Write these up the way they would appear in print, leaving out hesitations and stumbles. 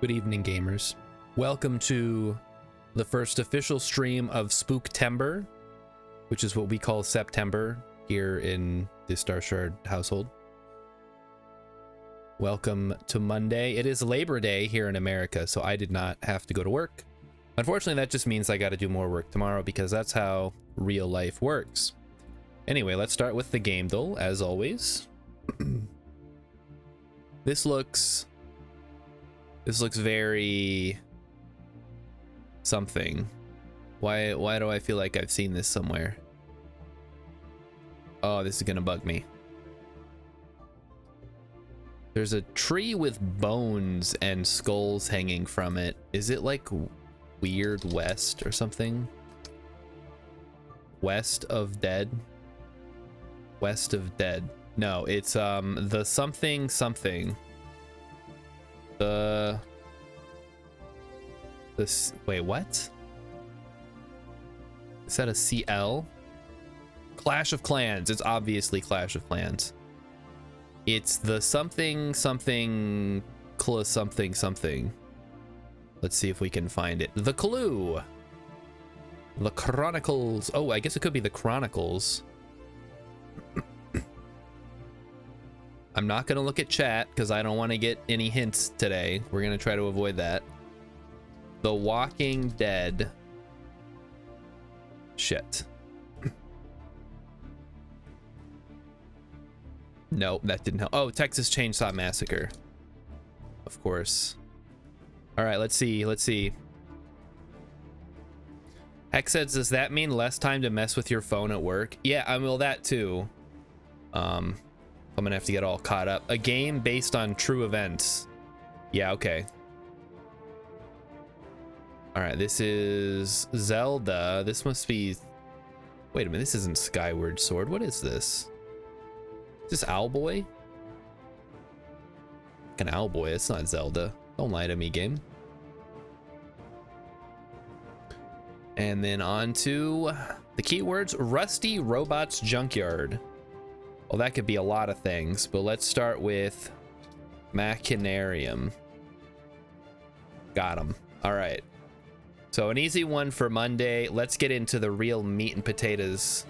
Good evening, gamers. Welcome to the first official stream of Spooktember, which is what we call September here in the Starshard household. Welcome to Monday. It is Labor Day here in America, so I did not have to go to work. Unfortunately, that just means I got to do more work tomorrow because that's how real life works. Anyway, let's start with the game though, as always. This looks very something. Why do I feel like I've seen this somewhere? Oh, this is gonna bug me. There's a tree with bones and skulls hanging from it. Is it like Weird West or something? West of Dead? West of Dead. No, it's the something something. Wait, what? Is that a CL? Clash of Clans. It's obviously Clash of Clans. It's the something something something something. Let's see if we can find it. The clue. The Chronicles. Oh, I guess it could be the Chronicles. I'm not going to look at chat because I don't want to get any hints today. We're going to try to avoid that. The Walking Dead. Shit. Nope, that didn't help. Oh, Texas Chainsaw Massacre. Of course. All right, let's see. Hex says, does that mean less time to mess with your phone at work? Yeah, I mean, well, that too. I'm gonna have to get all caught up. A game based on true events. Yeah, okay. All right, this is Zelda. This must be... Wait a minute, this isn't Skyward Sword. What is this? Is this Owlboy? Like an Owlboy, it's not Zelda. Don't lie to me, game. And then on to the keywords, Rusty Robots Junkyard. Well, that could be a lot of things, but let's start with Machinarium. Got him. All right. So an easy one for Monday. Let's get into the real meat and potatoes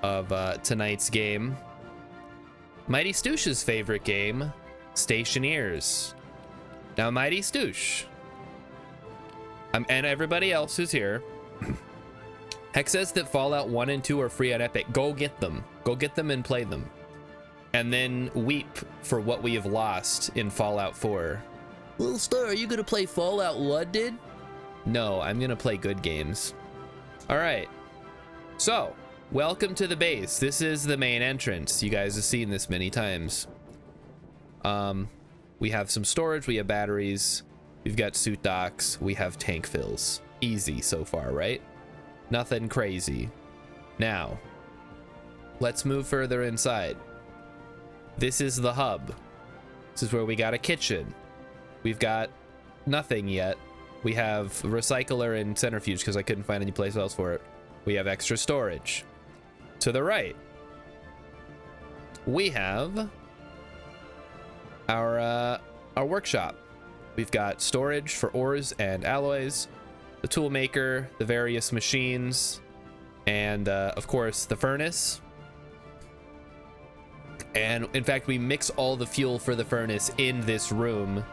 of tonight's game. Mighty Stoosh's favorite game, Stationeers. Now, Mighty Stoosh, and everybody else who's here, Hex says that Fallout 1 and 2 are free on Epic. Go get them. Go get them and play them. And then weep for what we have lost in Fallout 4. Little Star, are you going to play Fallout 1, dude? No, I'm going to play good games. All right. So, welcome to the base. This is the main entrance. You guys have seen this many times. We have some storage. We have batteries. We've got suit docks. We have tank fills. Easy so far, right? Nothing crazy. Now, let's move further inside. This is the hub. This is where we got a kitchen. We've got nothing yet. We have recycler and centrifuge because I couldn't find any place else for it. We have extra storage. To the right, we have our workshop. We've got storage for ores and alloys, the tool maker, the various machines, and of course the furnace. And in fact, we mix all the fuel for the furnace in this room.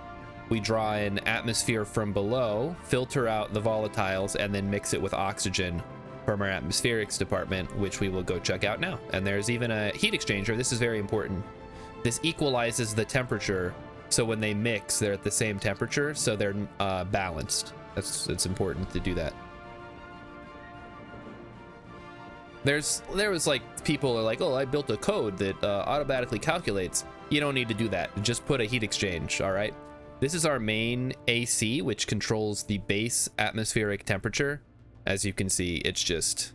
We draw in atmosphere from below, filter out the volatiles, and then mix it with oxygen from our atmospherics department, which we will go check out now. And there's even a heat exchanger. This is very important. This equalizes the temperature, so when they mix, they're at the same temperature, so they're balanced. It's important to do that. There was like, people are like, oh, I built a code that automatically calculates. You don't need to do that. Just put a heat exchange, all right? This is our main AC, which controls the base atmospheric temperature. As you can see, it's just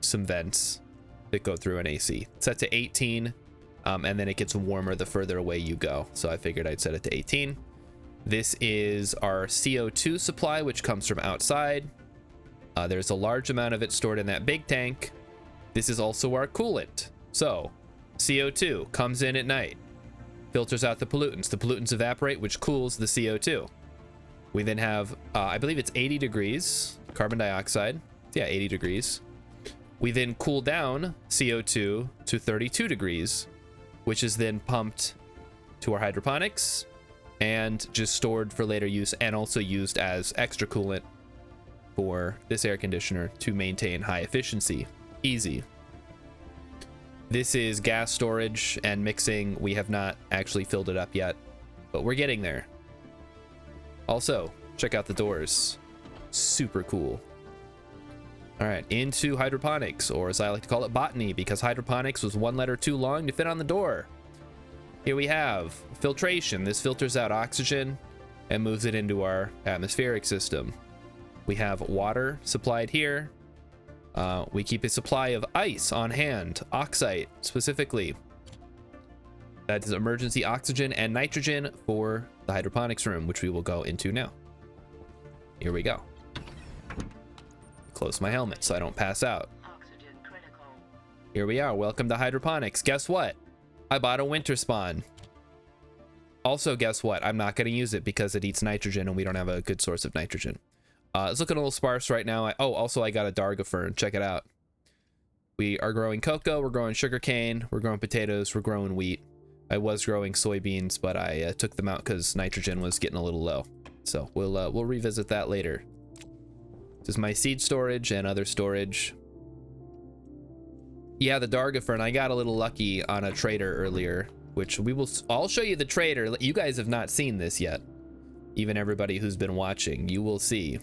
some vents that go through an AC. Set to 18, and then it gets warmer the further away you go. So I figured I'd set it to 18. This is our CO2 supply, which comes from outside. There's a large amount of it stored in that big tank. This is also our coolant. So CO2 comes in at night. filters out the pollutants. The pollutants evaporate, which cools the CO2. We then have, I believe it's 80 degrees, carbon dioxide. Yeah, 80 degrees. We then cool down CO2 to 32 degrees, which is then pumped to our hydroponics and just stored for later use, and also used as extra coolant for this air conditioner to maintain high efficiency. Easy. This is gas storage and mixing. We have not actually filled it up yet, but we're getting there. Also, check out the doors. Super cool. All right, into hydroponics, or as I like to call it, botany, because hydroponics was one letter too long to fit on the door. Here we have filtration. This filters out oxygen and moves it into our atmospheric system. We have water supplied here. We keep a supply of ice on hand, oxide specifically. That is emergency oxygen and nitrogen for the hydroponics room, which we will go into now. Here we go. Close my helmet so I don't pass out. Oxygen critical. Here we are. Welcome to hydroponics. Guess what? I bought a winter spawn. Also, guess what? I'm not going to use it because it eats nitrogen and we don't have a good source of nitrogen. It's looking a little sparse right now. Also, I got a Darga fern. Check it out. We are growing cocoa. We're growing sugarcane. We're growing potatoes. We're growing wheat. I was growing soybeans, but I took them out because nitrogen was getting a little low. So we'll revisit that later. This is my seed storage and other storage. Yeah, the Darga fern. I got a little lucky on a trader earlier, which I'll show you the trader. You guys have not seen this yet. Even everybody who's been watching, you will see.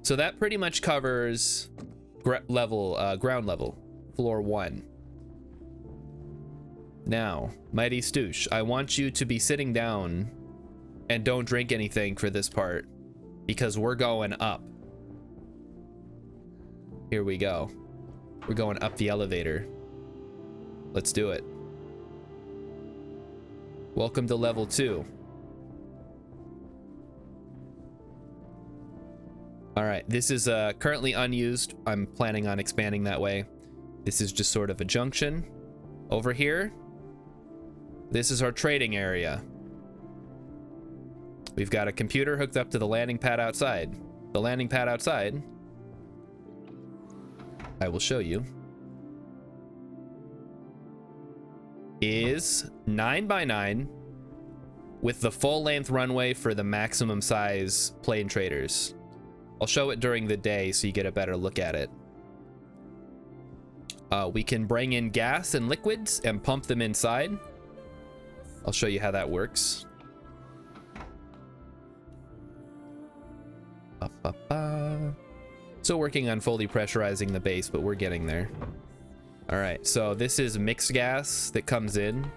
So that pretty much covers ground level, floor 1. Now, Mighty Stoosh, I want you to be sitting down and don't drink anything for this part because we're going up. Here we go. We're going up the elevator. Let's do it. Welcome to level 2. All right, this is currently unused. I'm planning on expanding that way. This is just sort of a junction. Over here, this is our trading area. We've got a computer hooked up to the landing pad outside. The landing pad outside, I will show you, is 9x9 with the full-length runway for the maximum size plane traders. I'll show it during the day so you get a better look at it. We can bring in gas and liquids and pump them inside. I'll show you how that works. Still working on fully pressurizing the base, but we're getting there. All right, so this is mixed gas that comes in,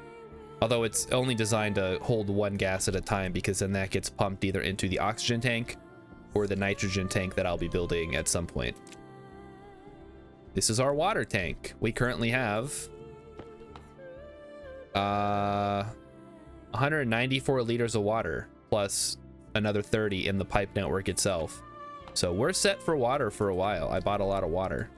although it's only designed to hold one gas at a time because then that gets pumped either into the oxygen tank or the nitrogen tank that I'll be building at some point. This is our water tank. We currently have 194 liters of water plus another 30 in the pipe network itself. So we're set for water for a while. I bought a lot of water.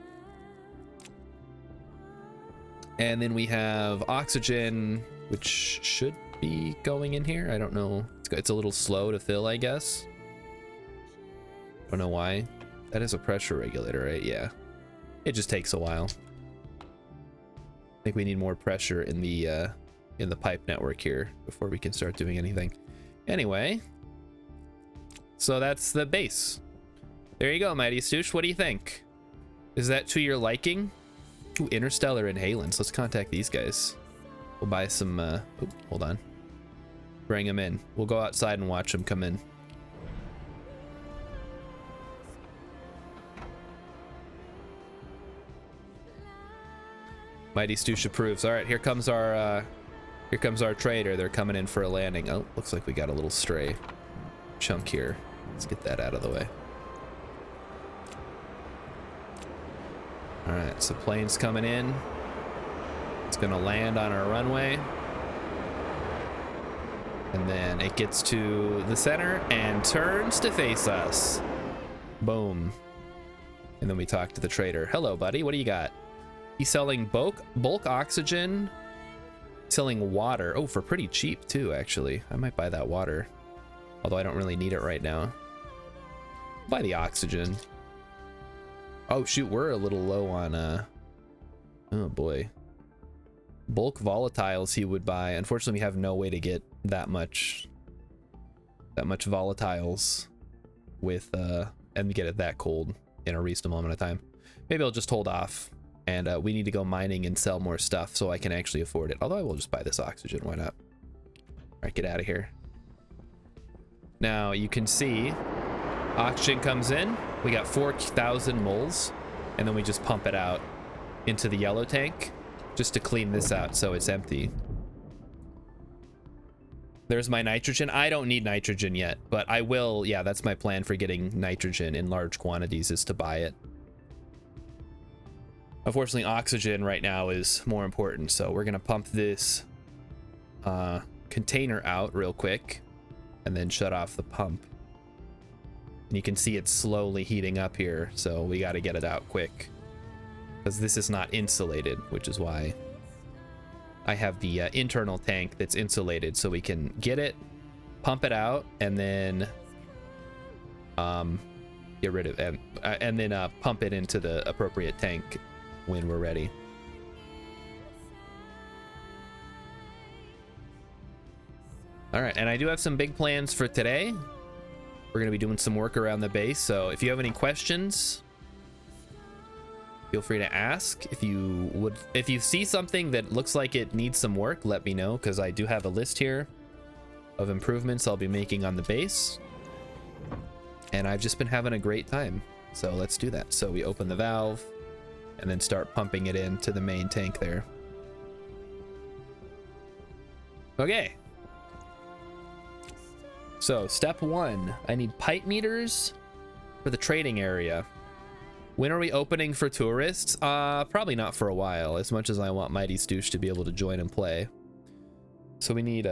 And then we have oxygen, which should be going in here. I don't know. It's a little slow to fill, I guess. Don't know why. That is a pressure regulator, right? Yeah. It just takes a while. I think we need more pressure in the pipe network here before we can start doing anything. Anyway, so that's the base. There you go, Mighty Stoosh. What do you think? Is that to your liking? Ooh, interstellar inhalants. Let's contact these guys. We'll buy some. Hold on. Bring them in. We'll go outside and watch them come in. Mighty Stoosh approves. All right, here comes our trader. They're coming in for a landing. Oh, looks like we got a little stray chunk here. Let's get that out of the way. All right, so plane's coming in. It's gonna land on our runway. And then it gets to the center and turns to face us. Boom. And then we talk to the trader. Hello, buddy. What do you got? He's selling bulk oxygen Selling water. Oh, for pretty cheap too, actually. I might buy that water. Although I don't really need it right now. Buy the oxygen. Oh shoot, we're a little low on oh boy. Bulk volatiles he would buy. Unfortunately, we have no way to get that much volatiles with and get it that cold in a reasonable amount of time. Maybe I'll just hold off, and we need to go mining and sell more stuff so I can actually afford it. Although I will just buy this oxygen, why not? All right, get out of here. Now you can see oxygen comes in, we got 4,000 moles, and then we just pump it out into the yellow tank just to clean this out so it's empty. There's my nitrogen. I don't need nitrogen yet, but I will. Yeah, that's my plan for getting nitrogen in large quantities, is to buy it. Unfortunately, oxygen right now is more important, so we're gonna pump this container out real quick and then shut off the pump. And you can see it's slowly heating up here, so we got to get it out quick because this is not insulated, which is why I have the internal tank that's insulated, so we can get it, pump it out, and then get rid of it, and then pump it into the appropriate tank when we're ready. All right, and I do have some big plans for today. We're gonna be doing some work around the base, so if you have any questions, feel free to ask. If you see something that looks like it needs some work, let me know, because I do have a list here of improvements I'll be making on the base. And I've just been having a great time, so let's do that. So we open the valve and then start pumping it into the main tank there. Okay. So step 1, I need pipe meters for the trading area. When are we opening for tourists? Probably not for a while, as much as I want Mighty Stoosh to be able to join and play. So we need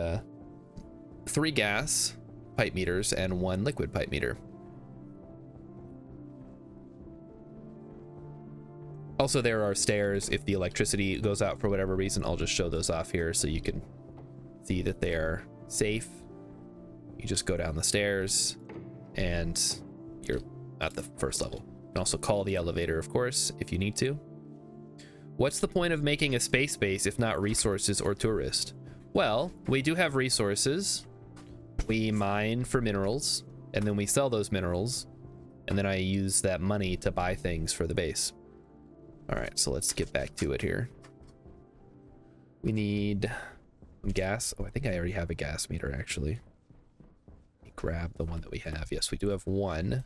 3 gas pipe meters and 1 liquid pipe meter. Also, there are stairs. If the electricity goes out for whatever reason, I'll just show those off here so you can see that they are safe. You just go down the stairs and you're at the first level. You can also call the elevator, of course, if you need to. What's the point of making a space base if not resources or tourist? Well, we do have resources. We mine for minerals, and then we sell those minerals, and then I use that money to buy things for the base. All right, so let's get back to it here. We need some gas. Oh, I think I already have a gas meter, actually. Grab the one that we have. Yes, we do have 1.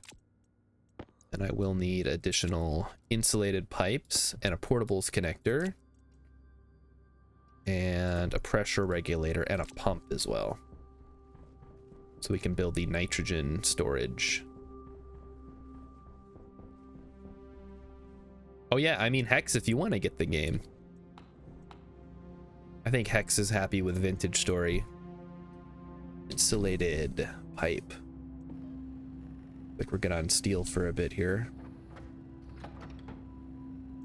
And I will need additional insulated pipes and a portables connector and a pressure regulator and a pump as well, so we can build the nitrogen storage. Oh yeah, I mean, Hex, if you want to get the game. I think Hex is happy with Vintage Story. Insulated pipe. Like we're good on steel for a bit here.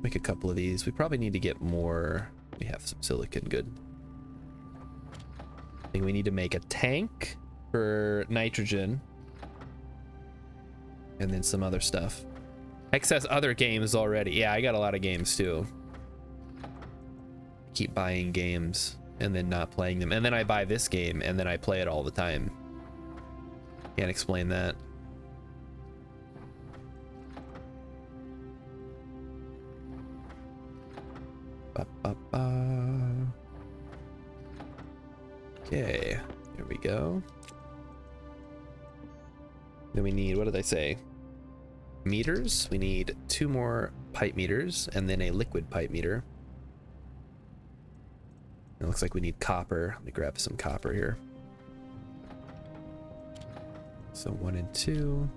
Make a couple of these. We probably need to get more. We have some silicon, good. I think we need to make a tank for nitrogen. And then some other stuff. Hex has other games already. Yeah, I got a lot of games too. Keep buying games and then not playing them. And then I buy this game and then I play it all the time. Can't explain that. Okay, here we go. Then we need, what did I say? Meters. We need 2 more pipe meters and then a liquid pipe meter. It looks like we need copper. Let me grab some copper here. So 1 and 2.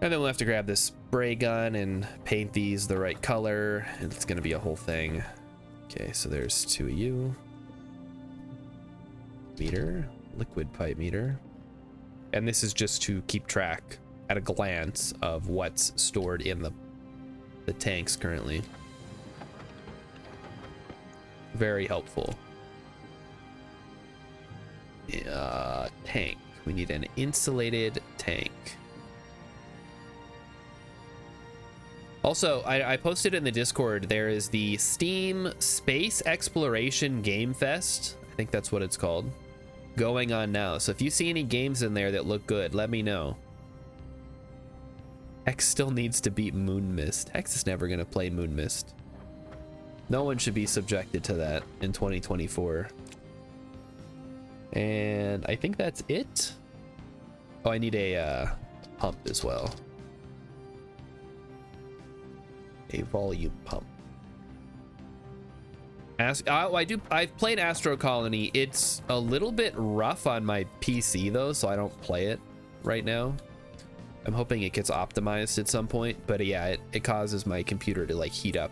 And then we'll have to grab this spray gun and paint these the right color. And it's going to be a whole thing. Okay, so there's 2 of you. Meter, liquid pipe meter. And this is just to keep track at a glance of what's stored in the tanks currently. Very helpful. Tank. We need an insulated tank. Also, I posted in the Discord, there is the Steam Space Exploration Game Fest. I think that's what it's called. Going on now. So if you see any games in there that look good, let me know. Hex still needs to beat Moon Mist. Hex is never going to play Moon Mist. No one should be subjected to that in 2024. And I think that's it. Oh, I need a pump as well. A volume pump. I've played Astro Colony. It's a little bit rough on my PC though, so I don't play it right now. I'm hoping it gets optimized at some point, but yeah, it causes my computer to like heat up.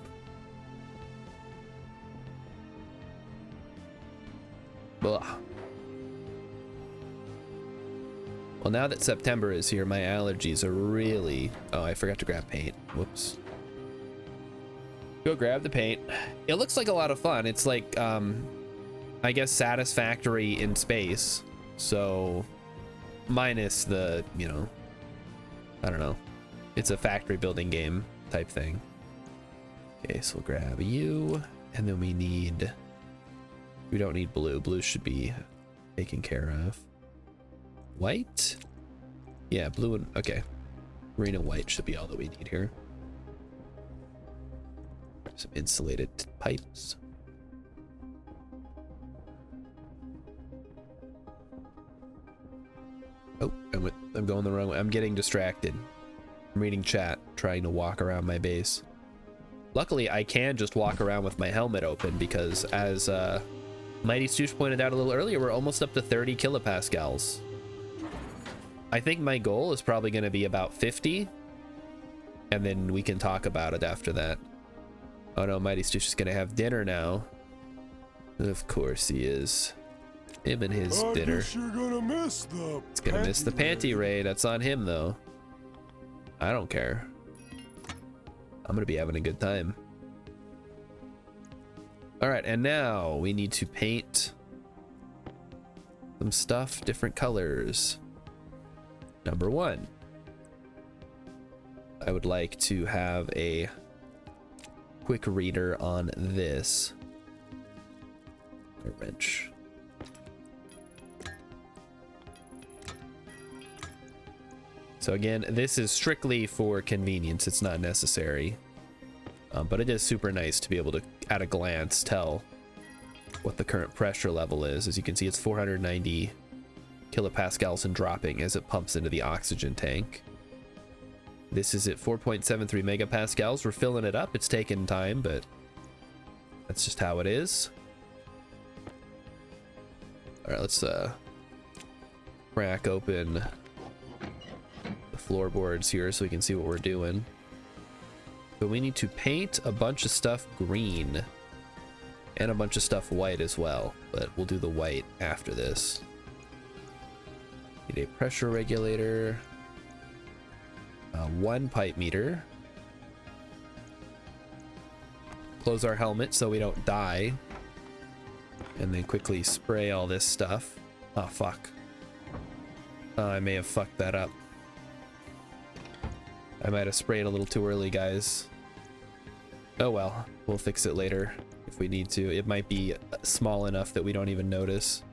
Blah. Well, now that September is here, my allergies are really... Oh, I forgot to grab paint. Whoops. Go grab the paint. It looks like a lot of fun. It's like, I guess, Satisfactory in space. So, minus the, you know, I don't know. It's a factory building game type thing. Okay, so we'll grab you. And then we need... We don't need blue. Blue should be taken care of. White? Yeah, blue and... Okay. Green and white should be all that we need here. Some insulated pipes. Oh, I'm going the wrong way. I'm getting distracted. I'm reading chat, trying to walk around my base. Luckily, I can just walk around with my helmet open because, as Mighty Stoosh pointed out a little earlier, we're almost up to 30 kilopascals. I think my goal is probably going to be about 50, and then we can talk about it after that. Oh no, Mighty Stoosh is gonna have dinner now. Of course he is. Him and his dinner. Guess you're gonna miss the It's gonna miss the panty raid. That's on him though. I don't care. I'm gonna be having a good time. Alright, and now we need to paint some stuff, different colors. Number 1. I would like to have a quick reader on this. A wrench. So again, this is strictly for convenience. It's not necessary, but it is super nice to be able to, at a glance, tell what the current pressure level is. As you can see, it's 490 kilopascals and dropping as it pumps into the oxygen tank. This is at 4.73 megapascals. We're filling it up. It's taking time, but that's just how it is. All right, let's crack open the floorboards here so we can see what we're doing. But we need to paint a bunch of stuff green and a bunch of stuff white as well, but we'll do the white after this. Need a pressure regulator. 1 pipe meter. Close our helmet so we don't die. And then quickly spray all this stuff. Oh, fuck. I may have fucked that up. I might have sprayed a little too early, guys. Oh well, we'll fix it later if we need to. It might be small enough that we don't even notice.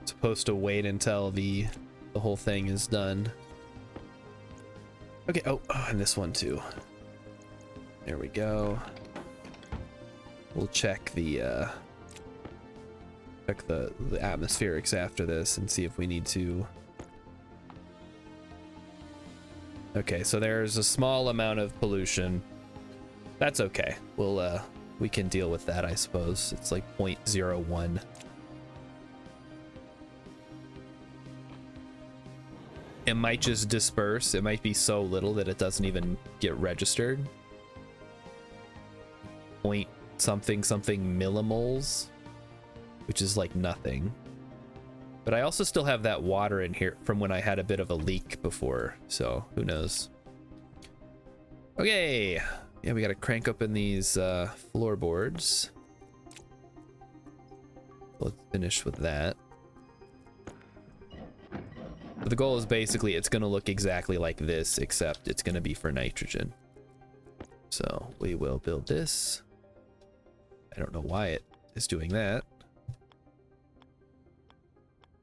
Supposed to wait until the whole thing is done. Okay, oh, and this one too. There we go. We'll check the atmospherics after this and see if we need to. Okay, so there's a small amount of pollution. That's okay. We can deal with that, I suppose. It's like 0.01. It might just disperse. It might be so little that it doesn't even get registered. Point something millimoles, which is like nothing. But I also still have that water in here from when I had a bit of a leak before, so who knows. Okay. Yeah, we got to crank open these floorboards. Let's finish with that. But the goal is basically it's going to look exactly like this, except it's going to be for nitrogen. So we will build this. I don't know why it is doing that.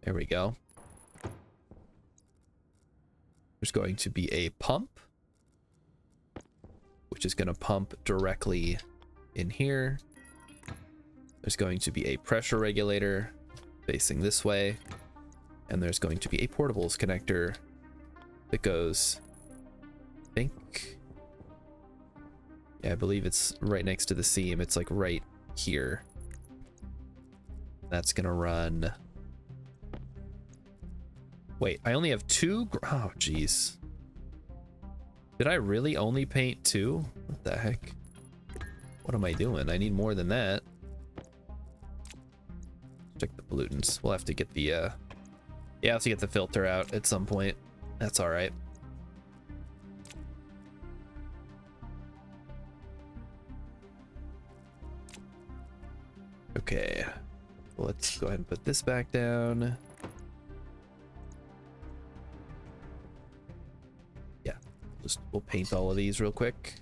There we go. There's going to be a pump, which is going to pump directly in here. There's going to be a pressure regulator facing this way. And there's going to be a portables connector that goes, I think, yeah, I believe it's right next to the seam. It's like right here. That's gonna run. Wait, I only have two. Oh, geez. Did I really only paint two? What the heck? What am I doing? I need more than that. Check the pollutants. We'll have to get the, yeah, I'll have to get the filter out at some point. That's all right. Okay, let's go ahead and put this back down. Yeah, we'll paint all of these real quick,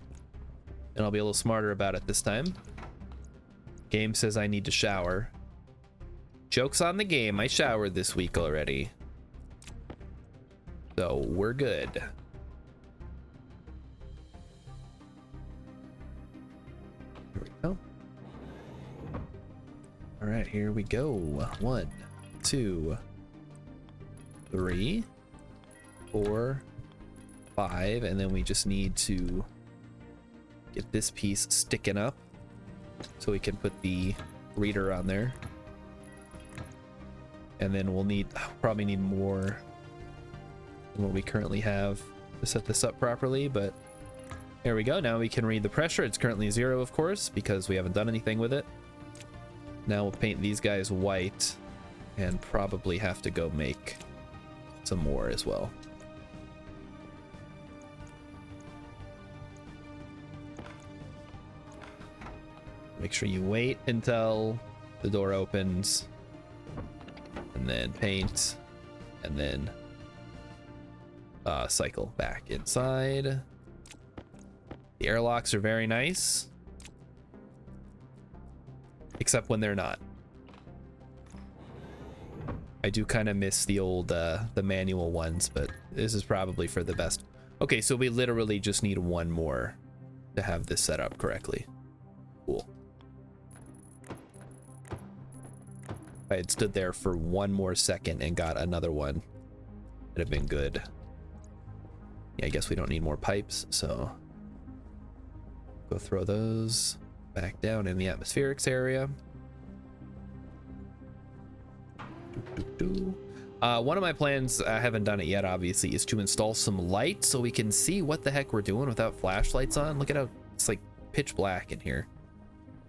and I'll be a little smarter about it this time. Game says I need to shower. Joke's on the game. I showered this week already, so we're good. Here we go. All right, here we go. 1, 2, 3, 4, 5, and then we just need to get this piece sticking up so we can put the reader on there. And then we'll need, probably need more than what we currently have to set this up properly, but there we go. Now we can read the pressure. It's currently 0, of course, because we haven't done anything with it. Now we'll paint these guys white and probably have to go make some more as well. Make sure you wait until the door opens and then paint and then cycle back inside. The airlocks are very nice, except when they're not. I do kind of miss the old the manual ones, but this is probably for the best. Okay, so we literally just need one more to have this set up correctly. Cool. If I had stood there for one more second and got another one, it'd have been good. Yeah, I guess we don't need more pipes, so go throw those back down in the atmospherics area. One of my plans, I haven't done it yet obviously, is to install some light so we can see what the heck we're doing without flashlights on. Look at how it's like pitch black in here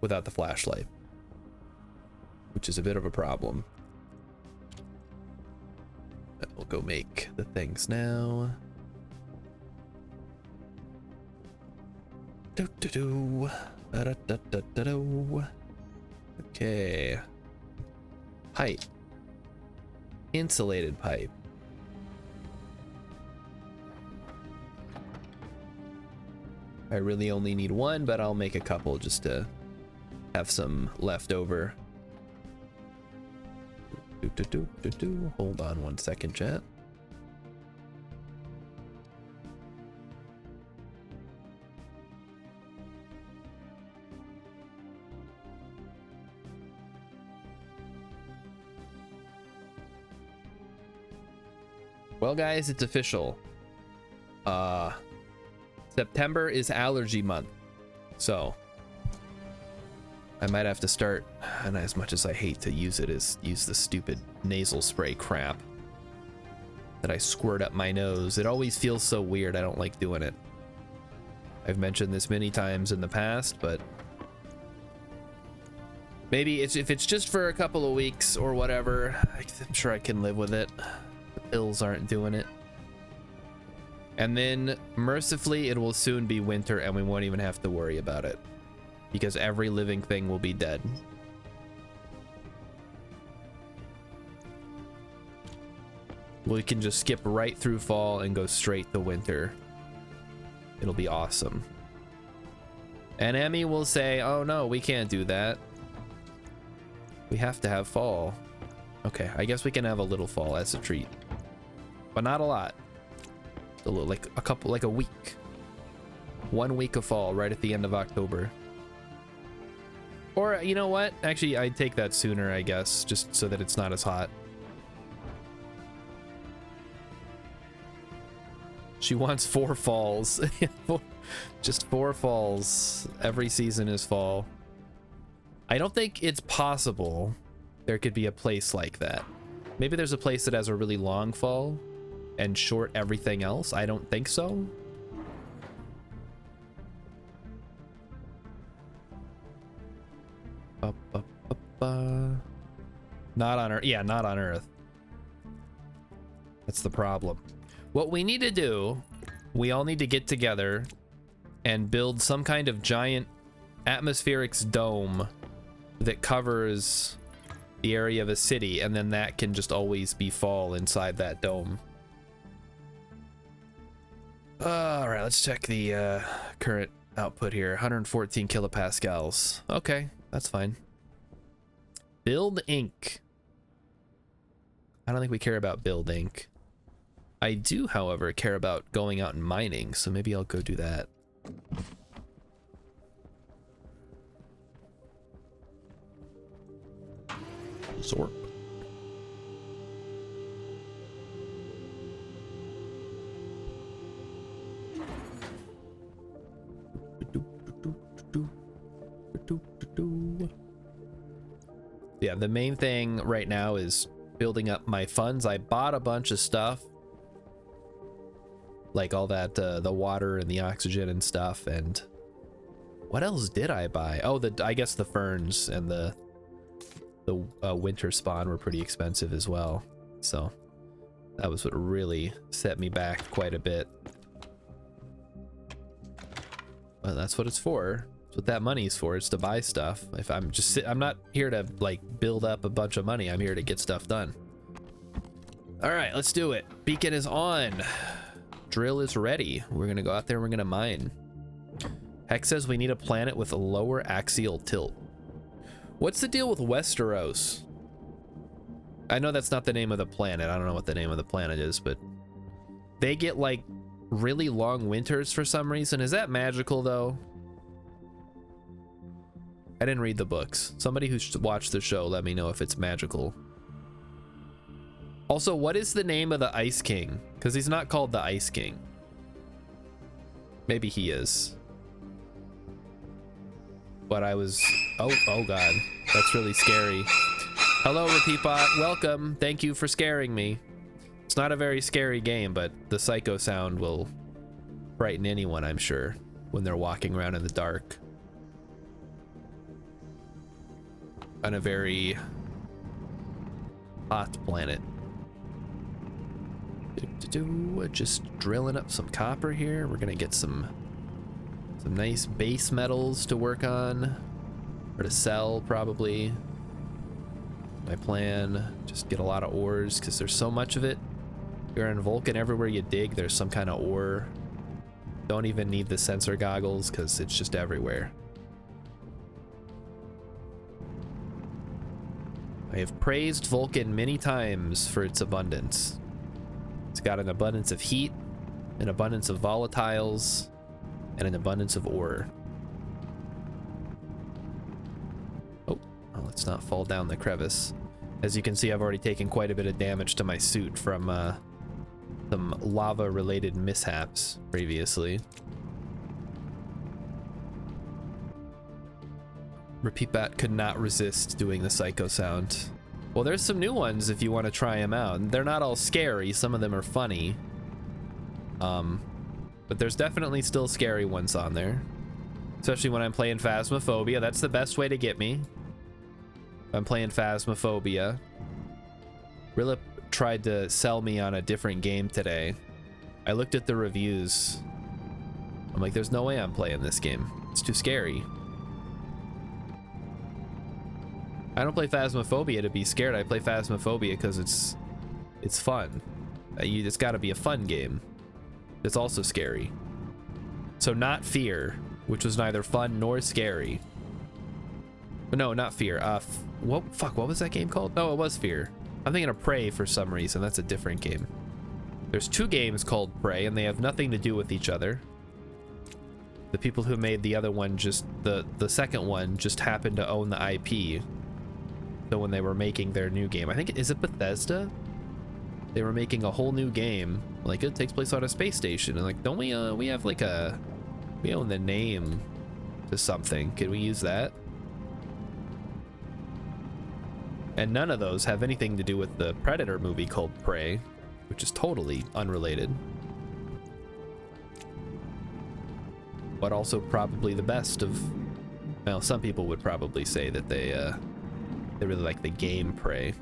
without the flashlight, which is a bit of a problem. But we'll go make the things now. Okay. Pipe. Insulated pipe. I really only need one, but I'll make a couple just to have some left over. Hold on one second, chat. Well, guys, it's official. September is allergy month, so I might have to start, and as much as I hate to use it, is use the stupid nasal spray crap that I squirt up my nose. It always feels so weird. I don't like doing it. I've mentioned this many times in the past, but maybe if it's just for a couple of weeks or whatever, I'm sure I can live with it. The pills aren't doing it. And then mercifully it will soon be winter and we won't even have to worry about it because every living thing will be dead. We can just skip right through fall and go straight to winter. It'll be awesome. And Emmy will say, oh no, we can't do that. We have to have fall. Okay, I guess we can have a little fall as a treat. But not a lot. A little, like a couple, like a week. 1 week of fall right at the end of October. Or, you know what? Actually, I'd take that sooner, I guess, just so that it's not as hot. She wants 4 falls. Just 4 falls. Every season is fall. I don't think it's possible there could be a place like that. Maybe there's a place that has a really long fall and short everything else. I don't think so. Not on Earth. Yeah, not on Earth. That's the problem. What we need to do, we all need to get together and build some kind of giant atmospherics dome that covers the area of a city, and then that can just always be fall inside that dome. All right, let's check the current output here. 114 kilopascals. Okay, that's fine. Build Inc. I don't think we care about Build Inc. I do, however, care about going out and mining, so maybe I'll go do that. Zorp. Yeah, the main thing right now is building up my funds. I bought a bunch of stuff, like all that, the water and the oxygen and stuff. And what else did I buy? Oh, I guess the ferns and the winter spawn were pretty expensive as well. So that was what really set me back quite a bit. Well, that's what it's for. That's what that money's for. It's to buy stuff. If I'm just I'm not here to like build up a bunch of money. I'm here to get stuff done. All right, let's do it. Beacon is on. Drill is ready. We're gonna go out there and we're gonna mine. Hex says we need a planet with a lower axial tilt. What's the deal with Westeros? I know that's not the name of the planet. I don't know what the name of the planet is, but they get like really long winters for some reason. Is that magical though? I didn't read the books. Somebody who watched the show, let me know if it's magical. Also, what is the name of the Ice King? Because he's not called the Ice King. Maybe he is. But I was... Oh god. That's really scary. Hello, Repeatbot. Welcome. Thank you for scaring me. It's not a very scary game, but the psycho sound will frighten anyone, I'm sure, when they're walking around in the dark. On a very hot planet. Just drilling up some copper here. We're gonna get some nice base metals to work on, or to sell probably. My plan, just get a lot of ores because there's so much of it. You're in Vulcan, everywhere you dig there's some kind of ore. Don't even need the sensor goggles because it's just everywhere. I have praised Vulcan many times for its abundance. It's got an abundance of heat, an abundance of volatiles, and an abundance of ore. Oh, let's not fall down the crevice. As you can see, I've already taken quite a bit of damage to my suit from some lava-related mishaps previously. Repeatbat could not resist doing the psycho sound. Well, there's some new ones if you want to try them out. They're not all scary. Some of them are funny. But there's definitely still scary ones on there. Especially when I'm playing Phasmophobia. That's the best way to get me. I'm playing Phasmophobia. Rilla tried to sell me on a different game today. I looked at the reviews. I'm like, there's no way I'm playing this game. It's too scary. I don't play Phasmophobia to be scared. I play Phasmophobia because it's fun. It's got to be a fun game. It's also scary. So not Fear, which was neither fun nor scary. No, not Fear. What was that game called? No, it was Fear. I'm thinking of Prey for some reason. That's a different game. There's two games called Prey, and they have nothing to do with each other. The people who made the other one, just the second one, just happened to own the IP. So when they were making their new game, I think, is it Bethesda? They were making a whole new game. Like, it takes place on a space station. And like, don't we have like we own the name to something. Could we use that? And none of those have anything to do with the Predator movie called Prey, which is totally unrelated. But also probably the best of, well, some people would probably say that they really like the game Prey.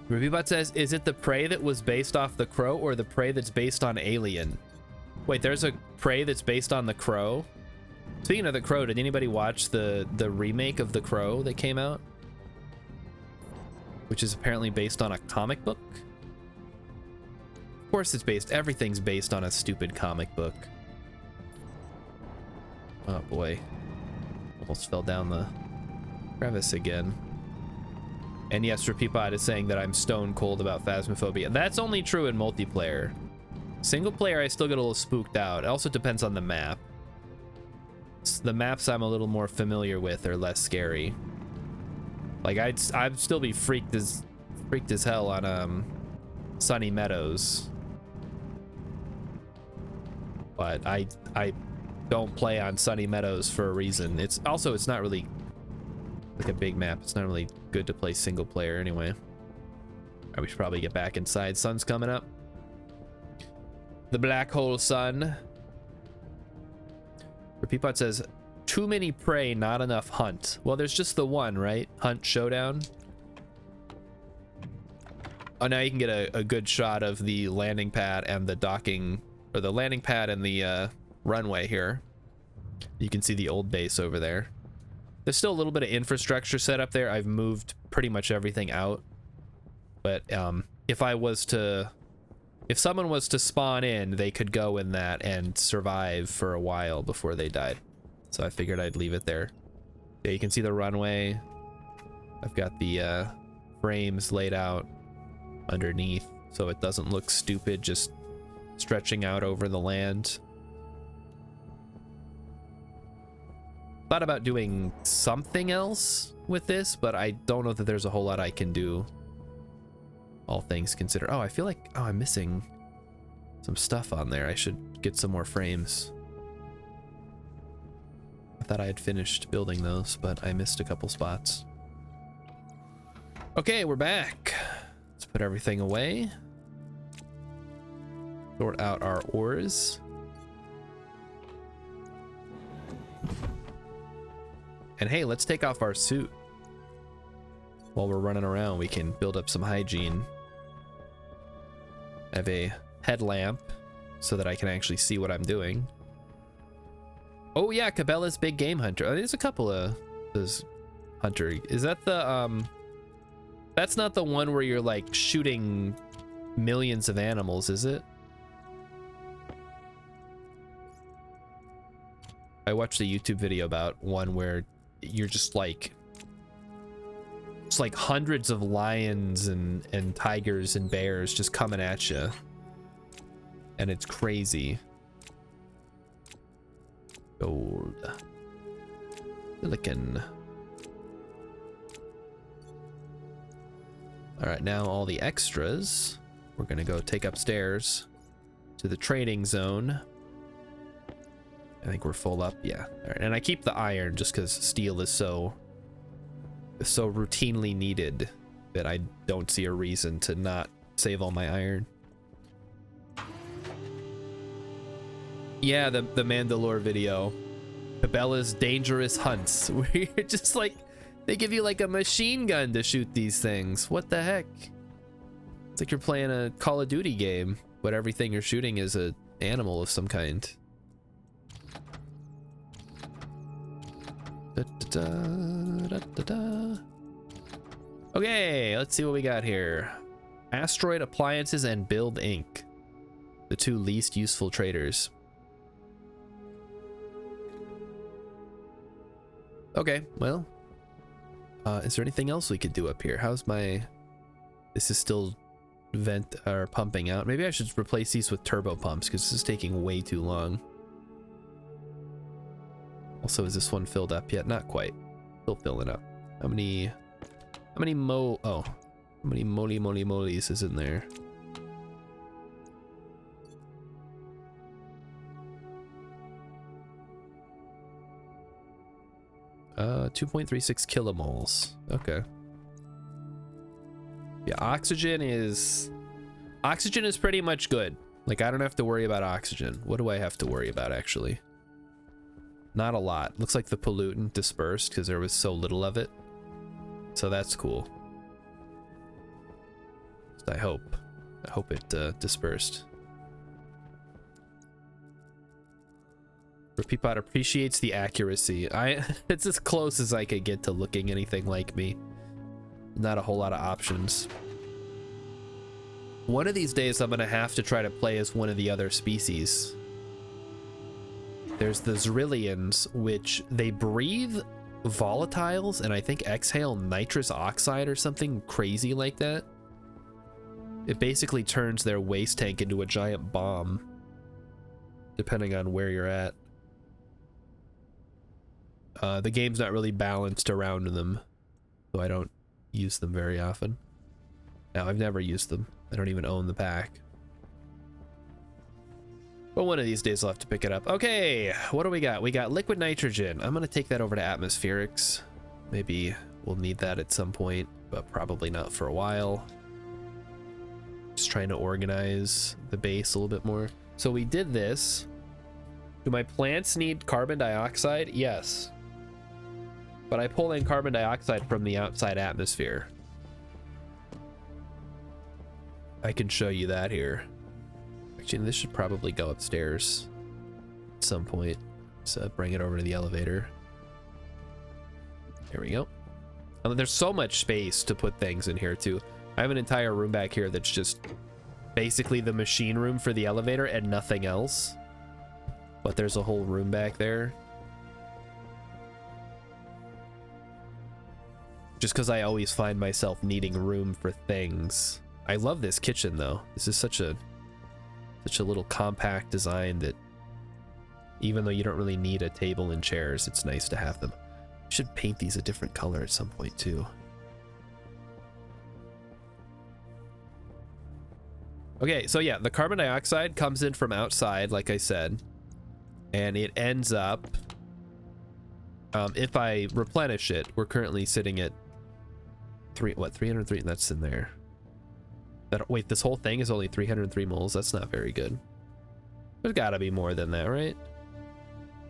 ReviewBot says, is it the Prey that was based off The Crow or the Prey that's based on Alien? Wait, there's a Prey that's based on The Crow? Speaking of The Crow, did anybody watch the remake of The Crow that came out? Which is apparently based on a comic book? Of course it's based, everything's based on a stupid comic book. Oh boy. Almost fell down the crevice again. And yes, RepeatBot is saying that I'm stone cold about Phasmophobia. That's only true in multiplayer. Single player, I still get a little spooked out. It also depends on the map. The maps I'm a little more familiar with are less scary. Like I'd still be freaked as hell on Sunny Meadows. But I don't play on Sunny Meadows for a reason. It's not really like a big map. It's not really good to play single player anyway. We should probably get back inside. Sun's coming up. The black hole sun. RepeatBot says, too many prey, not enough hunt. Well, there's just the one, right? Hunt Showdown. Oh, now you can get a good shot of the landing pad and the docking, or the landing pad and the runway here. You can see the old base over there. There's still a little bit of infrastructure set up there. I've moved pretty much everything out. But if someone was to spawn in, they could go in that and survive for a while before they died. So I figured I'd leave it there. Yeah, you can see the runway. I've got the frames laid out underneath so it doesn't look stupid just stretching out over the land. Thought about doing something else with this, but I don't know that there's a whole lot I can do, all things considered. Oh, I feel like, oh, I'm missing some stuff on there. I should get some more frames. I thought I had finished building those, but I missed a couple spots. Okay, we're back. Let's put everything away. Sort out our ores. And hey, let's take off our suit. While we're running around, we can build up some hygiene. I have a headlamp so that I can actually see what I'm doing. Oh yeah, Cabela's Big Game Hunter. Oh, there's a couple of those hunter. Is that the that's not the one where you're like shooting millions of animals, is it? I watched a YouTube video about one where you're just like, it's like hundreds of lions and tigers and bears just coming at you, and it's crazy. Gold, silicon. All right, now all the extras we're gonna go take upstairs to the trading zone. I think we're full up, yeah. All right, and I keep the iron just because steel is so routinely needed that I don't see a reason to not save all my iron. Yeah, the Mandalore video, Cabela's dangerous hunts. We're just like They give you like a machine gun to shoot these things. What the heck? It's like you're playing a Call of Duty game, but everything you're shooting is an animal of some kind. Da, da, da, da, da. Okay, let's see what we got here. Asteroid Appliances and Build Inc. The two least useful traders. Okay, well. Is there anything else we could do up here? How's my... This is still vent or pumping out. Maybe I should replace these with turbo pumps because this is taking way too long. Also, is this one filled up yet? Not quite. Still filling up. How many moly-moly-molies is in there? Uh, 2.36 kilomoles. Okay. Yeah, oxygen is pretty much good. Like, I don't have to worry about oxygen. What do I have to worry about, actually? Not a lot. Looks like the pollutant dispersed because there was so little of it. So that's cool. I hope it dispersed. Peapod appreciates the accuracy. It's as close as I could get to looking anything like me. Not a whole lot of options. One of these days I'm gonna have to try to play as one of the other species. There's the Zrillions, which they breathe volatiles and I think exhale nitrous oxide or something crazy like that. It basically turns their waste tank into a giant bomb, depending on where you're at. The game's not really balanced around them, so I don't use them very often. Now, I've never used them. I don't even own the pack. But one of these days I'll have to pick it up. Okay, what do we got? We got liquid nitrogen. I'm gonna take that over to atmospherics. Maybe we'll need that at some point, but probably not for a while. Just trying to organize the base a little bit more. So we did this. Do my plants need carbon dioxide? Yes. But I pull in carbon dioxide from the outside atmosphere. I can show you that here. Actually, this should probably go upstairs at some point. So bring it over to the elevator. There we go. There's so much space to put things in here too. I have an entire room back here that's just basically the machine room for the elevator and nothing else. But there's a whole room back there. Just because I always find myself needing room for things. I love this kitchen though. This is such a little compact design that even though you don't really need a table and chairs, it's nice to have them. Should paint these a different color at some point too. Okay, so yeah, the carbon dioxide comes in from outside, like I said, and it ends up, if I replenish it, we're currently sitting at 303, that's in there. Wait, this whole thing is only 303 moles. That's not very good. There's gotta be more than that, right?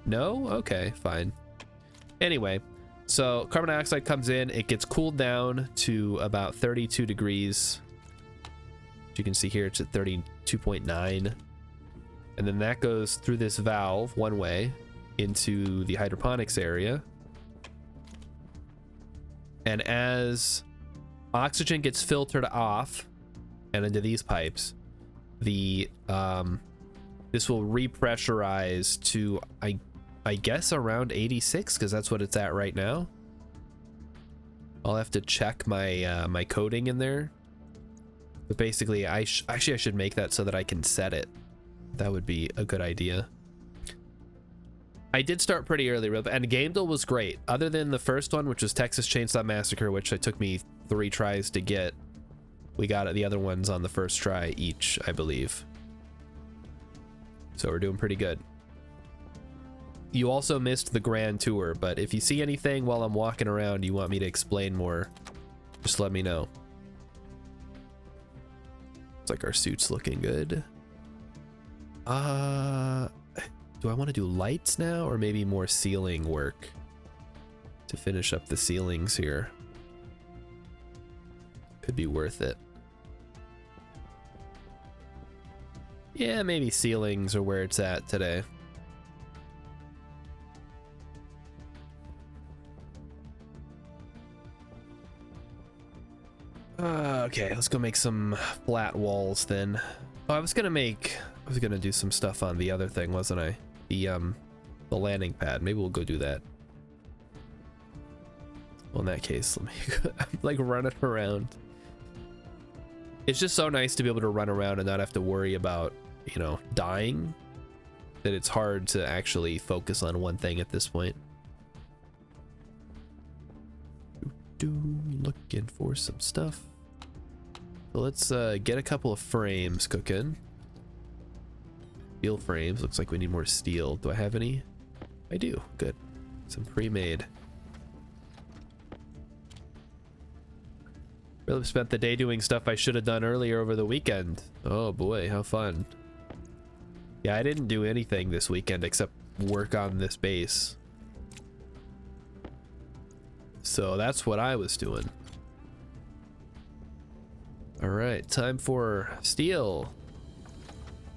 No? Okay, fine. Anyway, so carbon dioxide comes in, it gets cooled down to about 32 degrees. As you can see here, it's at 32.9. And then that goes through this valve one way into the hydroponics area. And as oxygen gets filtered off and into these pipes, the this will repressurize to I guess around 86, because that's what it's at right now. I'll have to check my my coding in there, but basically I should make that so that I can set it. That would be a good idea. I did start pretty early, and Gamedel was great. Other than the first one, which was Texas Chainsaw Massacre, which it took me 3 tries to get. We got the other ones on the first try each, I believe. So we're doing pretty good. You also missed the grand tour, but if you see anything while I'm walking around you want me to explain more, just let me know. Looks like our suit's looking good. Do I want to do lights now or maybe more ceiling work to finish up the ceilings here. Could be worth it. Yeah, maybe ceilings are where it's at today. Okay, let's go make some flat walls then. Oh, I was gonna do some stuff on the other thing, wasn't I? The landing pad. Maybe we'll go do that. Well, in that case, let me I'm like running around. It's just so nice to be able to run around and not have to worry about, you know, dying, that it's hard to actually focus on one thing at this point. Looking for some stuff. So let's get a couple of frames cooking. Steel frames. Looks like we need more steel. Do I have any? I do. Good. Some pre-made. Really spent the day doing stuff I should have done earlier over the weekend. Oh boy, how fun. Yeah, I didn't do anything this weekend except work on this base. So that's what I was doing. All right, time for steel.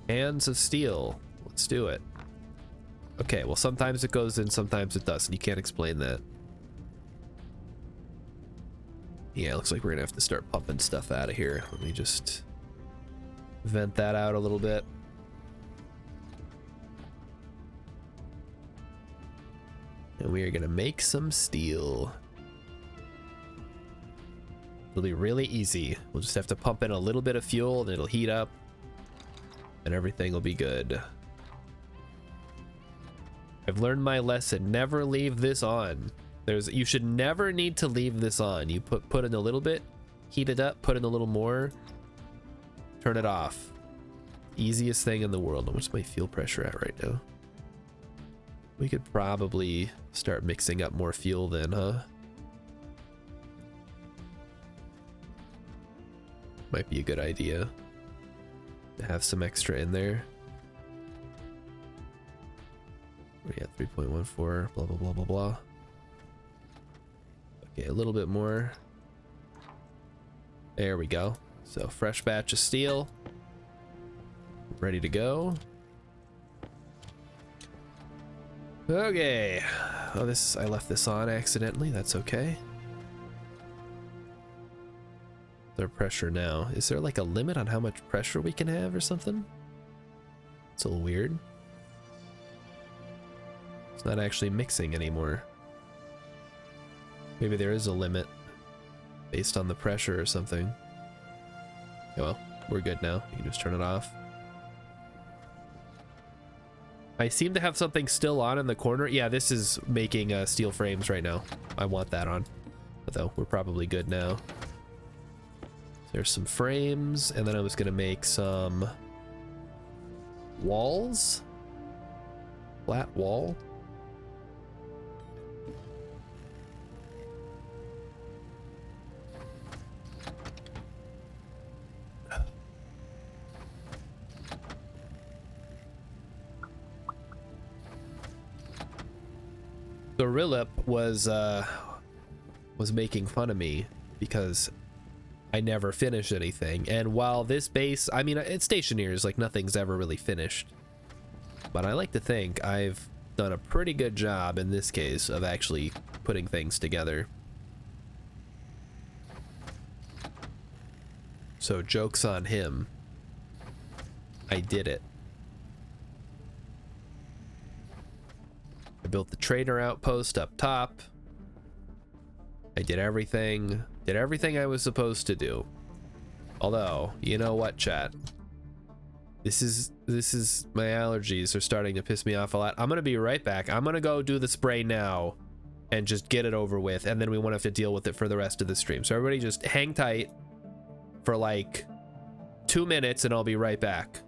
Hands of steel. Let's do it. Okay, well, sometimes it goes in, sometimes it doesn't. You can't explain that. Yeah, looks like we're gonna have to start pumping stuff out of here. Let me just vent that out a little bit. And we are gonna make some steel. It'll be really easy. We'll just have to pump in a little bit of fuel and it'll heat up and everything will be good. I've learned my lesson. Never leave this on. You should never need to leave this on. You put in a little bit, heat it up, put in a little more, turn it off. Easiest thing in the world. What's my fuel pressure at right now? We could probably start mixing up more fuel then, huh? Might be a good idea to have some extra in there. We're at 3.14, blah, blah, blah, blah, blah. Okay, a little bit more. There we go. So fresh batch of steel. Ready to go. Okay. Oh, I left this on accidentally. That's okay. Their pressure now. Is there like a limit on how much pressure we can have or something? It's a little weird. It's not actually mixing anymore. Maybe there is a limit based on the pressure or something. Oh well, we're good now. You can just turn it off. I seem to have something still on in the corner. Yeah, this is making steel frames right now. I want that on. Although we're probably good now. There's some frames, and then I was gonna make some walls. Flat wall. So Rilip was making fun of me because I never finished anything. And while this base, I mean, it's Stationeers, like nothing's ever really finished. But I like to think I've done a pretty good job in this case of actually putting things together. So joke's on him. I did it. I built the trader outpost up top. I did everything I was supposed to do. Although, you know what, chat? This is my allergies are starting to piss me off a lot. I'm gonna be right back. I'm gonna go do the spray now and just get it over with, and then we won't have to deal with it for the rest of the stream. So everybody just hang tight for like 2 minutes and I'll be right back.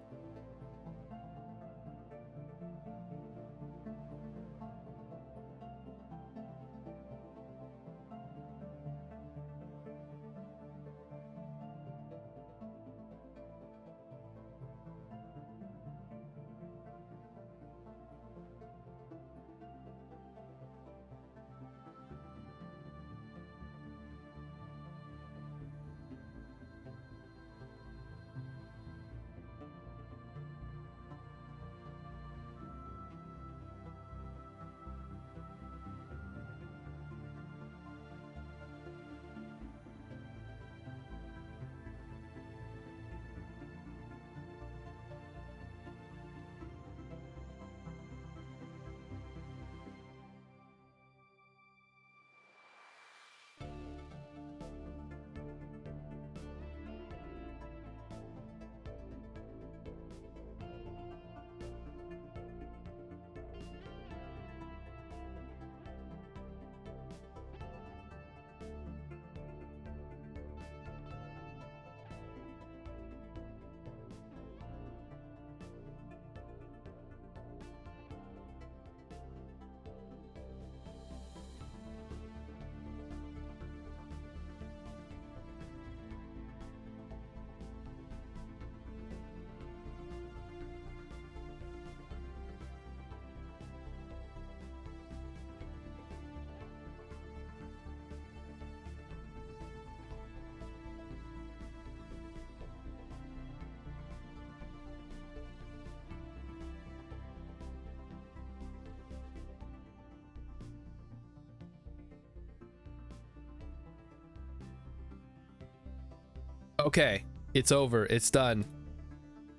Okay, it's over. It's done.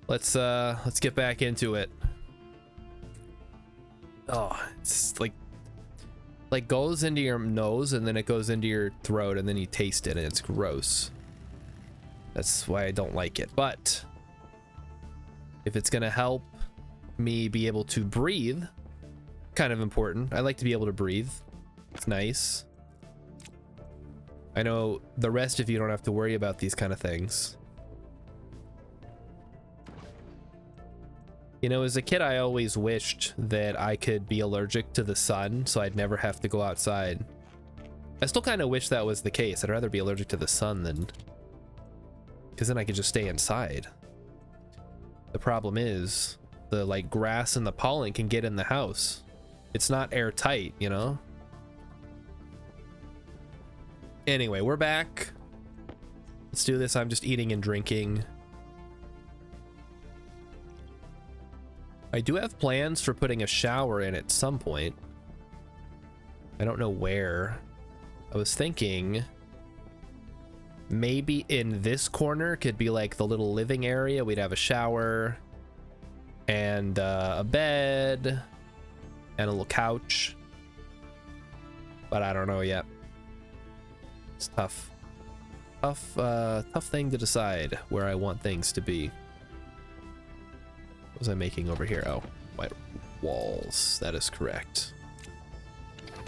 Let's get back into it. Oh, it's like goes into your nose and then it goes into your throat and then you taste it and it's gross. That's why I don't like it. But if it's gonna help me be able to breathe, kind of important. I like to be able to breathe. It's nice. I know the rest of you don't have to worry about these kind of things. You know, as a kid, I always wished that I could be allergic to the sun so I'd never have to go outside. I still kind of wish that was the case. I'd rather be allergic to the sun than... because then I could just stay inside. The problem is, the like grass and the pollen can get in the house. It's not airtight, you know? Anyway, we're back. Let's do this. I'm just eating and drinking. I do have plans for putting a shower in at some point. I don't know where. I was thinking maybe in this corner could be like the little living area. We'd have a shower and a bed and a little couch. But I don't know yet. It's tough. Tough thing to decide where I want things to be. What was I making over here? Oh, white walls. That is correct.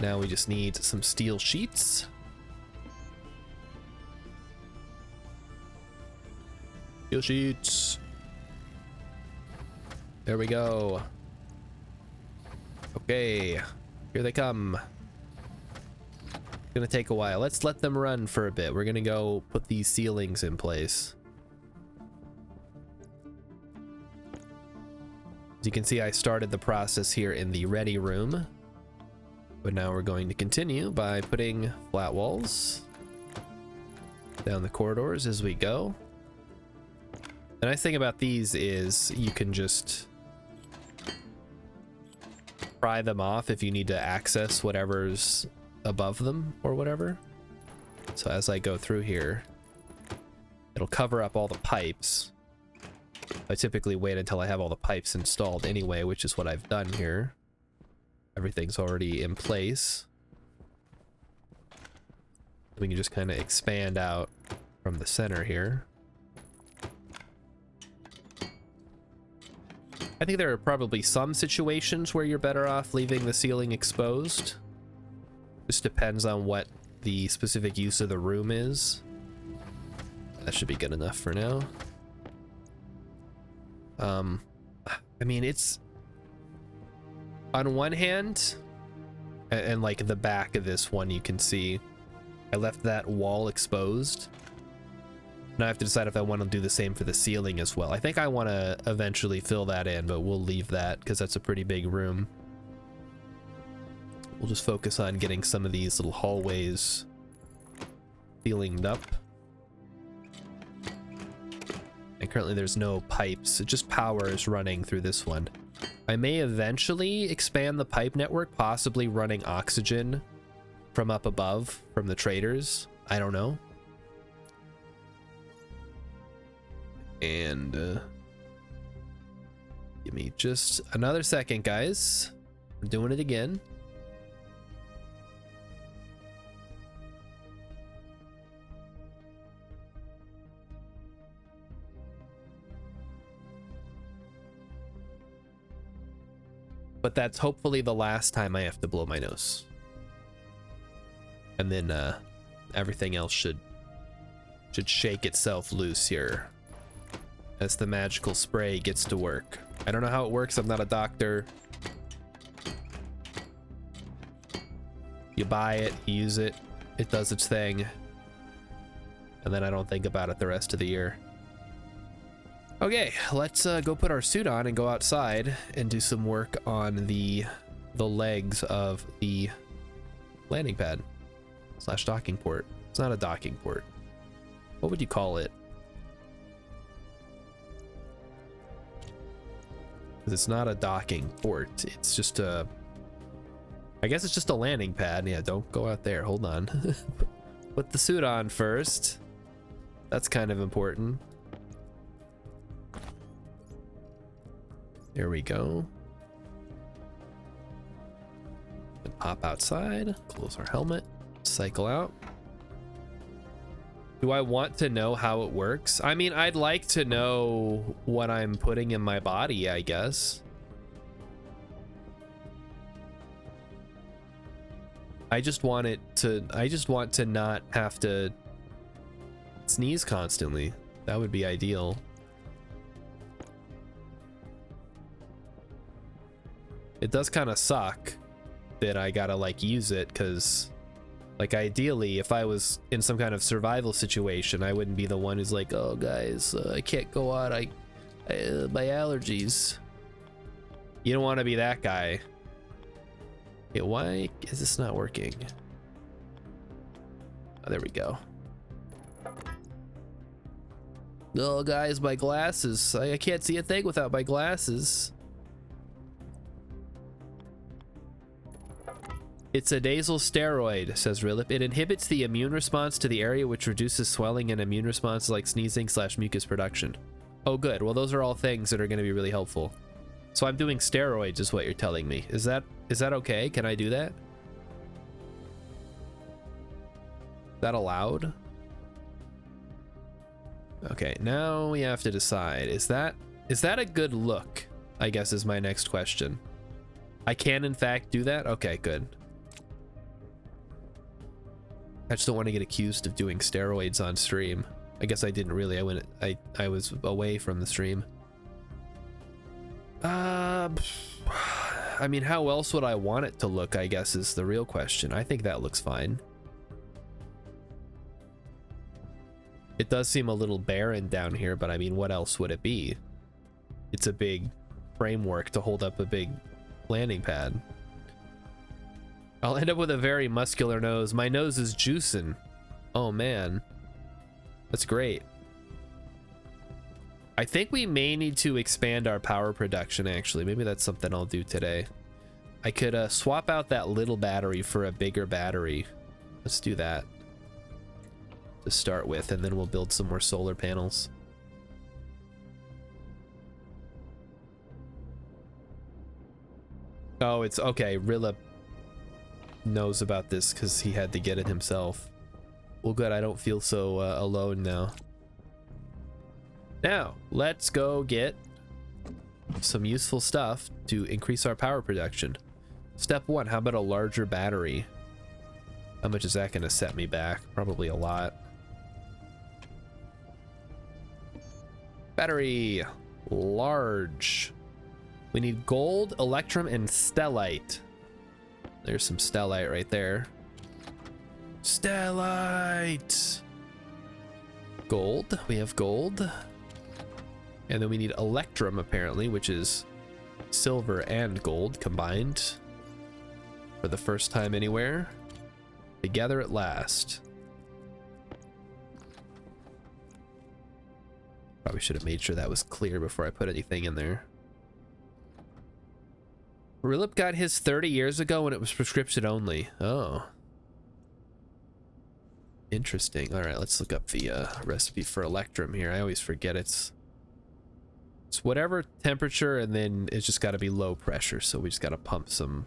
Now we just need some steel sheets. Steel sheets. There we go. Okay, here they come. It's gonna take a while. Let's let them run for a bit. We're gonna go put these ceilings in place. As you can see, I started the process here in the ready room, but now we're going to continue by putting flat walls down the corridors as we go. The nice thing about these is you can just pry them off if you need to access whatever's above them or whatever. So as I go through here, it'll cover up all the pipes. I typically wait until I have all the pipes installed anyway, which is what I've done here. Everything's already in place. We can just kind of expand out from the center here. I think there are probably some situations where you're better off leaving the ceiling exposed. Just depends on what the specific use of the room is. That should be good enough for now. I mean, it's on one hand, and like the back of this one, you can see I left that wall exposed. Now I have to decide if I want to do the same for the ceiling as well. I think I want to eventually fill that in, but we'll leave that because that's a pretty big room. We'll just focus on getting some of these little hallways ceilinged up. And currently there's no pipes, just power is running through this one. I may eventually expand the pipe network, possibly running oxygen from up above, from the traders. I don't know. And give me just another second, guys. We're doing it again. But that's hopefully the last time I have to blow my nose. And then everything else should shake itself loose here as the magical spray gets to work. I don't know how it works. I'm not a doctor. You buy it, you use it, it does its thing, and then I don't think about it the rest of the year. Okay, let's go put our suit on and go outside and do some work on the legs of the landing pad / docking port. It's not a docking port. What would you call it? Because it's not a docking port. It's just a... I guess it's just a landing pad. Yeah, don't go out there. Hold on. Put the suit on first. That's kind of important. There we go. And pop outside, close our helmet, cycle out. Do I want to know how it works? I mean, I'd like to know what I'm putting in my body, I guess. I just want to not have to sneeze constantly. That would be ideal. It does kind of suck that I gotta like use it, because like ideally if I was in some kind of survival situation, I wouldn't be the one who's like, oh guys, I can't go out, my allergies. You don't want to be that guy. Yeah, why is this not working? Oh, there we go. Oh guys, my glasses, I can't see a thing without my glasses. It's a nasal steroid, says Rilip. It inhibits the immune response to the area, which reduces swelling and immune response like sneezing / mucus production. Oh good, well those are all things that are going to be really helpful. So I'm doing steroids is what you're telling me. Is that okay? Can I do that? Is that allowed? Okay, now we have to decide. Is that a good look? I guess is my next question. I can in fact do that? Okay, good. I just don't want to get accused of doing steroids on stream. I guess I didn't really. I was away from the stream. I mean, how else would I want it to look, I guess is the real question. I think that looks fine. It does seem a little barren down here, but I mean, what else would it be? It's a big framework to hold up a big landing pad. I'll end up with a very muscular nose. My nose is juicing. Oh man, that's great. I think we may need to expand our power production, actually. Maybe that's something I'll do today. I could swap out that little battery for a bigger battery. Let's do that to start with, and then we'll build some more solar panels. Oh, it's okay. Rilla knows about this because he had to get it himself. Well, good. I don't feel so alone now. Now, let's go get some useful stuff to increase our power production. Step 1, how about a larger battery? How much is that going to set me back? Probably a lot. Battery, large. We need gold, electrum, and stellite. There's some stellite right there. Stellite! Gold, we have gold. And then we need electrum, apparently, which is silver and gold combined. For the first time anywhere. Together at last. Probably should have made sure that was clear before I put anything in there. Rilip got his 30 years ago when it was prescription only. Oh. Interesting. All right, let's look up the recipe for electrum here. I always forget it's whatever temperature, and then it's just got to be low pressure. So we just got to pump some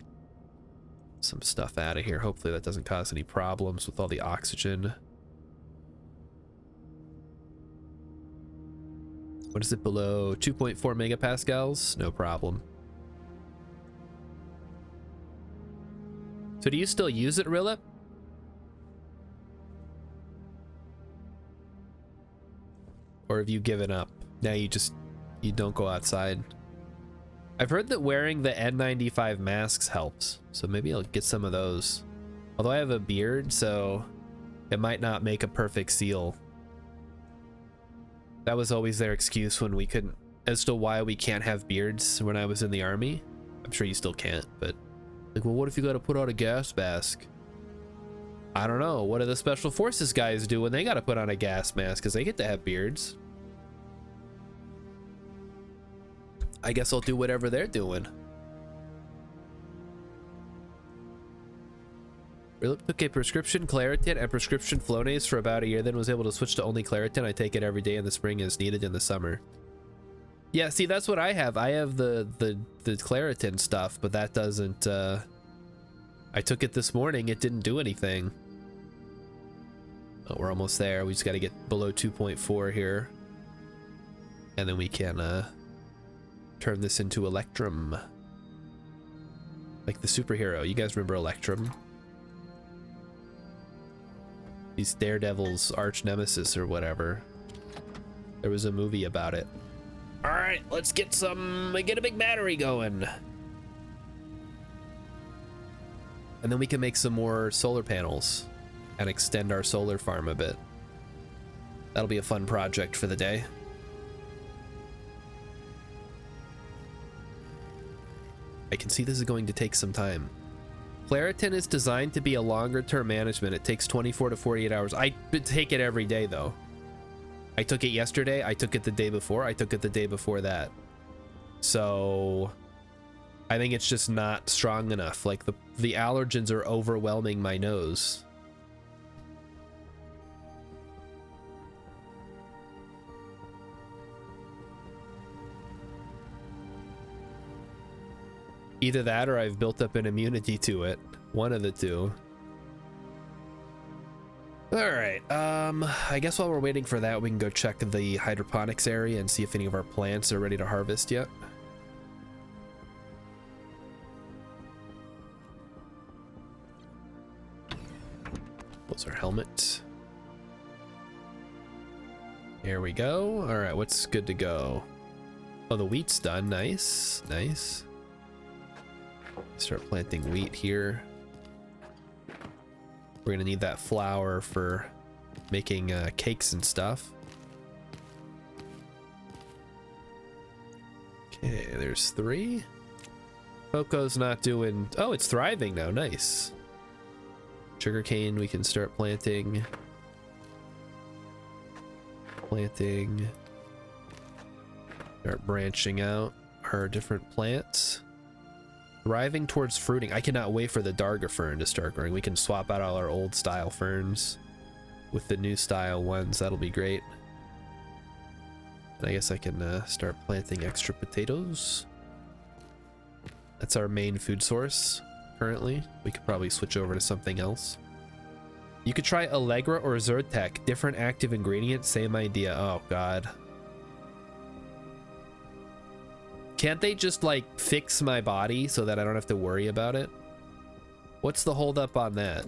stuff out of here. Hopefully that doesn't cause any problems with all the oxygen. What is it below 2.4 megapascals? No problem. So do you still use it, Rilip? Or have you given up? Now you don't go outside. I've heard that wearing the N95 masks helps, so maybe I'll get some of those. Although I have a beard, so it might not make a perfect seal. That was always their excuse when we couldn't, as to why we can't have beards when I was in the army. I'm sure you still can't, but like, well, what if you got to put on a gas mask? I don't know. What do the special forces guys do when they got to put on a gas mask? Because they get to have beards. I guess I'll do whatever they're doing. Took a prescription Claritin and prescription Flonase for about a year, then was able to switch to only Claritin. I take it every day in the spring as needed in the summer. Yeah, see, that's what I have. I have the Claritin stuff, but that doesn't, I took it this morning. It didn't do anything. Oh, we're almost there. We just got to get below 2.4 here. And then we can, turn this into Electrum. Like the superhero. You guys remember Electrum? He's Daredevil's arch nemesis or whatever. There was a movie about it. All right, let's get a big battery going. And then we can make some more solar panels and extend our solar farm a bit. That'll be a fun project for the day. I can see this is going to take some time. Claritin is designed to be a longer term management. It takes 24 to 48 hours. I take it every day though. I took it yesterday. I took it the day before. I took it the day before that. So I think it's just not strong enough. Like the allergens are overwhelming my nose. Either that or I've built up an immunity to it. One of the two. All right. I guess while we're waiting for that, we can go check the hydroponics area and see if any of our plants are ready to harvest yet. Close our helmet. Here we go. All right, what's good to go? Oh, the wheat's done. Nice, nice. Start planting wheat here. We're gonna need that flour for making cakes and stuff. Okay, there's 3. Cocoa's not doing... Oh, it's thriving now. Nice. Sugarcane we can start planting. Start branching out our different plants. Thriving towards fruiting. I cannot wait for the Darga fern to start growing. We can swap out all our old style ferns with the new style ones. That'll be great. And I guess I can start planting extra potatoes. That's our main food source currently. We could probably switch over to something else. You could try Allegra or Zyrtec. Different active ingredients, same idea. Oh god. Can't they just like fix my body so that I don't have to worry about it? What's the holdup on that?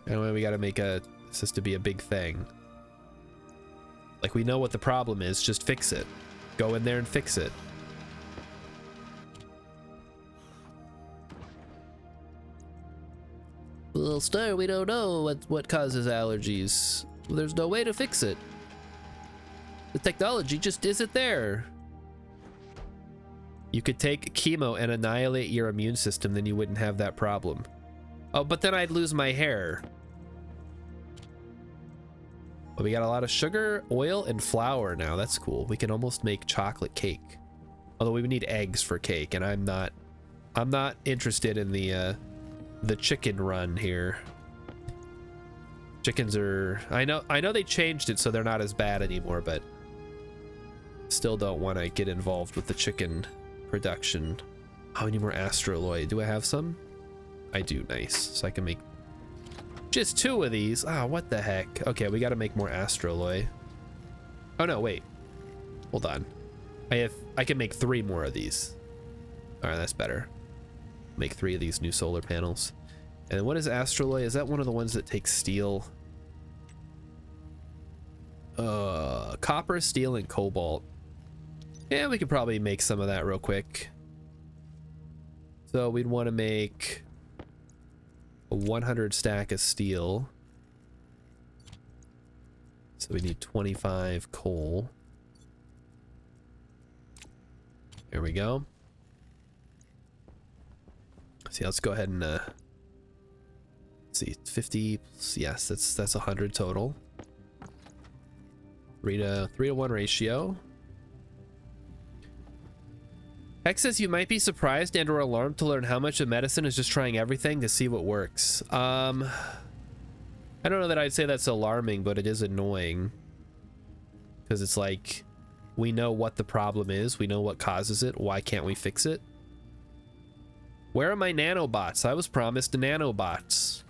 Anyway, we gotta make this has to be a big thing. Like, we know what the problem is, just fix it. Go in there and fix it. Well, Star, we don't know what causes allergies. There's no way to fix it. The technology just isn't there. You could take chemo and annihilate your immune system, then you wouldn't have that problem. Oh, but then I'd lose my hair. But we got a lot of sugar, oil, and flour now. That's cool. We can almost make chocolate cake. Although we would need eggs for cake, and I'm not interested in the chicken run here. Chickens are... I know they changed it so they're not as bad anymore, but still don't want to get involved with the chicken production. Oh, I need more astroloy. Do I have some? I do. Nice. So I can make just 2 of these. Ah, what the heck? Okay, we got to make more astroloy. Oh no, wait. Hold on. I can make 3 more of these. All right, that's better. Make 3 of these new solar panels. And what is astroloy? Is that one of the ones that takes steel? Copper, steel, and cobalt. Yeah, we could probably make some of that real quick. So we'd want to make a 100 stack of steel. So we need 25 coal. There we go. See, let's go ahead and let's see, 50. Yes, that's 100 total. 3 to 1 ratio. Hex says you might be surprised and or alarmed to learn how much of medicine is just trying everything to see what works. I don't know that I'd say that's alarming, but it is annoying. Because it's like, we know what the problem is. We know what causes it. Why can't we fix it? Where are my nanobots? I was promised nanobots.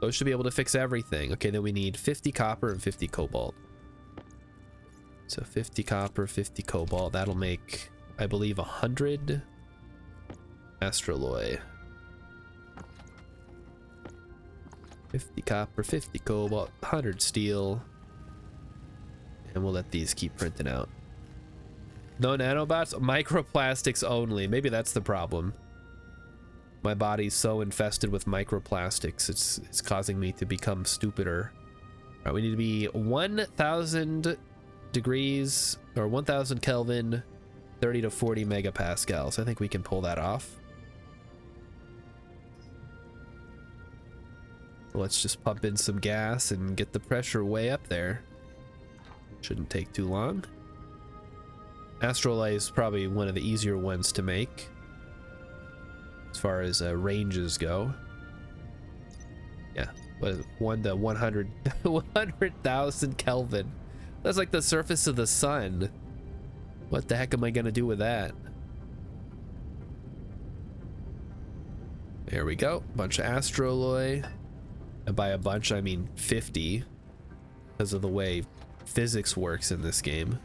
Those should be able to fix everything. Okay, then we need 50 copper and 50 cobalt. So 50 copper, 50 cobalt. That'll make, I believe, 100 astroloy. 50 copper, 50 cobalt, 100 steel. And we'll let these keep printing out. No nanobots? Microplastics only. Maybe that's the problem. My body's so infested with microplastics, it's causing me to become stupider. All right, we need to be 1,000 degrees or 1,000 Kelvin, 30 to 40 megapascals. I think we can pull that off. Let's just pump in some gas and get the pressure way up there. Shouldn't take too long. Astrolite is probably one of the easier ones to make as far as ranges go. Yeah, what is it? 1 to 100 100,000 Kelvin. That's like the surface of the sun. What the heck am I gonna do with that? There we go. Bunch of astroloy. And by a bunch I mean 50, because of the way physics works in this game.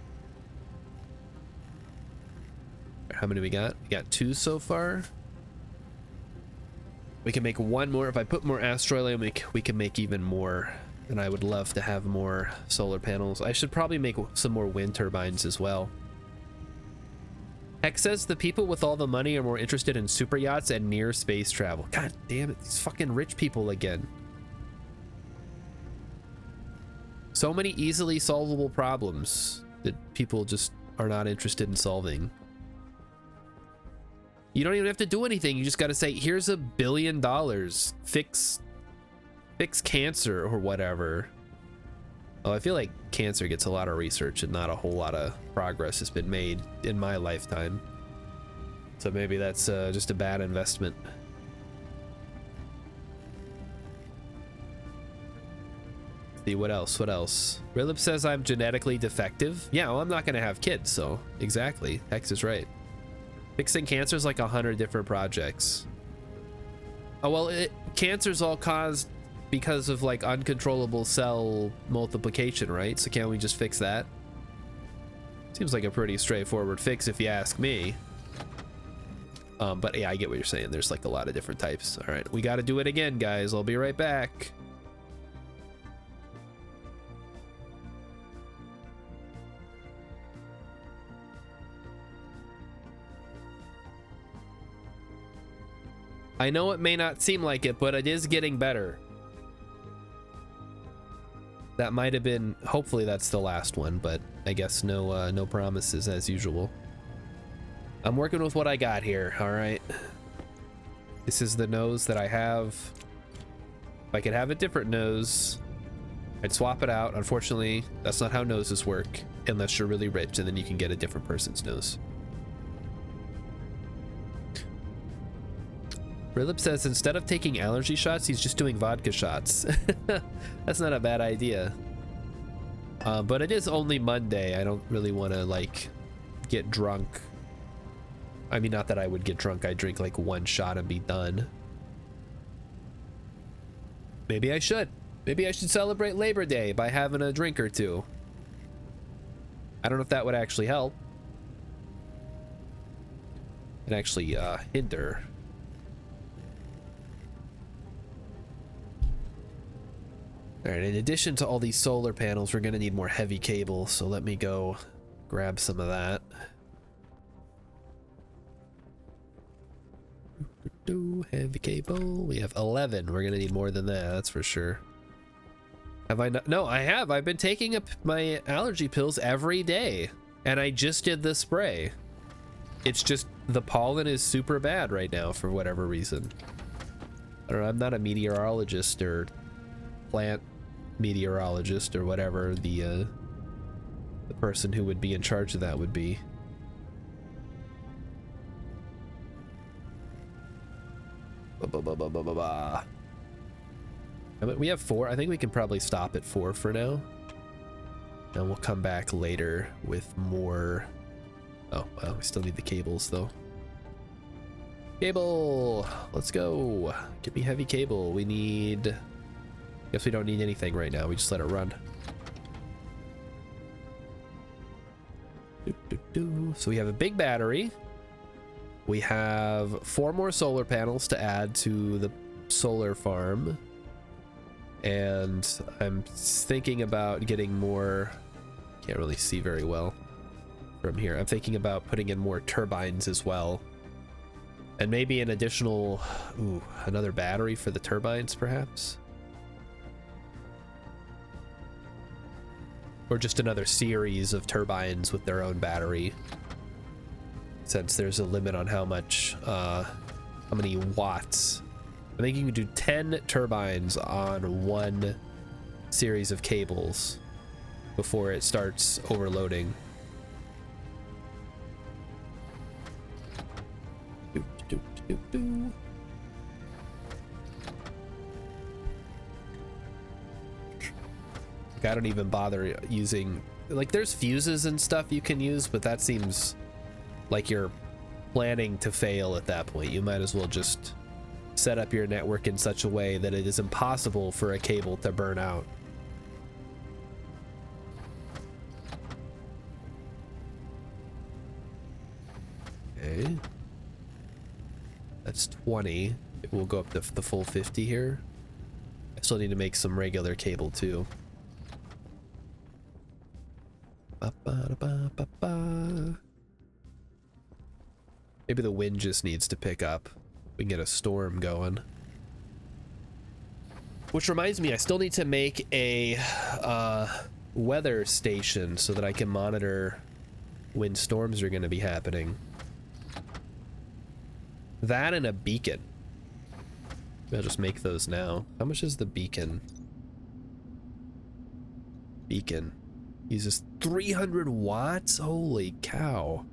How many we got? We got 2 so far. We can make 1 more. If I put more astroloy, we can make even more. And I would love to have more solar panels. I should probably make some more wind turbines as well. Hex says the people with all the money are more interested in super yachts and near space travel. God damn it, these fucking rich people again. So many easily solvable problems that people just are not interested in solving. You don't even have to do anything. You just got to say, here's $1 billion. Fix cancer or whatever. Oh, I feel like cancer gets a lot of research and not a whole lot of progress has been made in my lifetime. So maybe that's just a bad investment. Let's see, what else? What else? Rilip says I'm genetically defective. Yeah, well, I'm not going to have kids, so exactly. Hex is right. Fixing cancer is like 100 different projects. Oh, well, cancer's all caused because of like uncontrollable cell multiplication, right? So can't we just fix that? Seems like a pretty straightforward fix if you ask me. But yeah, I get what you're saying. There's like a lot of different types. All right, we got to do it again, guys. I'll be right back. I know it may not seem like it, but it is getting better. That might have been, hopefully that's the last one, but I guess no promises as usual. I'm working with what I got here, all right? This is the nose that I have. If I could have a different nose, I'd swap it out. Unfortunately, that's not how noses work, unless you're really rich, and then you can get a different person's nose. Rilip says instead of taking allergy shots, he's just doing vodka shots. That's not a bad idea. But it is only Monday. I don't really want to like get drunk. I mean, not that I would get drunk. I drink like 1 shot and be done. Maybe I should. Maybe I should celebrate Labor Day by having a drink or 2. I don't know if that would actually help. It actually hinder. All right, in addition to all these solar panels, we're gonna need more heavy cable, so let me go grab some of that. Heavy cable, we have 11. We're gonna need more than that, that's for sure. Have I not? No, I have. I've been taking my allergy pills every day, and I just did the spray. It's just the pollen is super bad right now for whatever reason. I don't know, I'm not a meteorologist or plant meteorologist or whatever the the person who would be in charge of that would be. We have 4. I think we can probably stop at 4 for now. And we'll come back later with more. Oh, well, we still need the cables though. Cable, let's go. Give me heavy cable. We need, guess we don't need anything right now. We just let it run. So we have a big battery. We have 4 more solar panels to add to the solar farm. And I'm thinking about getting more, can't really see very well from here. I'm thinking about putting in more turbines as well. And maybe an additional, another battery for the turbines perhaps. Or just another series of turbines with their own battery. Since there's a limit on how many watts. I think you can do 10 turbines on one series of cables before it starts overloading. I don't even bother using, like, there's fuses and stuff you can use, but that seems like you're planning to fail at that point. You might as well just set up your network in such a way that it is impossible for a cable to burn out. Okay. That's 20. We'll go up to the full 50 here. I still need to make some regular cable too. Maybe the wind just needs to pick up. We can get a storm going. Which reminds me, I still need to make a weather station so that I can monitor when storms are going to be happening. That and a beacon. I'll just make those now. How much is the beacon? Beacon uses 300 watts? Holy cow.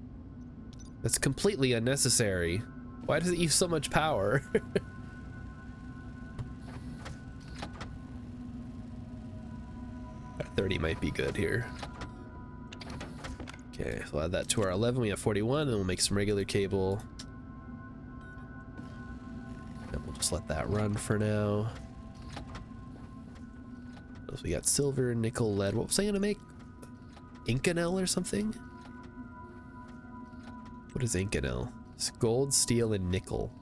That's completely unnecessary. Why does it use so much power? 30 might be good here. Okay, so we'll add that to our 11. We have 41, and we'll make some regular cable. And we'll just let that run for now. So we got silver, nickel, lead. What was I gonna make? Inconel or something? What is Inconel? It's gold, steel, and nickel.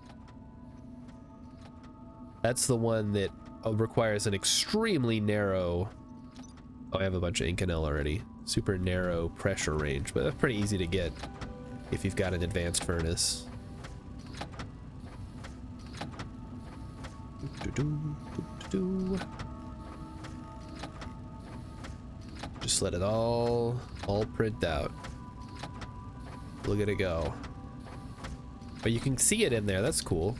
That's the one that requires an extremely narrow... Oh, I have a bunch of Inconel already. Super narrow pressure range, but that's pretty easy to get if you've got an advanced furnace. Just let it all print out. Look at it go. But you can see it in there. That's cool.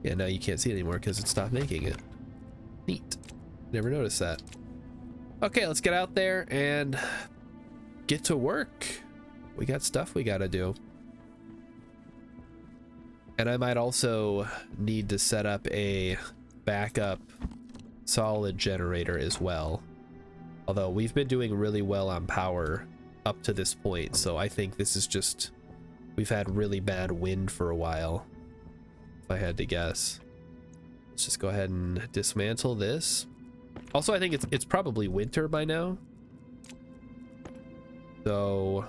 Yeah, now you can't see it anymore because it stopped making it. Neat. Never noticed that. Okay, let's get out there and get to work. We got stuff we gotta do. And I might also need to set up a backup solid generator as well. Although we've been doing really well on power up to this point, so I think this is just, we've had really bad wind for a while, if I had to guess. Let's just go ahead and dismantle this. Also, I think it's probably winter by now, so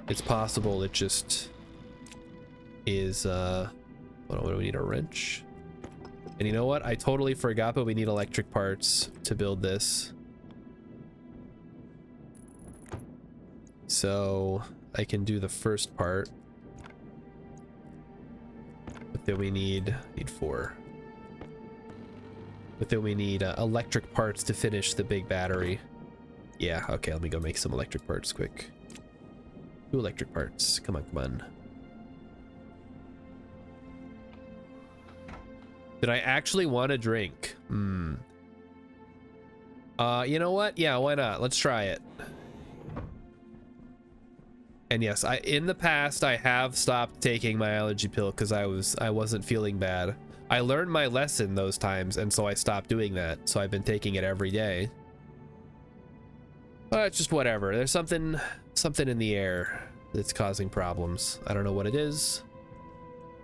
it's possible it just is hold on, what do we need? A wrench? And you know what, I totally forgot, but we need electric parts to build this. So I can do the first part, but then we need 4. But then we need electric parts to finish the big battery. Yeah, okay, let me go make some electric parts quick. 2 electric parts, come on, come on. Did I actually want a drink? You know what? Yeah, why not? Let's try it. And yes, in the past I have stopped taking my allergy pill because I wasn't feeling bad. I learned my lesson those times, and so I stopped doing that. So I've been taking it every day. But it's just whatever. There's something in the air that's causing problems. I don't know what it is.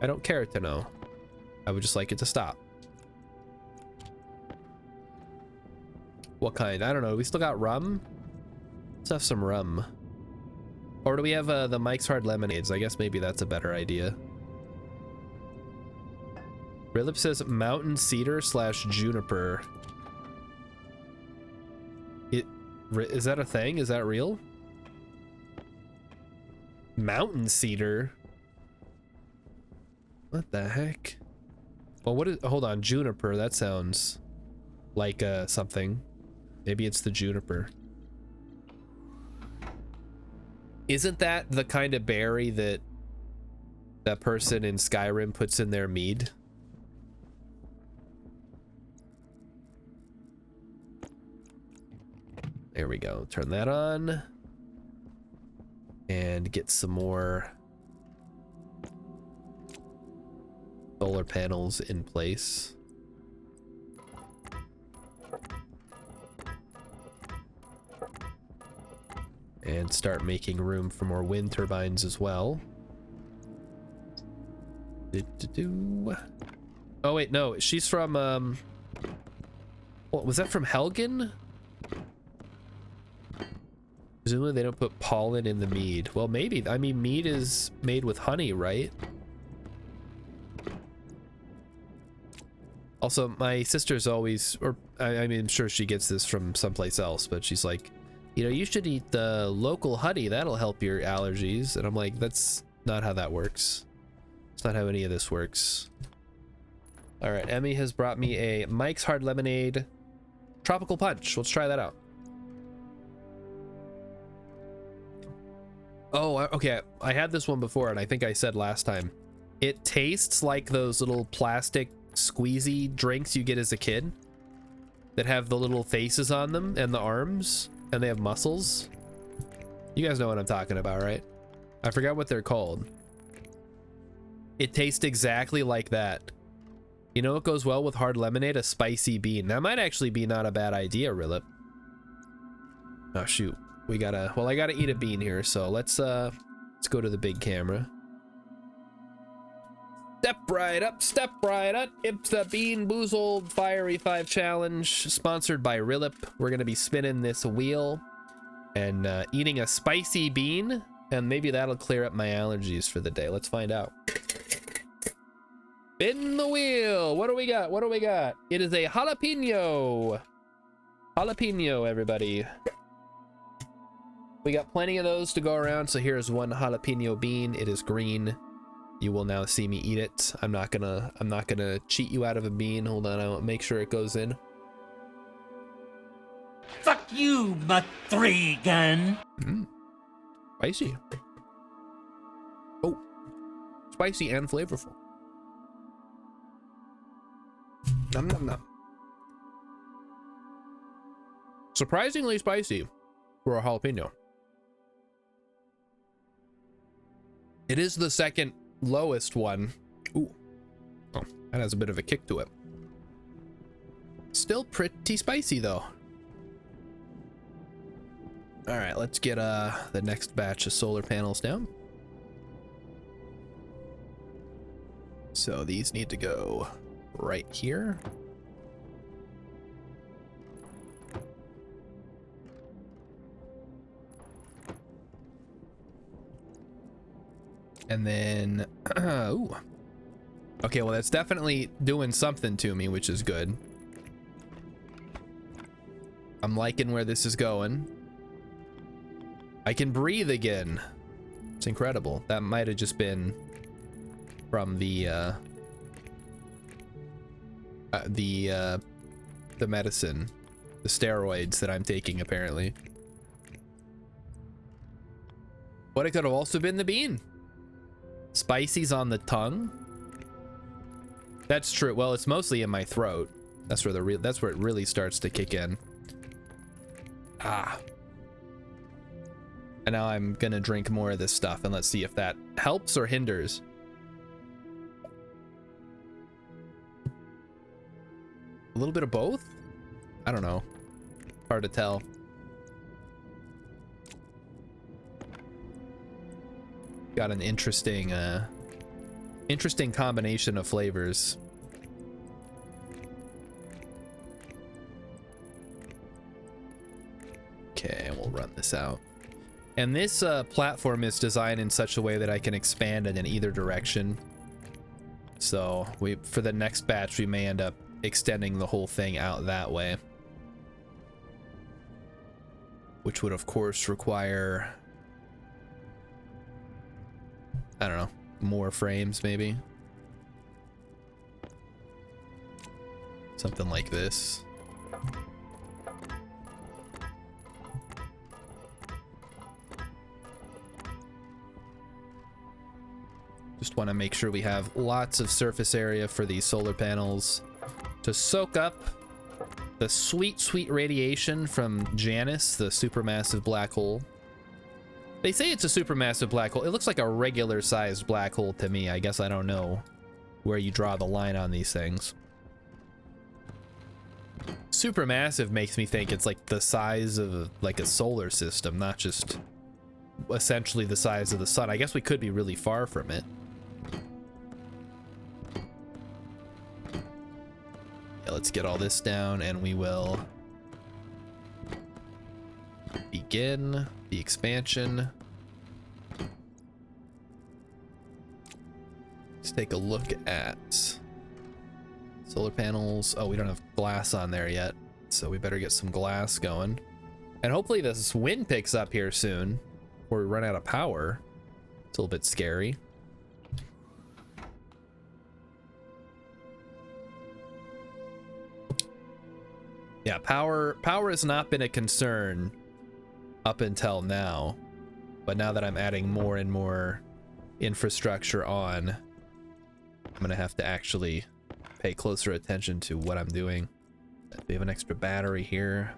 I don't care to know. I would just like it to stop. What kind? I don't know. We still got rum? Let's have some rum. Or do we have the Mike's Hard Lemonades? I guess maybe that's a better idea. Rilip says mountain cedar / juniper. Is that a thing? Is that real? Mountain cedar? What the heck? Well, what is... Hold on. Juniper. That sounds like something. Maybe it's the juniper. Isn't that the kind of berry that that person in Skyrim puts in their mead? There we go. Turn that on. And get some more solar panels in place. And start making room for more wind turbines as well. Oh wait, no, she's from what was that, from Helgen? Presumably they don't put pollen in the mead. Well, maybe. I mean, mead is made with honey, right? Also, my sister's always, or I mean, I'm sure she gets this from someplace else, but she's like, you know, you should eat the local honey. That'll help your allergies. And I'm like, that's not how that works. It's not how any of this works. All right, Emmy has brought me a Mike's Hard Lemonade Tropical Punch. Let's try that out. Oh, okay. I had this one before, and I think I said last time. It tastes like those little plastic squeezy drinks you get as a kid that have the little faces on them and the arms. And they have muscles. You guys know what I'm talking about, right? I forgot what they're called. It tastes exactly like that. You know what goes well with hard lemonade? A spicy bean. That might actually be not a bad idea, Rilip. Oh shoot. I gotta eat a bean here, so let's go to the big camera. Step right up, step right up. It's the Bean Boozled Fiery 5 Challenge, sponsored by Rilip. We're gonna be spinning this wheel and eating a spicy bean, and maybe that'll clear up my allergies for the day. Let's find out. Spin the wheel. What do we got? What do we got? It is a jalapeno. Jalapeno, everybody. We got plenty of those to go around, so here's one jalapeno bean. It is green. You will now see me eat it. I'm not gonna cheat you out of a bean. Hold on, I'll make sure it goes in. Fuck you, Matrigan. Spicy. Oh, spicy and flavorful. Nom nom nom. Surprisingly spicy for a jalapeno. It is the second lowest one. Ooh. Oh, that has a bit of a kick to it. Still pretty spicy though. All right, let's get the next batch of solar panels down. So these need to go right here. And then, ooh. Okay, well, that's definitely doing something to me, which is good. I'm liking where this is going. I can breathe again. It's incredible. That might have just been from the medicine, the steroids that I'm taking, apparently. But it could have also been the bean. Spicy's on the tongue. That's true. Well, it's mostly in my throat. That's where it really starts to kick in. Ah. And now I'm gonna drink more of this stuff, and let's see if that helps or hinders. A little bit of both? I don't know. Hard to tell. Got an interesting combination of flavors. Okay, we'll run this out. And this platform is designed in such a way that I can expand it in either direction. So for the next batch, we may end up extending the whole thing out that way. Which would, of course, require, I don't know, more frames maybe. Something like this. Just want to make sure we have lots of surface area for these solar panels to soak up the sweet, sweet radiation from Janus, the supermassive black hole. They say it's a supermassive black hole. It looks like a regular sized black hole to me. I guess I don't know where you draw the line on these things. Supermassive makes me think it's like the size of like a solar system, not just essentially the size of the sun. I guess we could be really far from it. Yeah, let's get all this down and we will begin the expansion. Let's take a look at solar panels. Oh, we don't have glass on there yet, so we better get some glass going. And hopefully this wind picks up here soon before we run out of power. It's a little bit scary. Yeah, power has not been a concern up until now, but now that I'm adding more and more infrastructure on, I'm gonna have to actually pay closer attention to what I'm doing. We have an extra battery here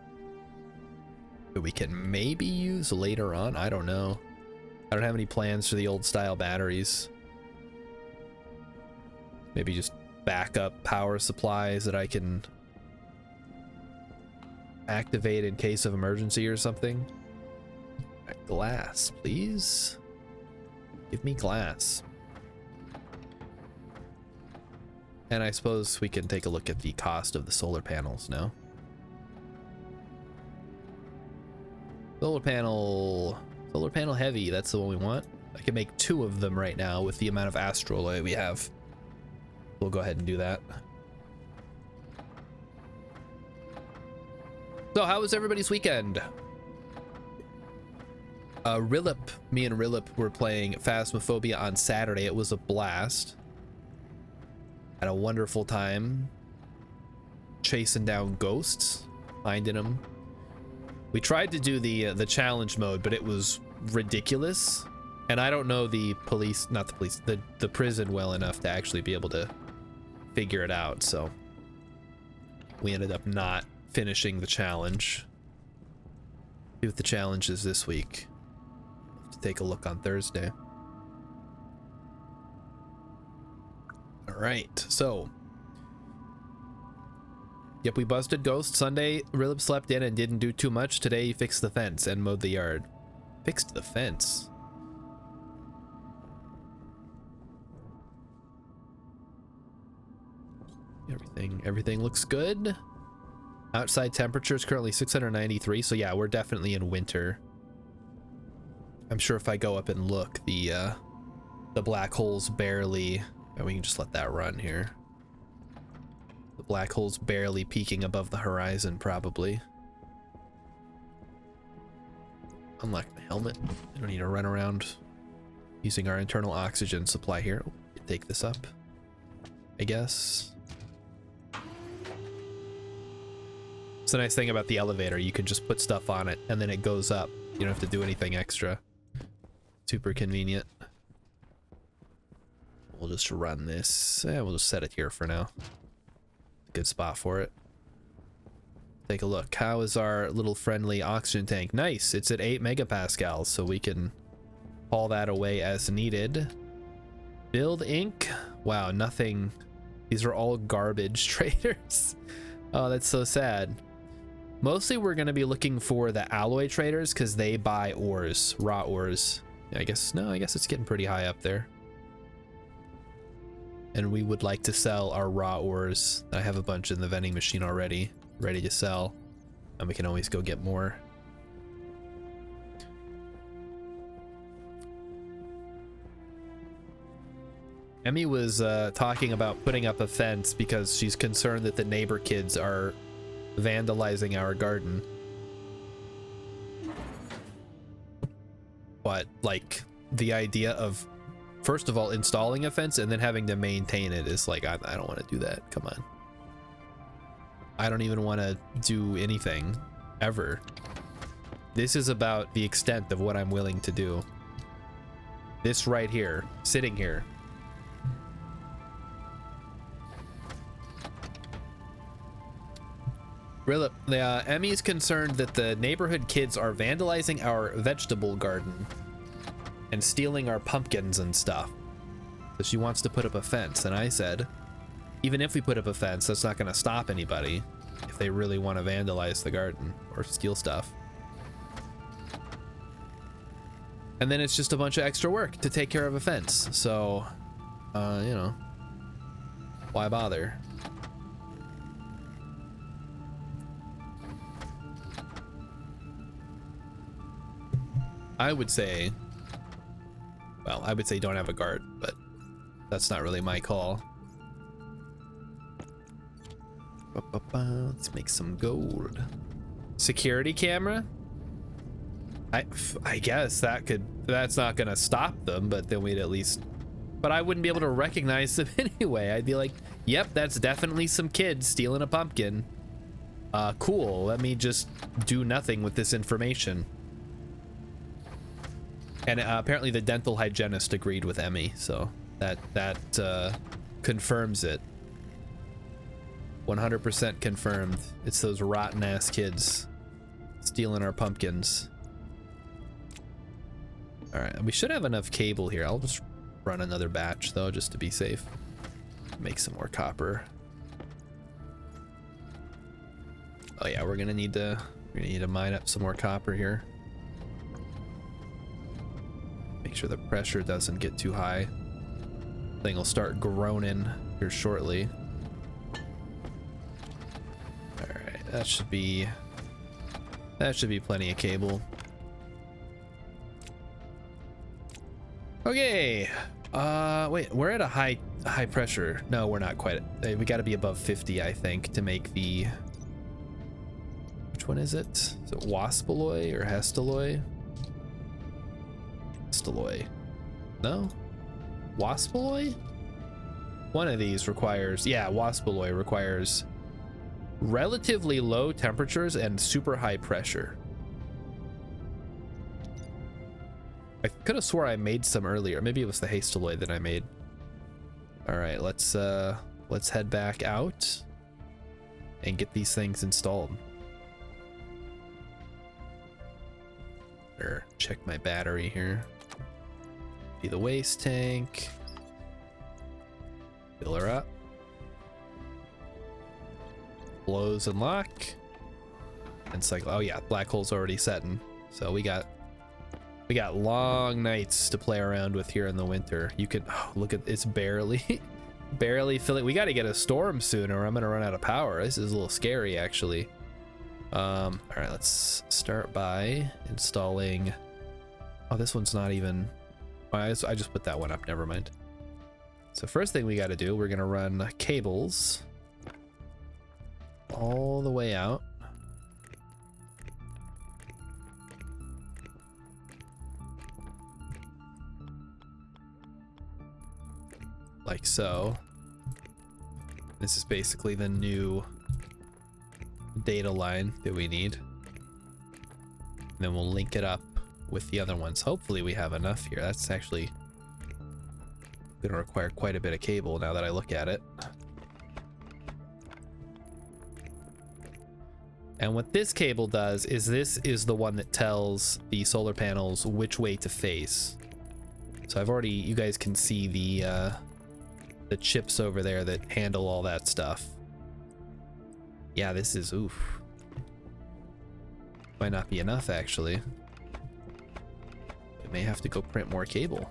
that we can maybe use later on. I don't know. I don't have any plans for the old style batteries. Maybe just backup power supplies that I can activate in case of emergency or something. Glass, please. Give me glass. And I suppose we can take a look at the cost of the solar panels now. Solar panel heavy, that's the one we want. I can make 2 of them right now with the amount of astroloy we have. We'll go ahead and do that. So how was everybody's weekend? Me and Rilip were playing Phasmophobia on Saturday. It was a blast. Had a wonderful time chasing down ghosts, finding them. We tried to do the challenge mode, but it was ridiculous. And I don't know the prison well enough to actually be able to figure it out. So we ended up not finishing the challenge. See what the challenge is this week. Have to take a look on Thursday. All right, so yep, we busted Ghost Sunday. Rilip slept in and didn't do too much. Today he fixed the fence and mowed the yard. Fixed the fence. Everything looks good. Outside temperature is currently 693, so yeah, we're definitely in winter. I'm sure if I go up and look, the black hole's barely, and we can just let that run here. The black hole's barely peeking above the horizon, probably. Unlock my helmet. I don't need to run around using our internal oxygen supply here. Take this up, I guess. It's the nice thing about the elevator. You can just put stuff on it and then it goes up. You don't have to do anything extra. Super convenient. We'll just run this. We'll just set it here for now. Good spot for it. take a look. How is our little friendly oxygen tank? Nice. It's at 8 megapascals, so we can haul that away as needed. Build ink. Wow, nothing. These are all garbage traders. Oh, that's so sad. Mostly we're going to be looking for the alloy traders because they buy ores, raw ores. I guess it's getting pretty high up there. And we would like to sell our raw ores. I have a bunch in the vending machine already, ready to sell. And we can always go get more. Emmy was talking about putting up a fence because she's concerned that the neighbor kids are vandalizing our garden. But like the idea of first of all installing a fence and then having to maintain it is like I don't want to do that. Come on. I don't even want to do anything ever. This is about the extent of what I'm willing to do. This right here, sitting here. Really, Emmy's concerned that the neighborhood kids are vandalizing our vegetable garden and stealing our pumpkins and stuff. So she wants to put up a fence, and I said, even if we put up a fence, that's not going to stop anybody if they really want to vandalize the garden or steal stuff. And then it's just a bunch of extra work to take care of a fence. So, you know, why bother? I would say, well, I would say don't have a guard, but that's not really my call. Let's make some gold. Security camera? I guess that's not gonna stop them, but then we'd at least, but I wouldn't be able to recognize them anyway. I'd be like, yep, that's definitely some kids stealing a pumpkin. Cool, let me just do nothing with this information. And apparently the dental hygienist agreed with Emmy, so that confirms it. 100% confirmed. It's those rotten ass kids stealing our pumpkins. All right, we should have enough cable here. I'll just run another batch though, just to be safe. Make some more copper. Oh yeah, we're gonna need to mine up some more copper here. Make sure the pressure doesn't get too high. Thing will start groaning here shortly. All right, that should be plenty of cable. Okay. Wait, we're at a high pressure. No, we're not quite. We got to be above 50, I think, to make the. Which one is it? Is it waspaloy or hestaloy? Hestaloy. No? Waspaloy? One of these requires, yeah, waspaloy requires relatively low temperatures and super high pressure. I could have swore I made some earlier. Maybe it was the hastaloy that I made. All right, let's head back out and get these things installed. Or check my battery here. Be the waste tank. Fill her up. Close and lock. And cycle. Oh yeah, black hole's already setting. So we got long nights to play around with here in the winter. You can look at it's barely filling. We got to get a storm soon or I'm gonna run out of power. This is a little scary actually. All right, let's start by installing. Oh, this one's not even. I just put that one up. Never mind. So first thing we got to do, we're gonna run cables all the way out. Like so. This is basically the new data line that we need. And then we'll link it up with the other ones. Hopefully we have enough here. That's actually gonna require quite a bit of cable now that I look at it. And what this cable does is this is the one that tells the solar panels which way to face. So I've already, you guys can see the chips over there that handle all that stuff. Yeah, this is, oof. Might not be enough, actually. We may have to go print more cable.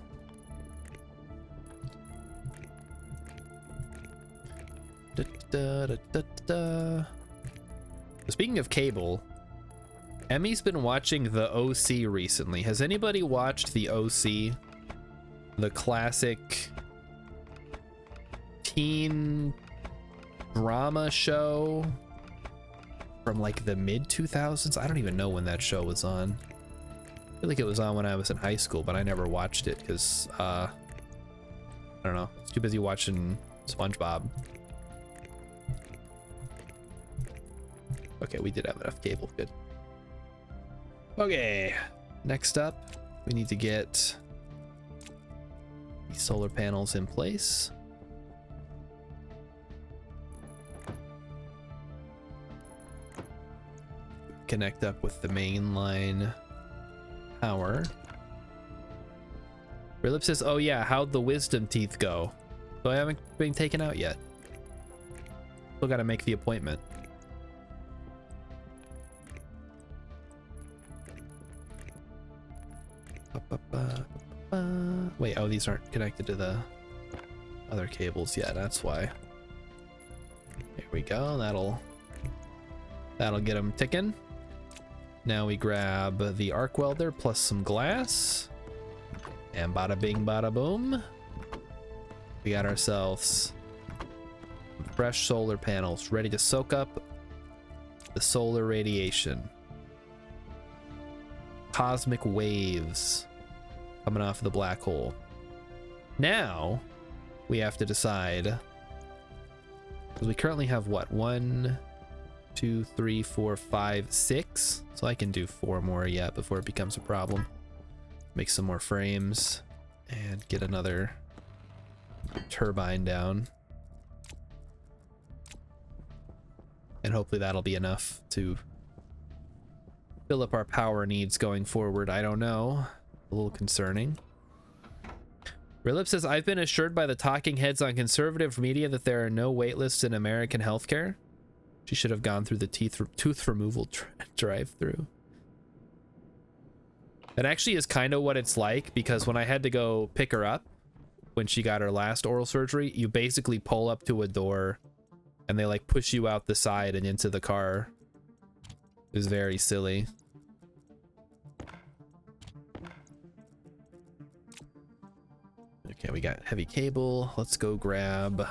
Da, da, da, da, da. Speaking of cable, Emmy's been watching the OC recently. Has anybody watched the OC? The classic teen drama show from like the mid 2000s. I don't even know when that show was on. I feel like it was on when I was in high school, but I never watched it because I don't know, I was too busy watching SpongeBob. Okay, we did have enough cable. Good. Okay, next up we need to get these solar panels in place. Connect up with the main line power. Rilip says, oh yeah, how'd the wisdom teeth go? So I haven't been taken out yet. Still gotta make the appointment. Wait, oh, these aren't connected to the other cables yet, that's why. Here we go, that'll get them ticking. Now we grab the arc welder plus some glass, and bada bing bada boom, we got ourselves fresh solar panels ready to soak up the solar radiation. Cosmic waves coming off of the black hole. Now we have to decide, because we currently have what, 1, 2, 3, 4, 5, 6. So I can do 4 more yet before it becomes a problem. Make some more frames and get another turbine down. And hopefully that'll be enough to fill up our power needs going forward. I don't know. A little concerning. Rilip says, I've been assured by the talking heads on conservative media that there are no wait lists in American healthcare. She should have gone through the tooth removal drive-through. That actually is kind of what it's like, because when I had to go pick her up when she got her last oral surgery, you basically pull up to a door and they like push you out the side and into the car. It was very silly. Okay, we got heavy cable. Let's go grab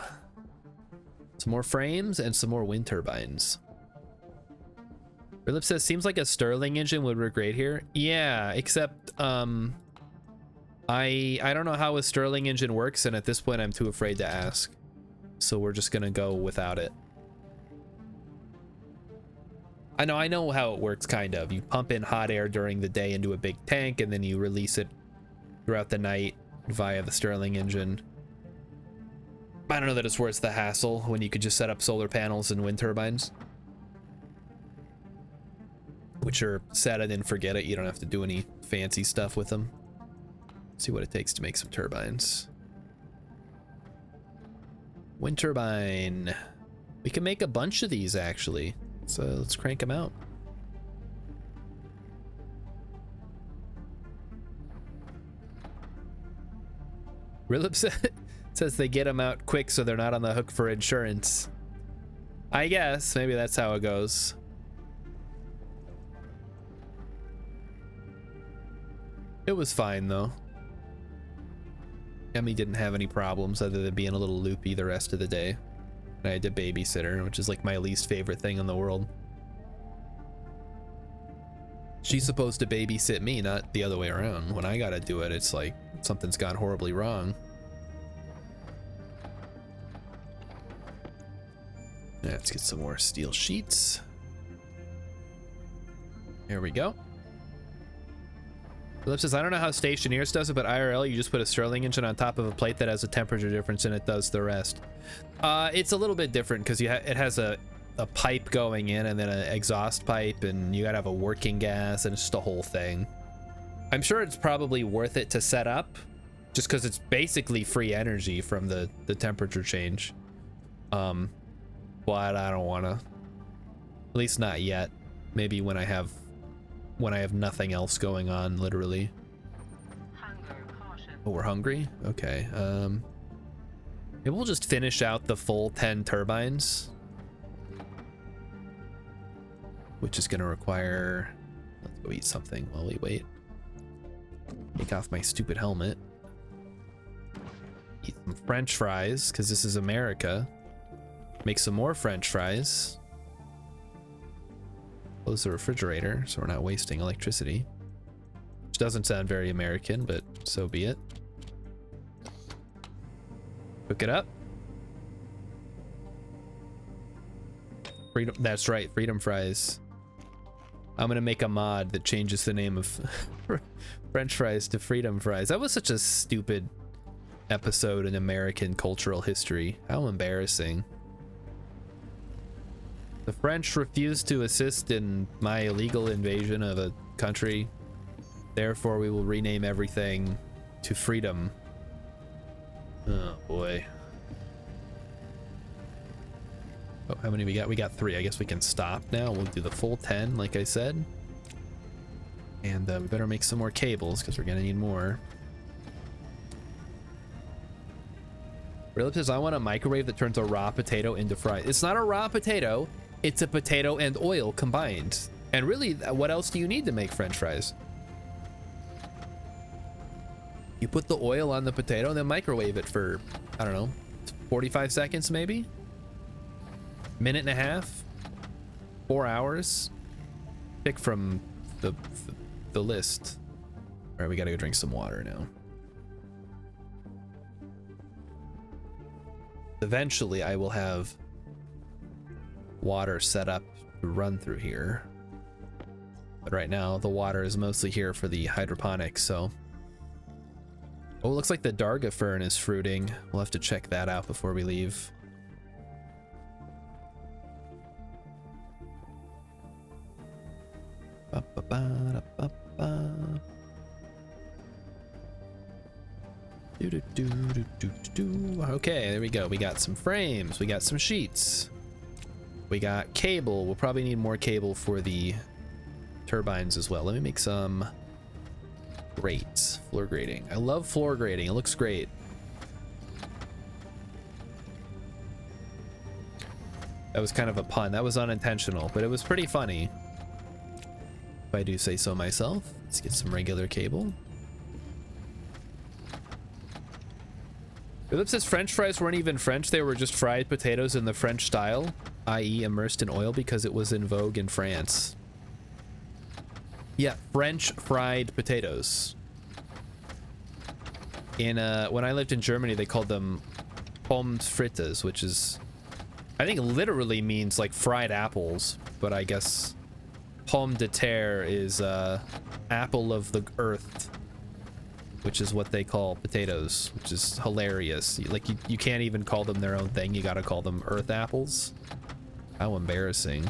some more frames and some more wind turbines. Rilip says, seems like a Stirling engine would work great here. Yeah, except I don't know how a Stirling engine works, and at this point I'm too afraid to ask. So we're just gonna go without it. I know how it works, kind of. You pump in hot air during the day into a big tank, and then you release it throughout the night via the Stirling engine. I don't know that it's worth the hassle when you could just set up solar panels and wind turbines, which are set it and forget it. You don't have to do any fancy stuff with them. Let's see what it takes to make some turbines. Wind turbine. We can make a bunch of these, actually. So let's crank them out. Rilip says they get them out quick so they're not on the hook for insurance. I guess maybe that's how it goes. It was fine though. Emmy didn't have any problems other than being a little loopy the rest of the day. And I had to babysit her, which is like my least favorite thing in the world. She's supposed to babysit me, not the other way around. When I gotta do it, it's like something's gone horribly wrong. Let's get some more steel sheets. Here we go. Philip says, I don't know how Stationeers does it, but IRL, you just put a Stirling engine on top of a plate that has a temperature difference and it does the rest. It's a little bit different because it has a a pipe going in and then an exhaust pipe, and you gotta have a working gas, and it's just a whole thing. I'm sure it's probably worth it to set up, just because it's basically free energy from the temperature change. But I don't want to. At least not yet. Maybe when I have nothing else going on, literally. Oh, we're hungry? Okay. Maybe we'll just finish out the full 10 turbines, which is going to require... Let's go eat something while we wait. Take off my stupid helmet. Eat some French fries, because this is America. Make some more French fries. Close the refrigerator so we're not wasting electricity. Which doesn't sound very American, but so be it. Cook it up. Freedom, that's right, freedom fries. I'm gonna make a mod that changes the name of French fries to freedom fries. That was such a stupid episode in American cultural history. How embarrassing. The French refused to assist in my illegal invasion of a country. Therefore, we will rename everything to freedom. Oh boy. Oh, how many we got? We got 3. I guess we can stop now. We'll do the full 10, like I said. And we better make some more cables, because we're gonna need more. Realip says, I want a microwave that turns a raw potato into fries. It's not a raw potato. It's a potato and oil combined. And really, what else do you need to make French fries? You put the oil on the potato and then microwave it for, I don't know, 45 seconds maybe? Minute and a half? 4 hours? Pick from the list. All right, we gotta go drink some water now. Eventually, I will have water set up to run through here. But right now, the water is mostly here for the hydroponics, so... Oh, it looks like the Darga fern is fruiting. We'll have to check that out before we leave. Okay, there we go. We got some frames. We got some sheets. We got cable. We'll probably need more cable for the turbines as well. Let me make some grates. Floor grating. I love floor grating. It looks great. That was kind of a pun. That was unintentional, but it was pretty funny, if I do say so myself. Let's get some regular cable. Philip says French fries weren't even French. They were just fried potatoes in the French style, i.e. immersed in oil because it was in vogue in France. Yeah, French fried potatoes. In when I lived in Germany, they called them pommes frites, which is, I think, literally means like fried apples, but I guess pomme de terre is apple of the earth, which is what they call potatoes, which is hilarious. Like, you can't even call them their own thing. You gotta call them earth apples. How embarrassing.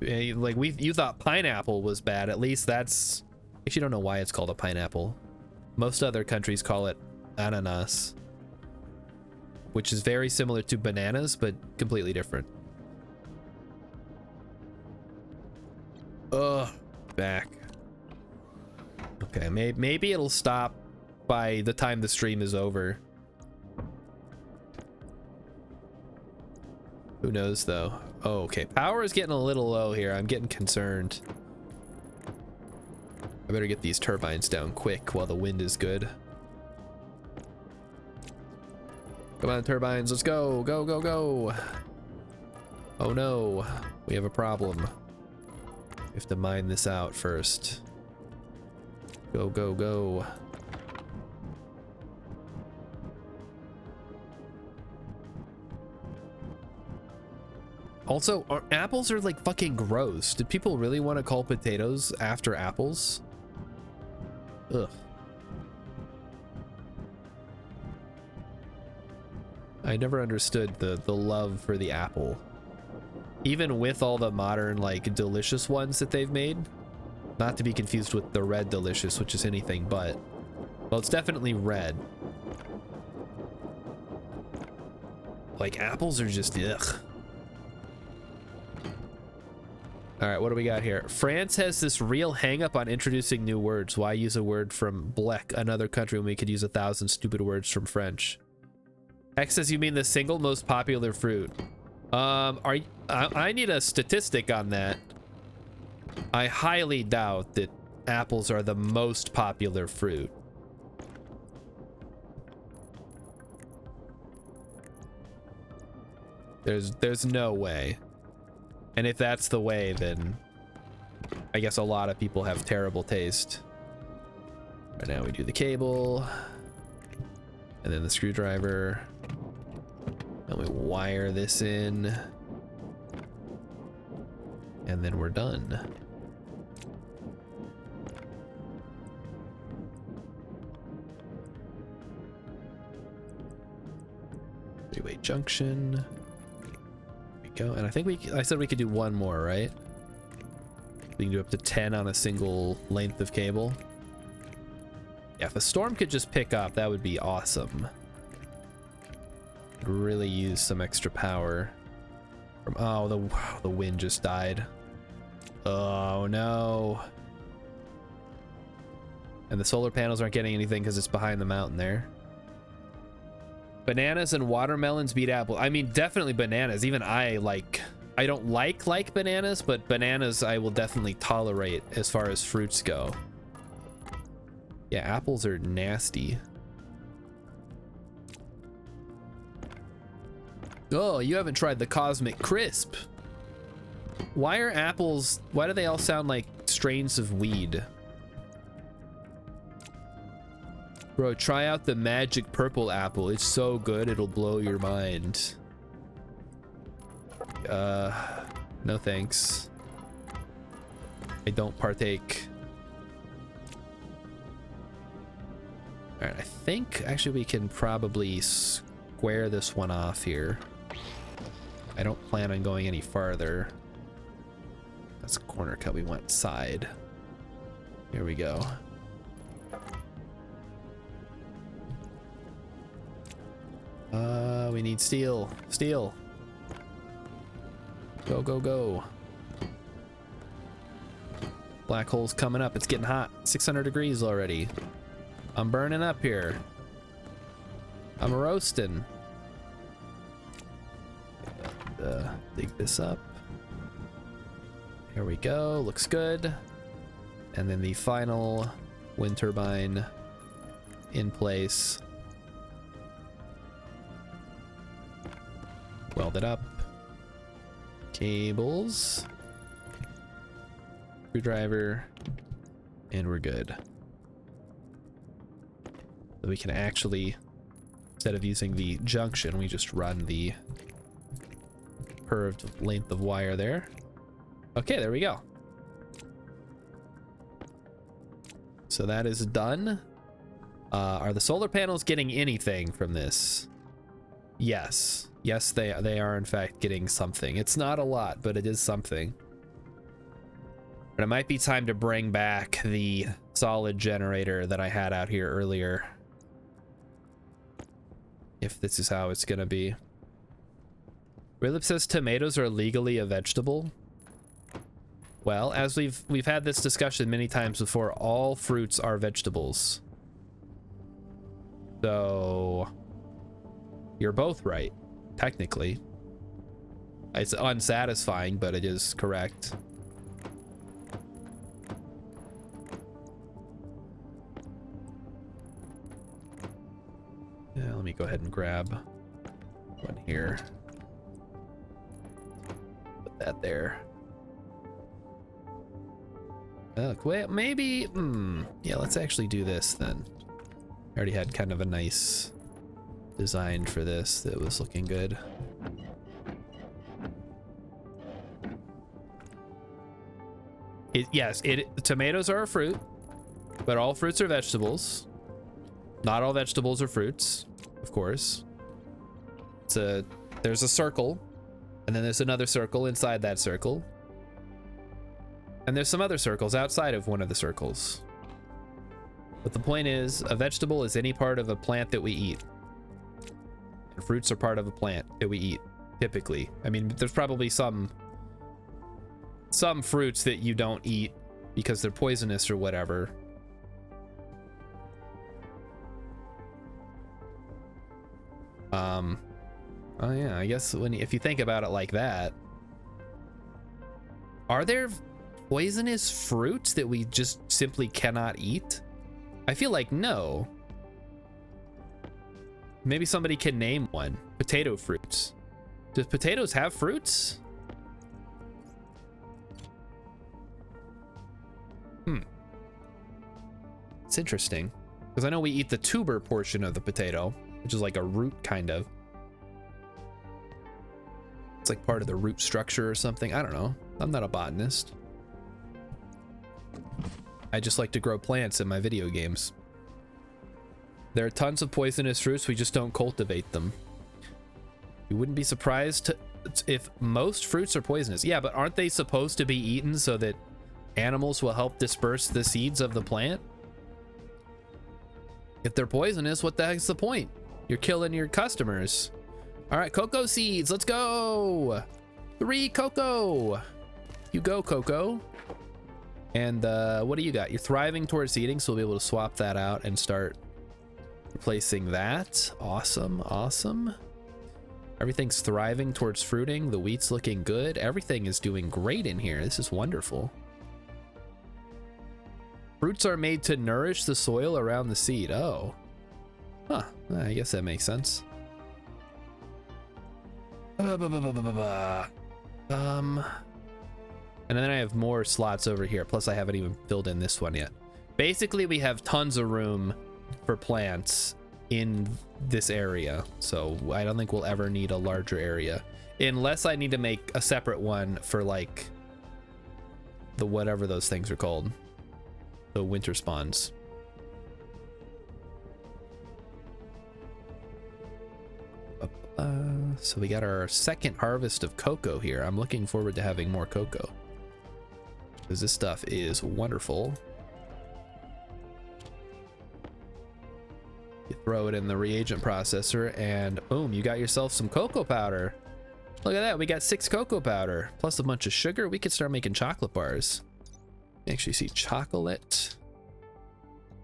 Like, you thought pineapple was bad. At least that's... Actually, don't know why it's called a pineapple. Most other countries call it ananas, which is very similar to bananas, but completely different. Ugh, back. Okay, maybe it'll stop by the time the stream is over. Who knows, though? Oh, okay. Power is getting a little low here. I'm getting concerned. I better get these turbines down quick while the wind is good. Come on, turbines. Let's go. Go, go, go. Oh, no. We have a problem. We have to mine this out first. Go, go, go. Also, apples are like fucking gross. Did people really want to call potatoes after apples? Ugh. I never understood the love for the apple. Even with all the modern, like, delicious ones that they've made. Not to be confused with the red delicious, which is anything but. Well, it's definitely red. Like, apples are just, ugh. All right, what do we got here? France has this real hang-up on introducing new words. Why use a word from Blek, another country, when we could use 1,000 stupid words from French? X says you mean the single most popular fruit. I need a statistic on that. I highly doubt that apples are the most popular fruit. There's no way. And if that's the way, then I guess a lot of people have terrible taste. Right now we do the cable and then the screwdriver. And we wire this in. And then we're done. Three-way junction. There we go. And I think I said we could do one more, right? We can do up to 10 on a single length of cable. Yeah, if a storm could just pick up, that would be awesome. Could really use some extra power. From, oh, the wind just died. Oh no. And the solar panels aren't getting anything because it's behind the mountain there. Bananas and watermelons beat apple. I mean, definitely bananas. Even I don't like bananas, but bananas I will definitely tolerate as far as fruits go. Yeah, apples are nasty. Oh, you haven't tried the Cosmic Crisp. Why do they all sound like strains of weed? Bro, try out the magic purple apple. It's so good, it'll blow your mind. No thanks. I don't partake. All right, I think actually we can probably square this one off here. I don't plan on going any farther. That's a corner cut. We want side. Here we go. We need steel. Steel. Go, go, go. Black hole's coming up. It's getting hot. 600 degrees already. I'm burning up here. I'm roasting. Dig this up. Here we go. Looks good. And then the final wind turbine in place. Weld it up. Cables. Screwdriver. And we're good. So we can actually, instead of using the junction, we just run the curved length of wire there. Okay, there we go. So that is done. Are the solar panels getting anything from this? Yes. Yes, they are in fact getting something. It's not a lot, but it is something. But it might be time to bring back the solid generator that I had out here earlier. If this is how it's gonna be. Rilip says tomatoes are legally a vegetable. Well, as we've had this discussion many times before, all fruits are vegetables. So you're both right, technically. It's unsatisfying, but it is correct. Yeah, let me go ahead and grab one here. Put that there. Well, maybe, yeah, let's actually do this then. I already had kind of a nice design for this that was looking good. Yes, tomatoes are a fruit, but all fruits are vegetables. Not all vegetables are fruits, of course. There's a circle, and then there's another circle inside that circle, and there's some other circles outside of one of the circles. But the point is, a vegetable is any part of a plant that we eat. And fruits are part of a plant that we eat, typically. I mean, there's probably some fruits that you don't eat because they're poisonous or whatever. Oh yeah, I guess if you think about it like that, are there poisonous fruits that we just simply cannot eat? I feel like no. Maybe somebody can name one. Potato fruits. Does potatoes have fruits? It's interesting, because I know we eat the tuber portion of the potato, which is like a root kind of. It's like part of the root structure or something. I don't know. I'm not a botanist. I just like to grow plants in my video games. There are tons of poisonous fruits, we just don't cultivate them. You wouldn't be surprised if most fruits are poisonous. Yeah, but aren't they supposed to be eaten so that animals will help disperse the seeds of the plant? If they're poisonous, what the heck's the point? You're killing your customers. All right, cocoa seeds, let's go. 3 cocoa. You go, cocoa. And what do you got? You're thriving towards eating, so we'll be able to swap that out and start replacing that. Awesome, awesome. Everything's thriving towards fruiting. The wheat's looking good. Everything is doing great in here. This is wonderful. Fruits are made to nourish the soil around the seed. Oh. Huh. I guess that makes sense. And then I have more slots over here. Plus I haven't even filled in this one yet. Basically, we have tons of room for plants in this area. So I don't think we'll ever need a larger area. Unless I need to make a separate one for like the whatever those things are called. The winter spawns. So we got our second harvest of cocoa here. I'm looking forward to having more cocoa, because this stuff is wonderful. You throw it in the reagent processor and boom, you got yourself some cocoa powder. Look at that, we got 6 cocoa powder plus a bunch of sugar. We could start making chocolate bars. Actually see chocolate.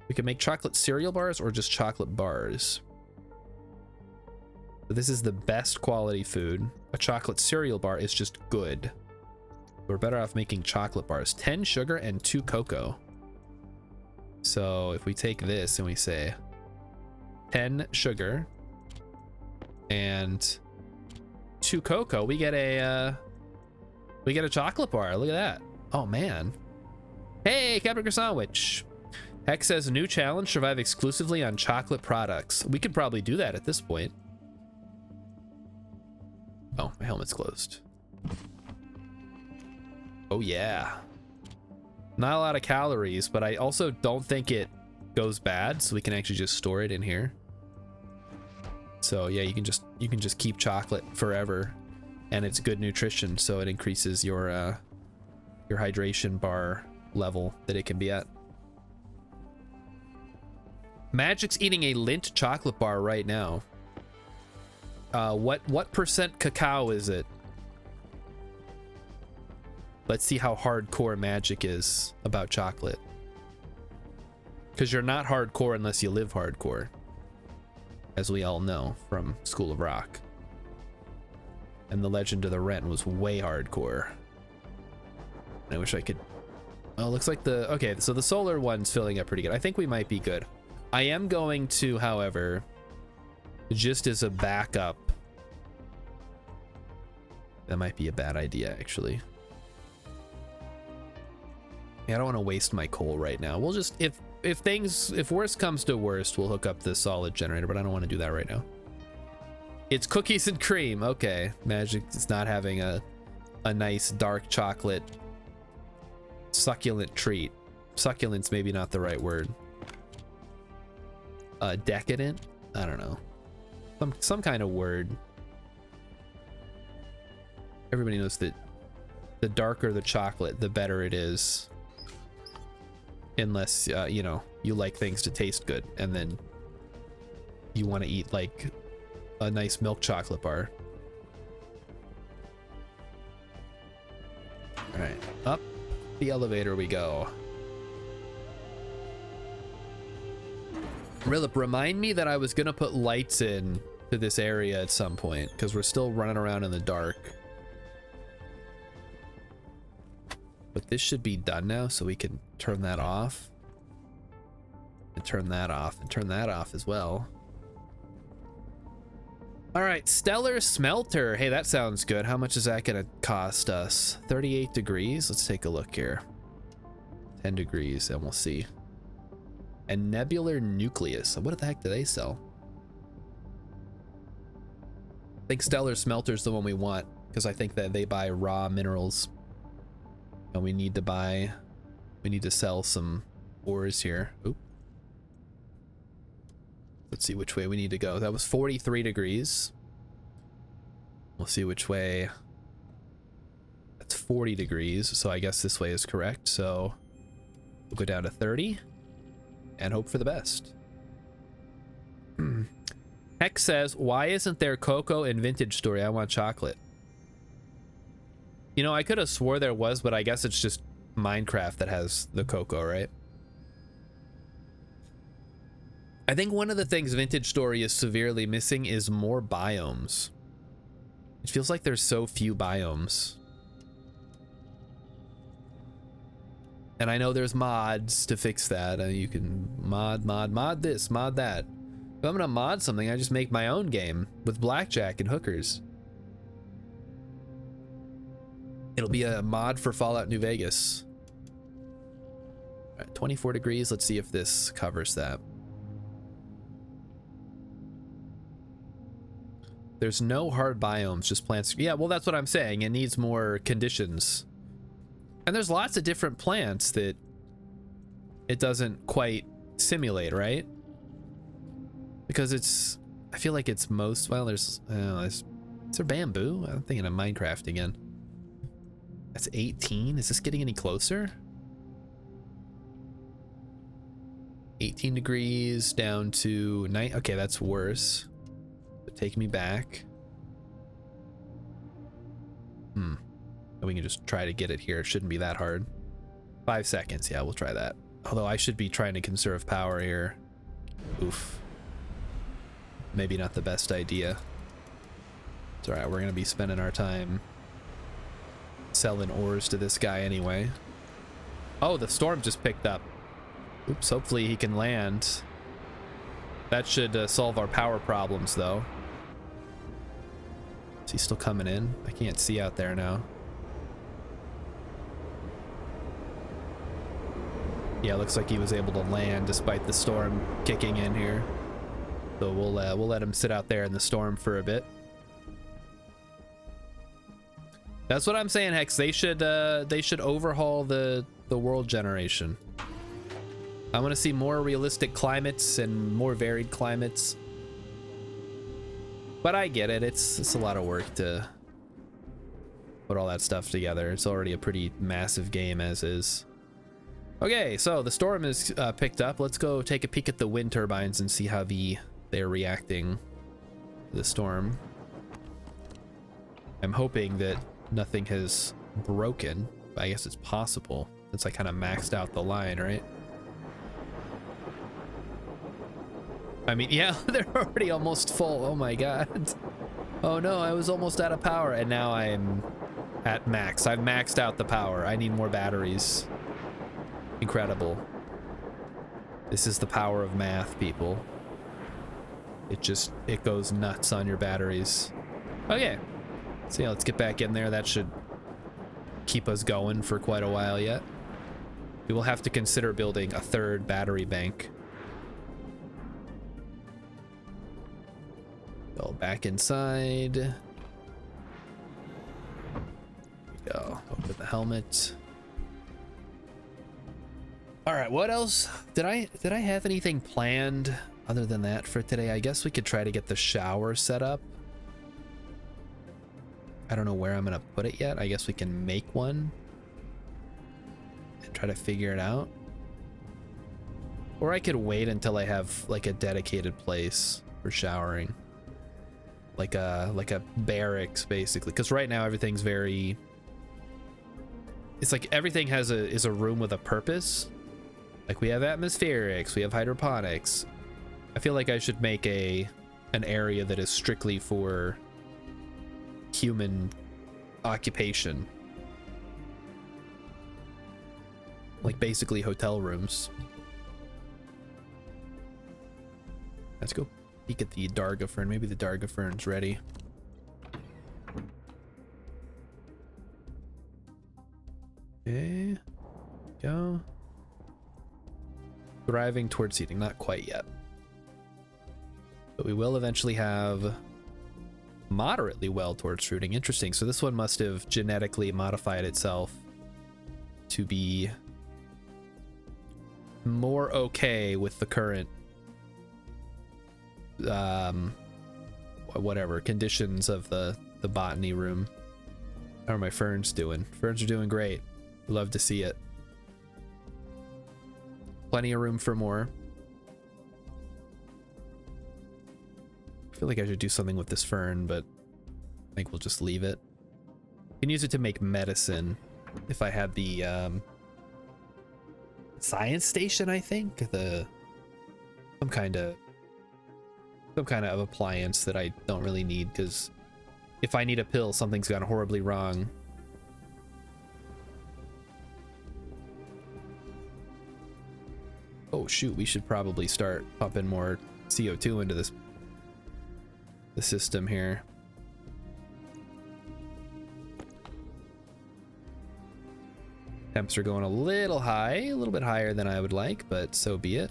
We can make chocolate cereal bars or just chocolate bars. So this is the best quality food. A chocolate cereal bar is just good. We're better off making chocolate bars. 10 sugar and 2 cocoa. So if we take this and we say 10 sugar and 2 cocoa, we get a chocolate bar. Look at that. Oh man. Hey, Captain Sandwich. Hex says new challenge, survive exclusively on chocolate products. We could probably do that at this point. Oh, my helmet's closed. Oh yeah. Not a lot of calories, but I also don't think it goes bad, so we can actually just store it in here. So yeah, you can just keep chocolate forever, and it's good nutrition, so it increases your hydration bar level that it can be at. Magic's eating a Lindt chocolate bar right now. What percent cacao is it? Let's see how hardcore Magic is about chocolate. Because you're not hardcore unless you live hardcore, as we all know from School of Rock. And The Legend of the Wren was way hardcore. I wish I could... Oh, looks like the... Okay, so the solar one's filling up pretty good. I think we might be good. I am going to, however, just as a backup... That might be a bad idea, actually. Yeah, I don't want to waste my coal right now. We'll just... If worst comes to worst, we'll hook up the solid generator, but I don't want to do that right now. It's cookies and cream. Okay. Magic is not having a nice dark chocolate succulent treat. Succulent's maybe not the right word. Decadent? I don't know. Some kind of word. everybody knows that the darker the chocolate, the better it is. Unless, you know, you like things to taste good, and then you want to eat like a nice milk chocolate bar. All right, up the elevator we go. Rilip, remind me that I was gonna put lights in to this area at some point, because we're still running around in the dark. But this should be done now, so we can turn that off. And turn that off, and turn that off as well. All right, Stellar Smelter. Hey, that sounds good. How much is that gonna cost us? 38 degrees. Let's take a look here. 10 degrees, and we'll see. And Nebular Nucleus. What the heck do they sell? I think Stellar Smelter's the one we want, because I think that they buy raw minerals. And we need to sell some ores here. Oop. Let's see which way we need to go. That was 43 degrees. We'll see which way. That's 40 degrees, so I guess this way is correct. So we'll go down to 30 and hope for the best. Hex says, why isn't there cocoa in Vintage Story? I want chocolate. You know, I could have swore there was, but I guess it's just Minecraft that has the cocoa, right? I think one of the things Vintage Story is severely missing is more biomes. It feels like there's so few biomes. And I know there's mods to fix that. You can mod this, mod that. If I'm gonna mod something, I just make my own game with blackjack and hookers. It'll be a mod for Fallout New Vegas. All right, 24 degrees. Let's see if this covers that. There's no hard biomes, just plants. Yeah, well, that's what I'm saying. It needs more conditions. And there's lots of different plants that it doesn't quite simulate, right? Because it's, I feel like it's most, well, is there bamboo? I'm thinking of Minecraft again. That's 18. Is this getting any closer? 18 degrees down to 9. Okay, that's worse. But take me back. And we can just try to get it here. It shouldn't be that hard. 5 seconds. Yeah, we'll try that. Although I should be trying to conserve power here. Oof. Maybe not the best idea. It's alright, we're gonna be spending our time selling ores to this guy anyway. Oh, the storm just picked up. Oops, hopefully he can land. That should solve our power problems, though. Is he still coming in? I can't see out there now. Yeah, looks like he was able to land despite the storm kicking in here. So we'll let him sit out there in the storm for a bit. That's what I'm saying, Hex. They should overhaul the world generation. I want to see more realistic climates and more varied climates. But I get it. It's a lot of work to put all that stuff together. It's already a pretty massive game as is. Okay, so the storm is picked up. Let's go take a peek at the wind turbines and see how they're reacting to the storm. I'm hoping that nothing has broken. I guess it's possible since I kind of maxed out the line, right? I mean, yeah, they're already almost full. Oh my god. Oh no, I was almost out of power and now I'm at max. I've maxed out the power. I need more batteries. Incredible. This is the power of math, people. It goes nuts on your batteries. Okay. So yeah, let's get back in there. That should keep us going for quite a while yet. We will have to consider building a third battery bank. Go back inside. There we go. Open the helmet. All right, what else? Did I have anything planned other than that for today? I guess we could try to get the shower set up. I don't know where I'm gonna put it yet. I guess we can make one and try to figure it out. Or I could wait until I have like a dedicated place for showering. Like a barracks basically. Because right now everything's very, it's like everything is a room with a purpose. Like we have atmospherics, we have hydroponics. I feel like I should make an area that is strictly for human occupation. Like basically hotel rooms. Let's go peek at the Darga Fern. Maybe the Darga Fern's ready. Okay. Go. Thriving towards seeding. Not quite yet. But we will eventually have moderately well towards fruiting. Interesting. So this one must have genetically modified itself to be more okay with the current whatever conditions of the botany room. How are my ferns doing? Ferns are doing great. Love to see it. Plenty of room for more. I feel like I should do something with this fern, but I think we'll just leave it. I can use it to make medicine if I had the science station, I think. Some kind of appliance that I don't really need, because if I need a pill, something's gone horribly wrong. Oh shoot, we should probably start pumping more CO2 into the system here. Temps are going a little high, a little bit higher than I would like, but so be it.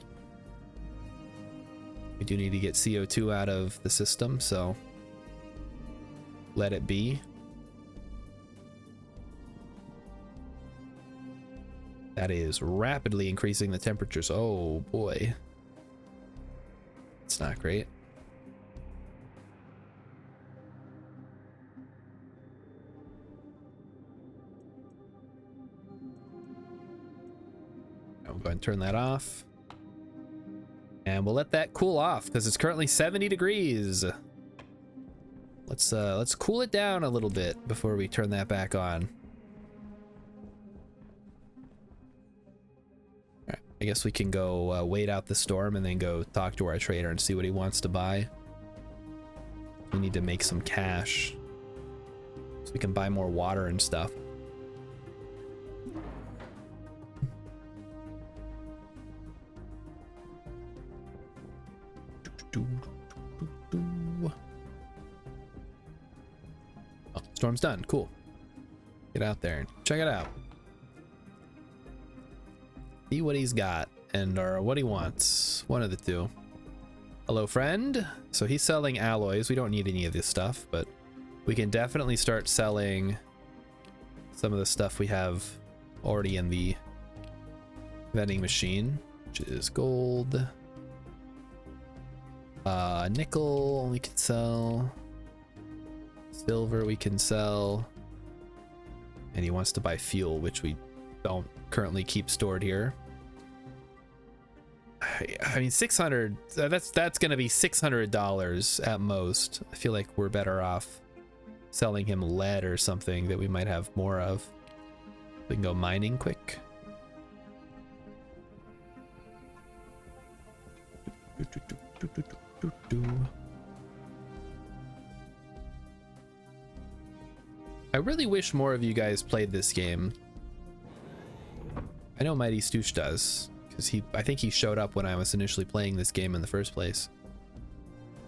We do need to get CO2 out of the system, so let it be. That is rapidly increasing the temperatures. Oh boy. It's not great. I'll go ahead and turn that off. And we'll let that cool off because it's currently 70 degrees. Let's cool it down a little bit before we turn that back on. All right, I guess we can go wait out the storm and then go talk to our trader and see what he wants to buy. We need to make some cash so we can buy more water and stuff. Oh, storm's done. Cool. Get out there and check it out. See what he's got or what he wants. One of the two. Hello, friend. So he's selling alloys. We don't need any of this stuff, but we can definitely start selling some of the stuff we have already in the vending machine, which is gold. Nickel we can sell. Silver we can sell. And he wants to buy fuel, which we don't currently keep stored here. I mean, 600, that's gonna be $600 at most. I feel like we're better off selling him lead or something that we might have more of. We can go mining quick. I really wish more of you guys played this game. I know Mighty Stoosh does, because I think he showed up when I was initially playing this game in the first place.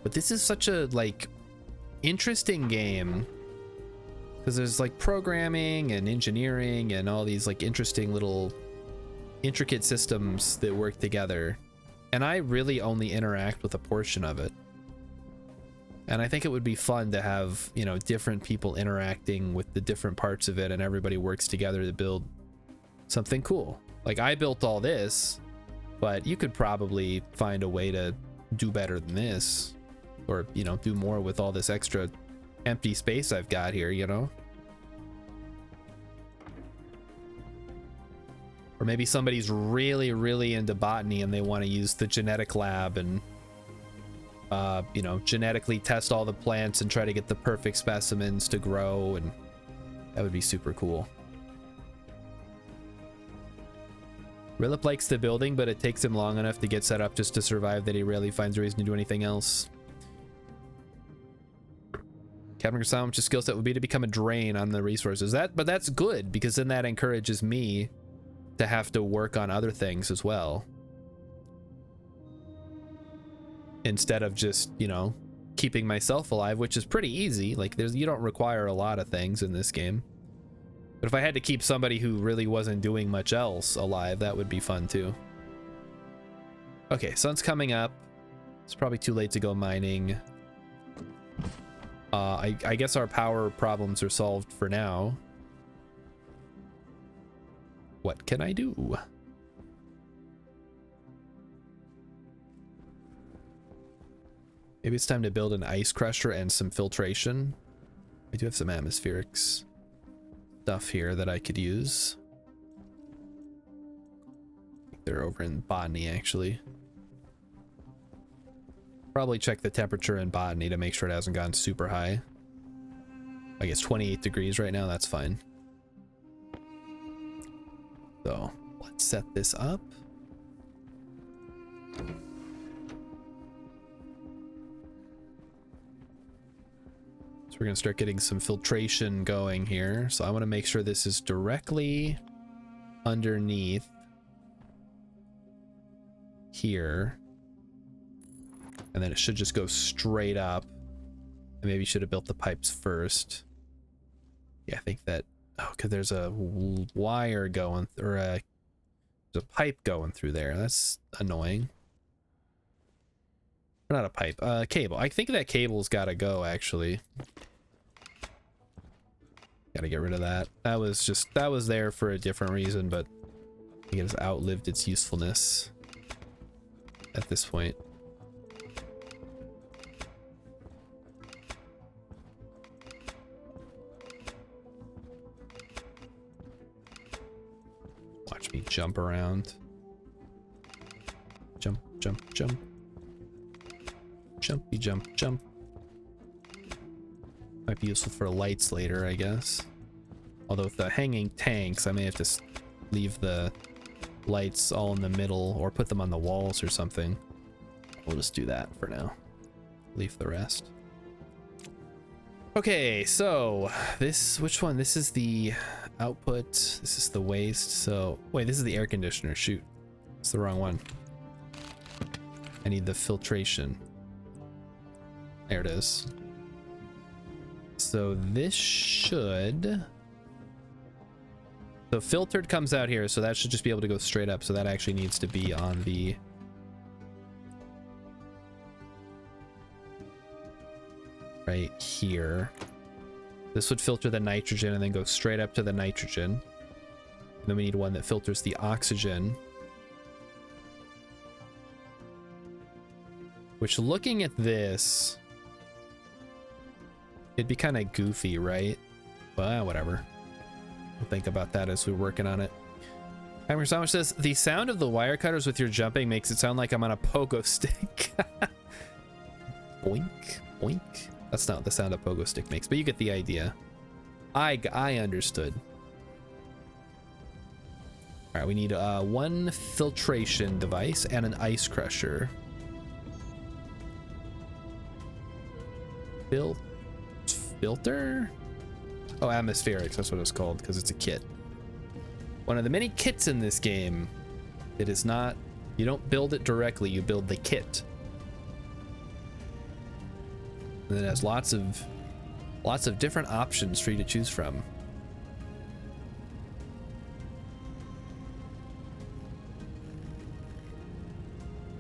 But this is such a like interesting game, because there's like programming and engineering and all these like interesting little intricate systems that work together. And I really only interact with a portion of it. And I think it would be fun to have, you know, different people interacting with the different parts of it, and everybody works together to build something cool. Like, I built all this, but you could probably find a way to do better than this, or, you know, do more with all this extra empty space I've got here, you know? Or maybe somebody's really, really into botany and they want to use the genetic lab and, you know, genetically test all the plants and try to get the perfect specimens to grow, and that would be super cool. Rilip likes the building, but it takes him long enough to get set up just to survive that he rarely finds a reason to do anything else. Captain Sandwich's skill set would be to become a drain on the resources. But that's good, because then that encourages me to have to work on other things as well. Instead of just, you know, keeping myself alive, which is pretty easy. Like, you don't require a lot of things in this game. But if I had to keep somebody who really wasn't doing much else alive, that would be fun too. Okay, sun's coming up. It's probably too late to go mining. I guess our power problems are solved for now. What can I do? Maybe it's time to build an ice crusher and some filtration. I do have some atmospherics stuff here that I could use. They're over in botany, actually. Probably check the temperature in botany to make sure it hasn't gone super high. I guess 28 degrees right now, that's fine. So let's set this up. So we're gonna start getting some filtration going here. So I want to make sure this is directly underneath here. And then it should just go straight up. I maybe should have built the pipes first. Yeah, I think that, oh, because there's a wire going, or there's a pipe going through there. That's annoying. Not a pipe, cable. I think that cable's got to go, actually. Got to get rid of that. That was there for a different reason, but I think it's outlived its usefulness at this point. Watch me jump around. Jump, jump, jump. Jumpy jump, jump. Might be useful for lights later, I guess. Although with the hanging tanks, I may have to leave the lights all in the middle or put them on the walls or something. We'll just do that for now. Leave the rest. Okay, so which one? This is the output. This is the waste. So wait, this is the air conditioner. Shoot, it's the wrong one. I need the filtration. There it is. So this should... So filtered comes out here, so that should just be able to go straight up. So that actually needs to be on the... right here. This would filter the nitrogen and then go straight up to the nitrogen. And then we need one that filters the oxygen. Which, looking at this, it'd be kind of goofy, right? But whatever. We'll think about that as we're working on it. Hammer Sandwich says, the sound of the wire cutters with your jumping makes it sound like I'm on a pogo stick. Boink, boink. That's not what the sound a pogo stick makes, but you get the idea. I understood. All right, we need one filtration device and an ice crusher. Filter? Oh, atmospherics, that's what it's called, because it's a kit. One of the many kits in this game. It is not, you don't build it directly, you build the kit. And it has lots of different options for you to choose from.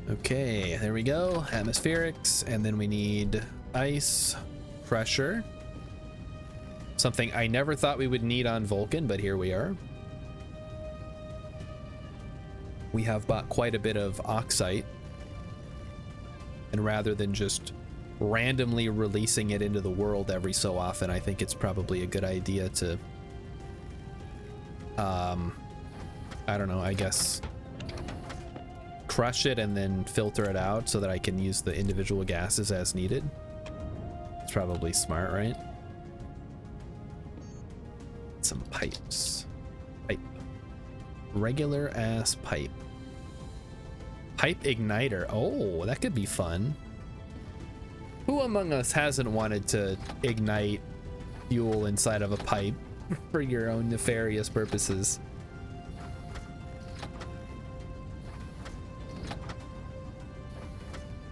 Okay, there we go. Atmospherics, and then we need ice pressure. Something I never thought we would need on Vulcan, but here we are. We have bought quite a bit of oxite, and rather than just randomly releasing it into the world every so often, I think it's probably a good idea to, I don't know, I guess crush it and then filter it out so that I can use the individual gases as needed. It's probably smart, right? Some pipes. Pipe. Regular ass pipe. Pipe igniter. Oh, that could be fun. Who among us hasn't wanted to ignite fuel inside of a pipe for your own nefarious purposes?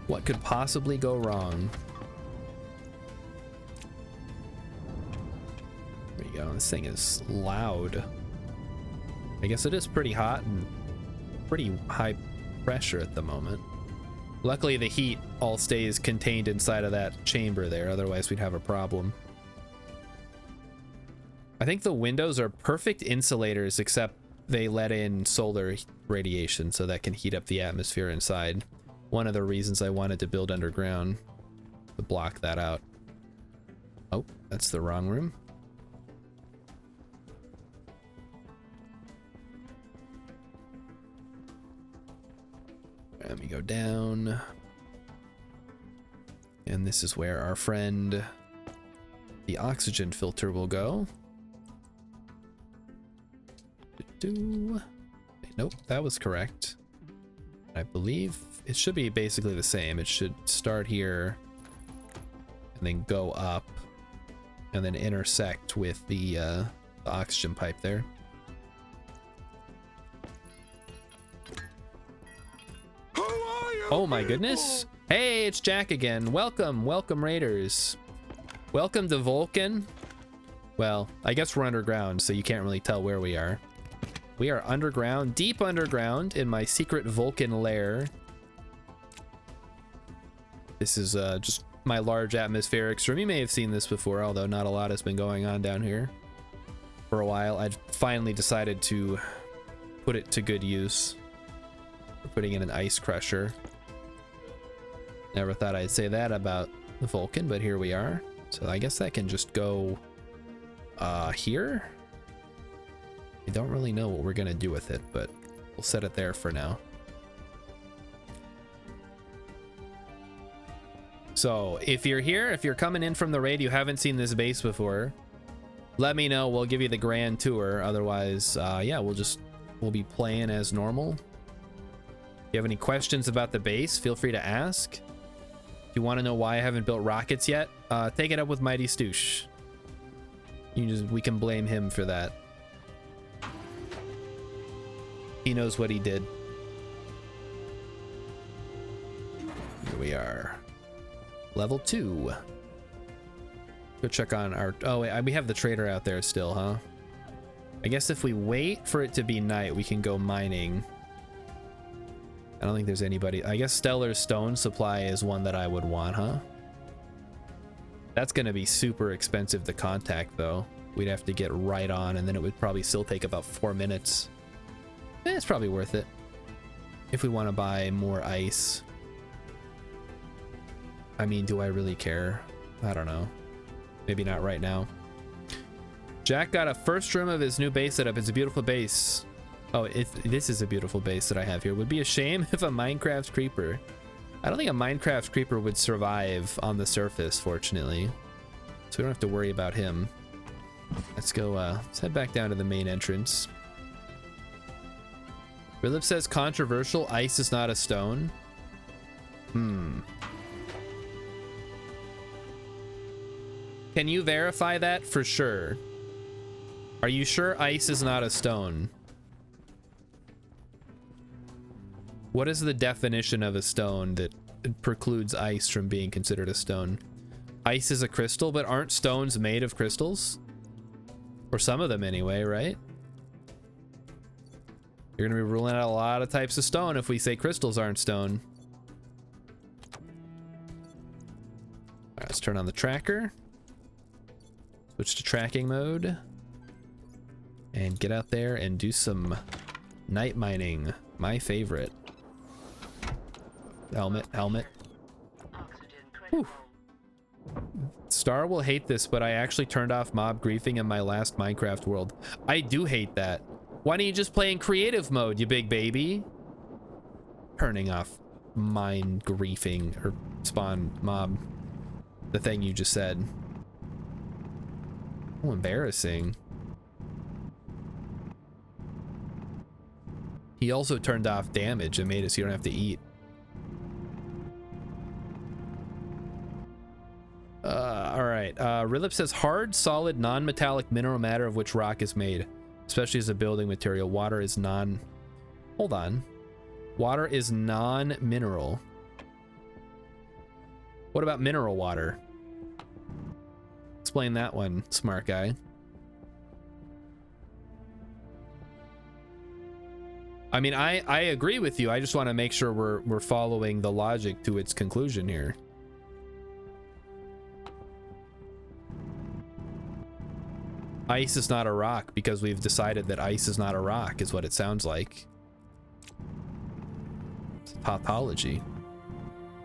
What could possibly go wrong? There you go. This thing is loud. I guess it is pretty hot and pretty high pressure at the moment. Luckily, the heat all stays contained inside of that chamber there. Otherwise, we'd have a problem. I think the windows are perfect insulators, except they let in solar radiation, so that can heat up the atmosphere inside. One of the reasons I wanted to build underground, to block that out. Oh, that's the wrong room. Let me go down. And this is where our friend, the oxygen filter, will go. Nope, that was correct. I believe it should be basically the same. It should start here and then go up and then intersect with the oxygen pipe there. Oh my goodness. Hey, it's Jack again. Welcome, welcome raiders. Welcome to Vulcan. Well, I guess we're underground, so you can't really tell where we are. We are underground, deep underground, in my secret Vulcan lair. This is just my large atmospheric room. You may have seen this before, although not a lot has been going on down here for a while. I finally decided to put it to good use. We're putting in an ice crusher. Never thought I'd say that about the Vulcan, but here we are. So I guess that can just go here. I don't really know what we're gonna do with it, but we'll set it there for now. So if you're here, if you're coming in from the raid, you haven't seen this base before, let me know. We'll give you the grand tour. Otherwise, yeah, we'll be playing as normal. If you have any questions about the base, feel free to ask. If you want to know why I haven't built rockets yet, take it up with Mighty Stoosh. We can blame him for that. He knows what he did. Here we are. Level 2. Go check on our... Oh, wait, we have the trader out there still, huh? I guess if we wait for it to be night, we can go mining. I don't think there's anybody... I guess Stellar's stone supply is one that I would want, huh? That's going to be super expensive to contact, though. We'd have to get right on, and then it would probably still take about 4 minutes. It's probably worth it if we want to buy more ice. I mean, do I really care? I don't know. Maybe not right now. Jack got a first room of his new base setup. It's a beautiful base. Oh, this is a beautiful base that I have here. Would be a shame if a Minecraft creeper... I don't think a Minecraft creeper would survive on the surface, fortunately. So we don't have to worry about him. Let's go, let's head back down to the main entrance. Rilip says controversial, ice is not a stone. Can you verify that for sure? Are you sure ice is not a stone? What is the definition of a stone that precludes ice from being considered a stone? Ice is a crystal, but aren't stones made of crystals? Or some of them anyway, right? You're gonna be ruling out a lot of types of stone if we say crystals aren't stone. All right, let's turn on the tracker. Switch to tracking mode. And get out there and do some night mining. My favorite. Helmet, helmet. Whew. Star will hate this, but I actually turned off mob griefing in my last Minecraft world. I do hate that. Why don't you just play in creative mode, you big baby? Turning off mine griefing or spawn mob. The thing you just said. Oh, embarrassing. He also turned off damage and made it so you don't have to eat. All right. Rilip says hard, solid, non-metallic mineral matter of which rock is made, especially as a building material. Water is non. Hold on. Water is non-mineral. What about mineral water? Explain that one, smart guy. I mean, I agree with you. I just want to make sure we're following the logic to its conclusion here. Ice is not a rock because we've decided that ice is not a rock, is what it sounds like. It's tautology.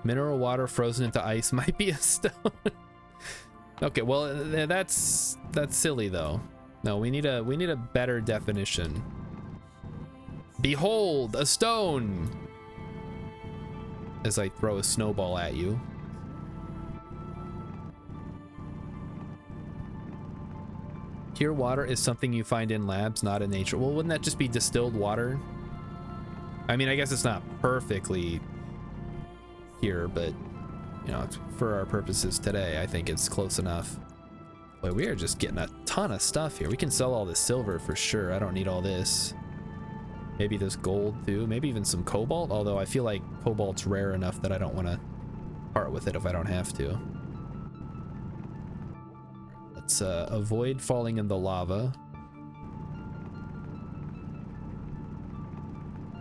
Mineral water frozen into ice might be a stone. Okay, well that's silly though. No, we need a better definition. Behold, a stone! As I throw a snowball at you. Pure water is something you find in labs, not in nature. Well, wouldn't that just be distilled water? I mean, I guess it's not perfectly pure, but you know, for our purposes today, I think it's close enough. Boy, we are just getting a ton of stuff here. We can sell all this silver for sure. I don't need all this. Maybe this gold too. Maybe even some cobalt, although I feel like cobalt's rare enough that I don't want to part with it if I don't have to. Let's avoid falling in the lava.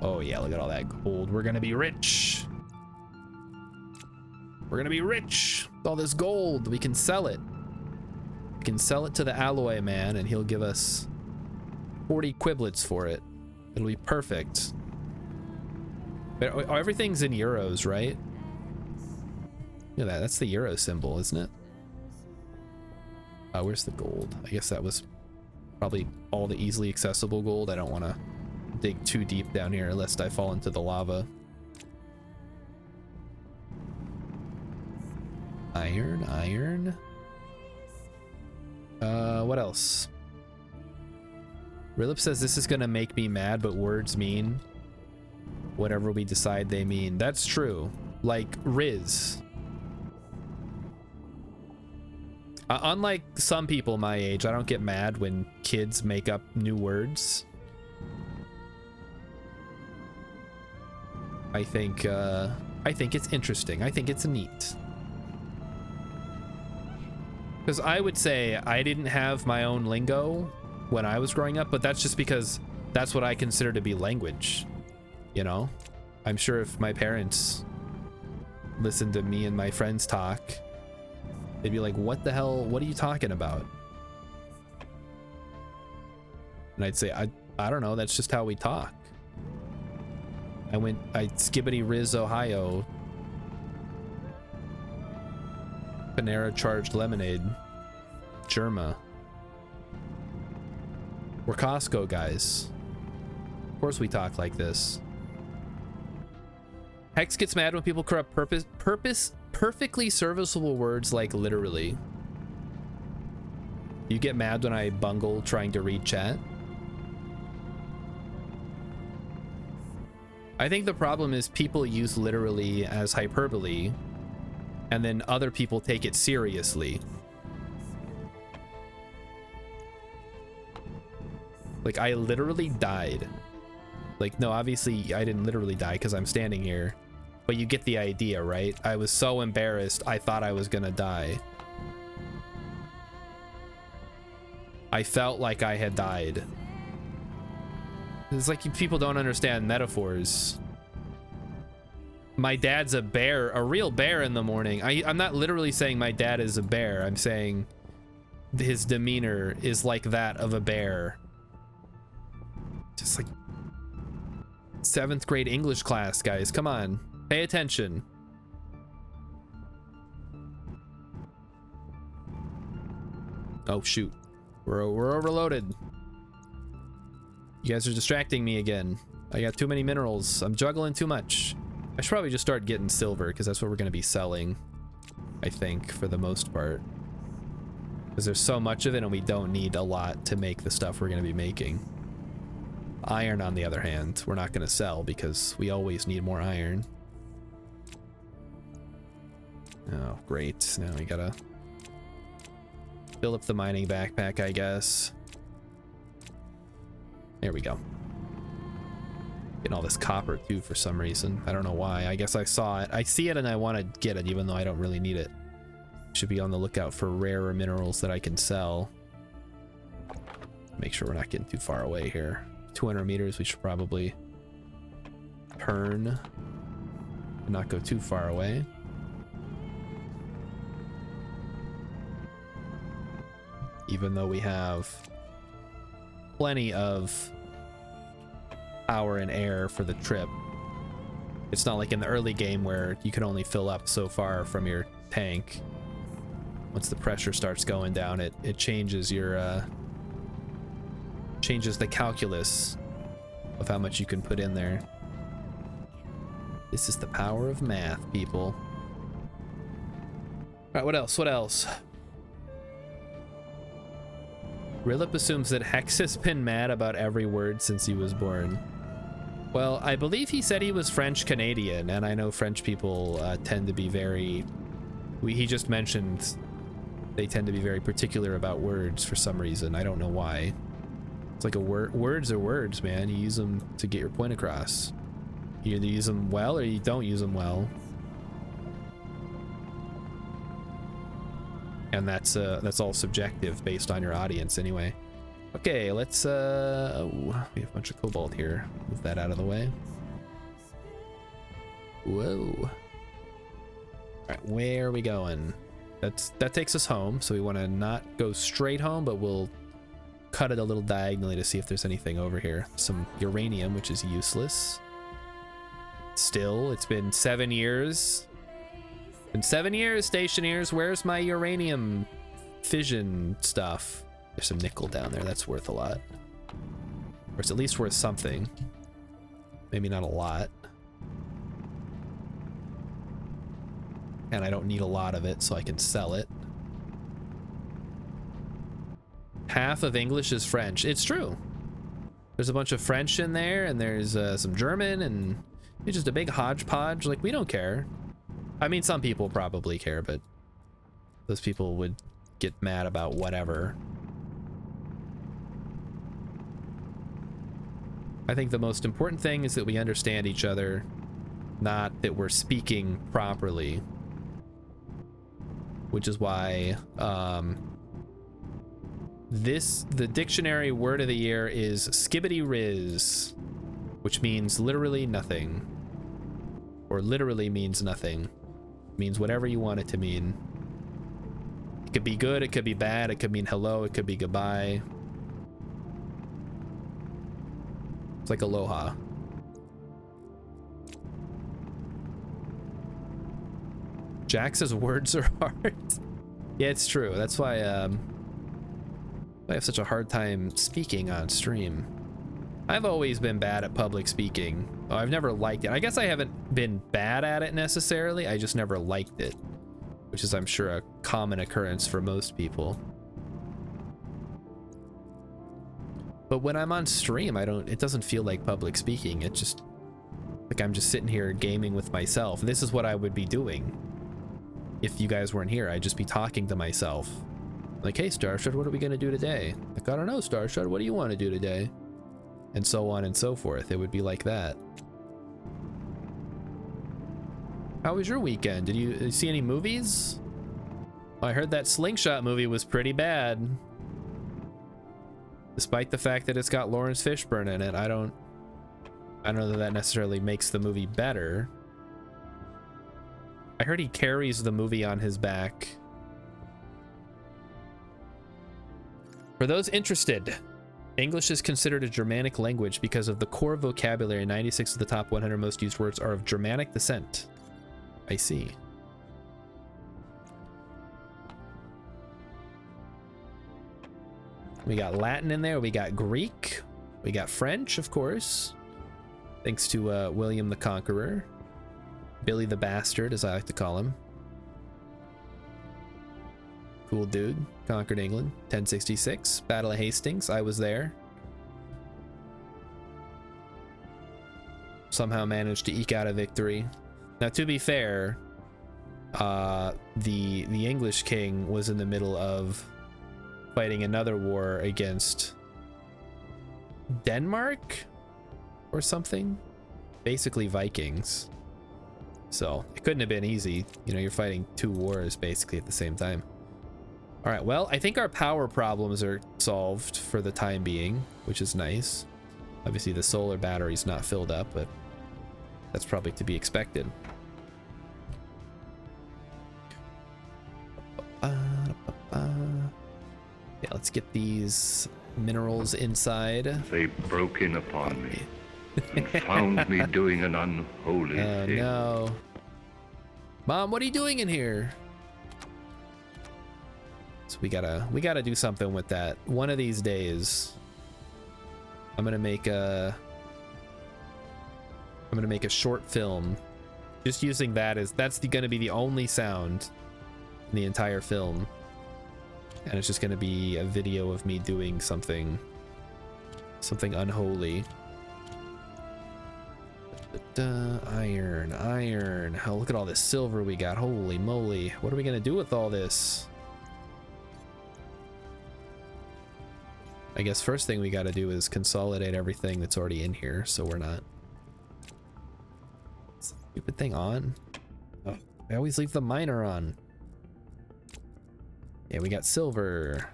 Oh yeah, look at all that gold. We're gonna be rich. We're gonna be rich with all this gold. We can sell it. We can sell it to the alloy man and he'll give us 40 quiblets for it. It'll be perfect. But everything's in euros, right? Look at that. That's the euro symbol, isn't it? Where's the gold? I guess that was probably all the easily accessible gold. I don't want to dig too deep down here lest I fall into the lava. Iron, iron. What else? Rilip says this is gonna make me mad, but words mean whatever we decide they mean. That's true. Like Riz. Unlike some people my age, I don't get mad when kids make up new words. I think it's interesting. I think it's neat. Because I would say I didn't have my own lingo when I was growing up, but that's just because that's what I consider to be language. You know? I'm sure if my parents listened to me and my friends talk, they'd be like, what the hell? What are you talking about? And I'd say, I don't know. That's just how we talk. I skibbity Riz, Ohio. Panera charged lemonade. Germa. We're Costco guys. Of course we talk like this. Hex gets mad when people corrupt perfectly serviceable words like literally. You get mad when I bungle trying to read chat? I think the problem is people use literally as hyperbole, and then other people take it seriously. Like, I literally died. Like, no, obviously I didn't literally die because I'm standing here. But you get the idea, right? I was so embarrassed, I thought I was gonna die. I felt like I had died. It's like people don't understand metaphors. My dad's a bear, a real bear in the morning. I'm not literally saying my dad is a bear. I'm saying his demeanor is like that of a bear. Just like 7th grade English class, guys. Come on. Pay attention. Oh, shoot. We're overloaded. You guys are distracting me again. I got too many minerals. I'm juggling too much. I should probably just start getting silver because that's what we're going to be selling, I think, for the most part. Because there's so much of it and we don't need a lot to make the stuff we're going to be making. Iron, on the other hand, we're not going to sell because we always need more iron. Oh, great. Now we gotta fill up the mining backpack, I guess. There we go. Getting all this copper too for some reason. I don't know why. I guess I saw it. I see it and I want to get it even though I don't really need it. Should be on the lookout for rarer minerals that I can sell. Make sure we're not getting too far away here. 200 meters, we should probably turn and not go too far away. Even though we have plenty of power and air for the trip. It's not like in the early game where you can only fill up so far from your tank. Once the pressure starts going down, it changes your changes the calculus of how much you can put in there. This is the power of math, people. All right, what else? What else? Rilip assumes that Hex has been mad about every word since he was born. Well, I believe he said he was French-Canadian, and I know French people tend to be very... He just mentioned they tend to be very particular about words for some reason. I don't know why. It's like a word. Words are words, man. You use them to get your point across. You either use them well or you don't use them well. And that's all subjective based on your audience anyway. Okay, let's oh, we have a bunch of cobalt here. Move that out of the way. Whoa. All right, where are we going? That takes us home, so we want to not go straight home, but we'll cut it a little diagonally to see if there's anything over here. Some uranium, which is useless. Still, it's been 7 years. In 7 years, stationeers, where's my uranium fission stuff? There's some nickel down there. That's worth a lot. Or it's at least worth something. Maybe not a lot. And I don't need a lot of it, so I can sell it. Half of English is French. It's true. There's a bunch of French in there, and there's some German, and it's just a big hodgepodge. Like, we don't care. I mean, some people probably care, but those people would get mad about whatever. I think the most important thing is that we understand each other, not that we're speaking properly. Which is why the dictionary word of the year is skibbity riz, which means literally nothing. Or literally means nothing. Means whatever you want it to mean. It could be good, it could be bad, it could mean hello, it could be goodbye. It's like aloha. Jack says words are hard. Yeah, it's true. That's why I have such a hard time speaking on stream. I've always been bad at public speaking. I've never liked it. I guess I haven't been bad at it necessarily. I just never liked it, which is, I'm sure, a common occurrence for most people. But when I'm on stream, it doesn't feel like public speaking. It just, like I'm just sitting here gaming with myself. This is what I would be doing if you guys weren't here. I'd just be talking to myself. Like, hey, Starshard, what are we gonna do today? Like, I don't know, Starshard, what do you want to do today? And so on and so forth. It would be like that. How was your weekend? Did you see any movies? I heard that Slingshot movie was pretty bad. Despite the fact that it's got Lawrence Fishburne in it, I don't know that necessarily makes the movie better. I heard he carries the movie on his back. For those interested, English is considered a Germanic language because of the core vocabulary. 96 of the top 100 most used words are of Germanic descent. I see. We got Latin in there. We got Greek. We got French, of course. Thanks to William the Conqueror. Billy the Bastard, as I like to call him. Cool dude. Conquered England. 1066. Battle of Hastings. I was there. Somehow managed to eke out a victory. Now, to be fair, the English king was in the middle of fighting another war against Denmark or something. Basically Vikings. So it couldn't have been easy. You know, you're fighting two wars basically at the same time. All right, well, I think our power problems are solved for the time being, which is nice. Obviously the solar battery's not filled up, but that's probably to be expected. Yeah, let's get these minerals inside. They broke in upon me and found me doing an unholy thing. No. Mom, what are you doing in here? So we gotta do something with that. One of these days, I'm gonna make a short film, just using that as gonna be the only sound in the entire film, and it's just gonna be a video of me doing something unholy. Iron. Oh, look at all this silver we got. Holy moly! What are we gonna do with all this? I guess first thing we got to do is consolidate everything that's already in here, so we're not. Stupid thing on. Oh, I always leave the miner on. Yeah, we got silver.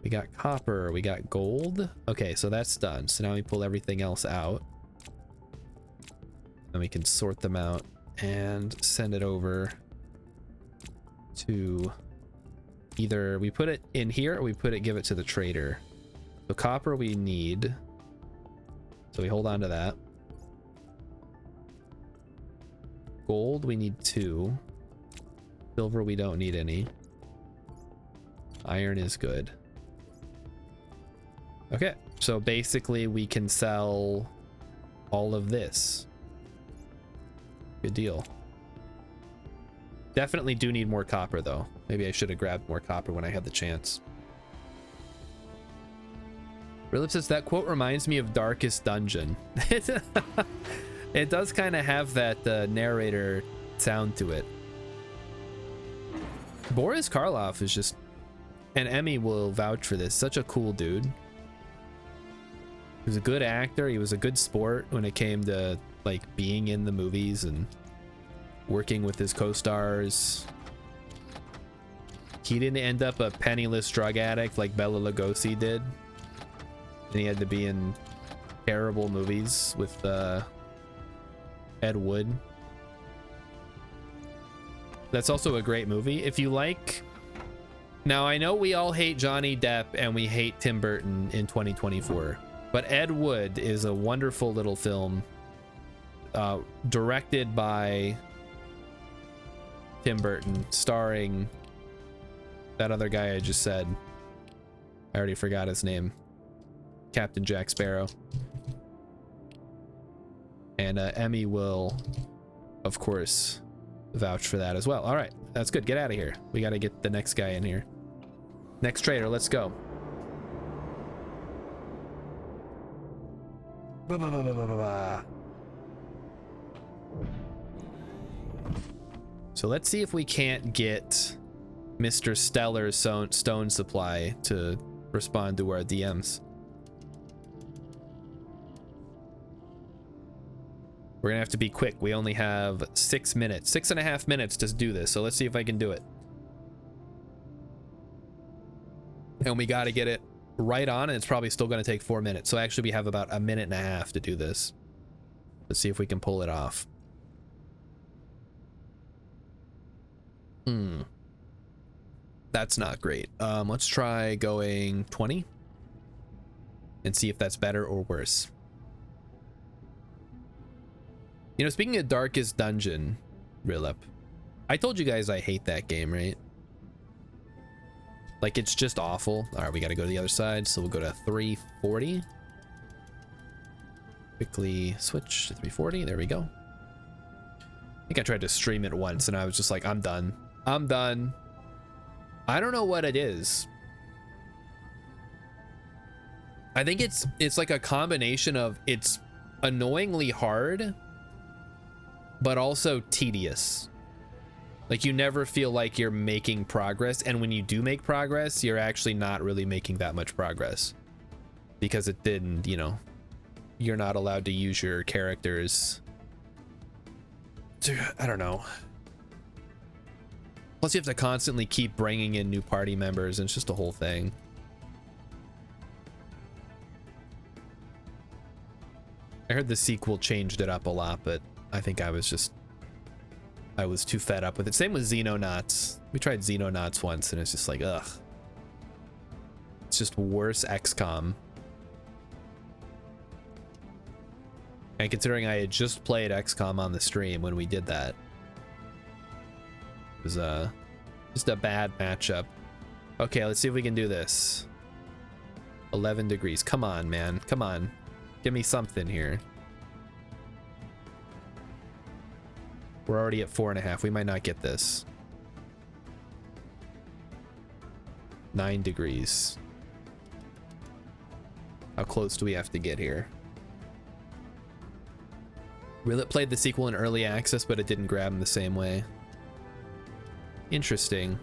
We got copper. We got gold. Okay, so that's done. So now we pull everything else out. And we can sort them out and send it over to... Either we put it in here or we give it to the trader. So copper we need. So we hold on to that. Gold we need 2. Silver we don't need any. Iron is good. Okay, so basically we can sell all of this. Good deal. Definitely do need more copper though. Maybe I should have grabbed more copper when I had the chance. Rilip says that quote reminds me of Darkest Dungeon. It does kind of have that narrator sound to it. Boris Karloff is just, and Emmy will vouch for this, such a cool dude. He was a good actor. He was a good sport when it came to like being in the movies and working with his co-stars. He didn't end up a penniless drug addict like Bela Lugosi did, and he had to be in terrible movies with Ed Wood. That's also a great movie if you like. Now I know we all hate Johnny Depp and we hate Tim Burton in 2024, but Ed Wood is a wonderful little film, directed by Tim Burton, starring that other guy I just said. I already forgot his name. Captain Jack Sparrow. And Emmy will, of course, vouch for that as well. All right, that's good. Get out of here. We got to get the next guy in here. Next trader, let's go. So let's see if we can't get Mr. Stellar's stone supply to respond to our DMs. We're gonna have to be quick. We only have 6 minutes, 6.5 minutes to do this. So let's see if I can do it. And we got to get it right on, and it's probably still going to take 4 minutes. So actually we have about 1.5 minutes to do this. Let's see if we can pull it off. That's not great. Let's try going 20 and see if that's better or worse. You know, speaking of Darkest Dungeon, Rilip, I told you guys I hate that game, right? Like, it's just awful. All right, we got to go to the other side. So we'll go to 340. Quickly switch to 340. There we go. I think I tried to stream it once and I was just like, I'm done. I'm done. I don't know what it is. I think it's like a combination of it's annoyingly hard, but also tedious. Like, you never feel like you're making progress, and when you do make progress, you're actually not really making that much progress because it didn't, you know, you're not allowed to use your characters to, I don't know. Plus you have to constantly keep bringing in new party members, and it's just a whole thing. I heard the sequel changed it up a lot, but I think I was too fed up with it. Same with Xenonauts. We tried Xenonauts once and it's just like, ugh. It's just worse XCOM. And considering I had just played XCOM on the stream when we did that, it was just a bad matchup. Okay, let's see if we can do this. 11 degrees. Come on, man. Come on. Give me something here. We're already at 4.5. We might not get this. 9 degrees. How close do we have to get here? Rillet played the sequel in early access, but it didn't grab him the same way. Interesting.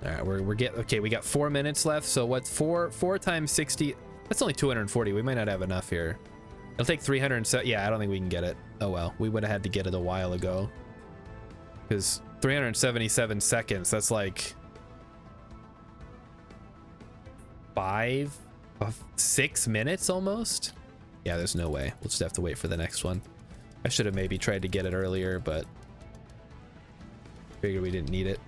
All right, we're getting, okay, we got 4 minutes left. So what's 4 times 60? That's only 240. We might not have enough here. It'll take 300. Yeah, I don't think we can get it. Oh well, we would have had to get it a while ago. Because 377 seconds, that's like 6 minutes almost. Yeah, there's no way. We'll just have to wait for the next one. I should have maybe tried to get it earlier, but figured we didn't need it.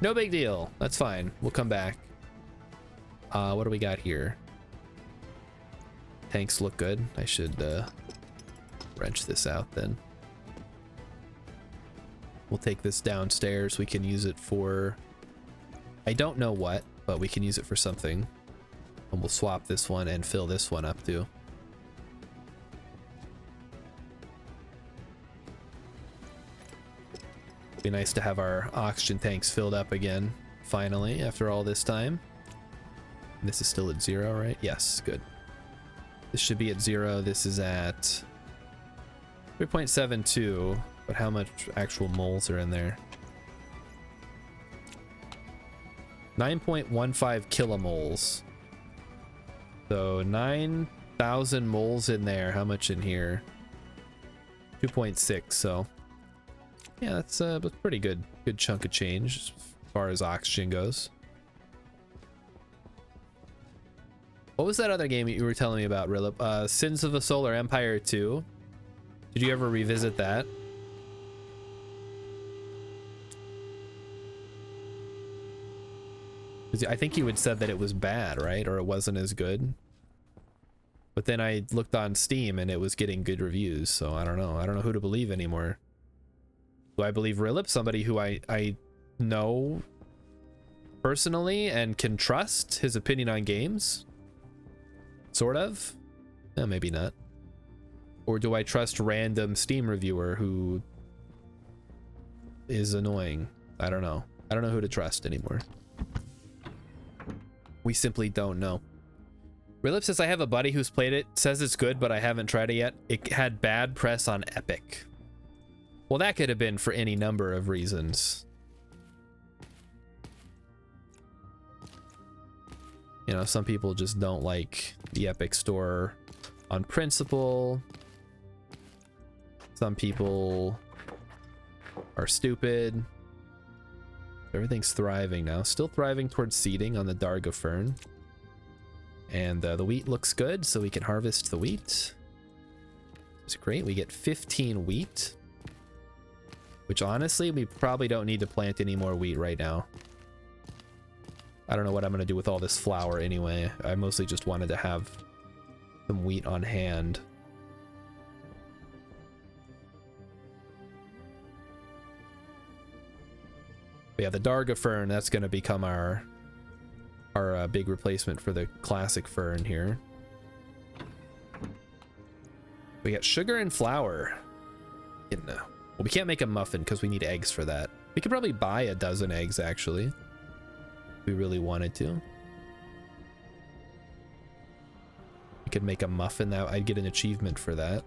No big deal. That's fine. We'll come back. What do we got here? Tanks look good. I should wrench this out then. We'll take this downstairs. We can use it for, I don't know what, but we can use it for something. And we'll swap this one and fill this one up too. Be nice to have our oxygen tanks filled up again, finally, after all this time. And this is still at 0, right? Yes, good. This should be at 0. This is at 3.72, but how much actual moles are in there? 9.15 kilomoles. So 9,000 moles in there. How much in here? 2.6, so yeah, that's a pretty good chunk of change as far as oxygen goes. What was that other game you were telling me about, Rilip? Sins of the Solar Empire 2. Did you ever revisit that? I think you had said that it was bad, right? Or it wasn't as good. But then I looked on Steam and it was getting good reviews, so I don't know. I don't know who to believe anymore. Do I believe Rilip, somebody who I know personally and can trust his opinion on games? Sort of? No, maybe not. Or do I trust random Steam reviewer who is annoying? I don't know. I don't know who to trust anymore. We simply don't know. Rilip says, I have a buddy who's played it, says it's good, but I haven't tried it yet. It had bad press on Epic. Well, that could have been for any number of reasons. You know, some people just don't like the Epic Store on principle. Some people are stupid. Everything's thriving now. Still thriving towards seeding on the Darga Fern. And the wheat looks good, so we can harvest the wheat. It's great. We get 15 wheat. Which honestly, we probably don't need to plant any more wheat right now. I don't know what I'm going to do with all this flour anyway. I mostly just wanted to have some wheat on hand. But yeah, the Darga Fern, that's going to become our big replacement for the classic fern here. We got sugar and flour. Well, we can't make a muffin because we need eggs for that. We could probably buy a dozen eggs, actually, if we really wanted to. We could make a muffin. That I'd get an achievement for that.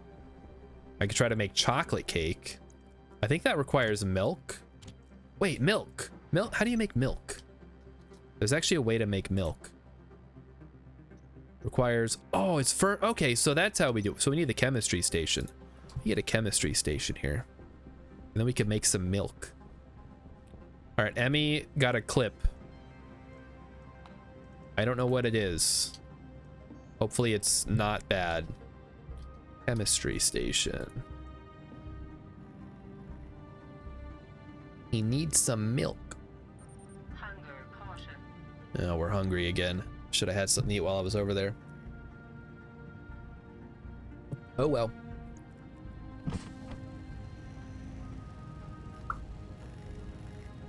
I could try to make chocolate cake. I think that requires milk. Wait, milk. Milk? How do you make milk? There's actually a way to make milk. Requires... Oh, it's for... Okay, so that's how we do it. So we need the chemistry station. We get a chemistry station here. And then we can make some milk. All right, Emmy got a clip. I don't know what it is. Hopefully it's not bad. Chemistry station. He needs some milk. Hunger caution. Oh, we're hungry again. Should have had something to eat while I was over there. Oh well.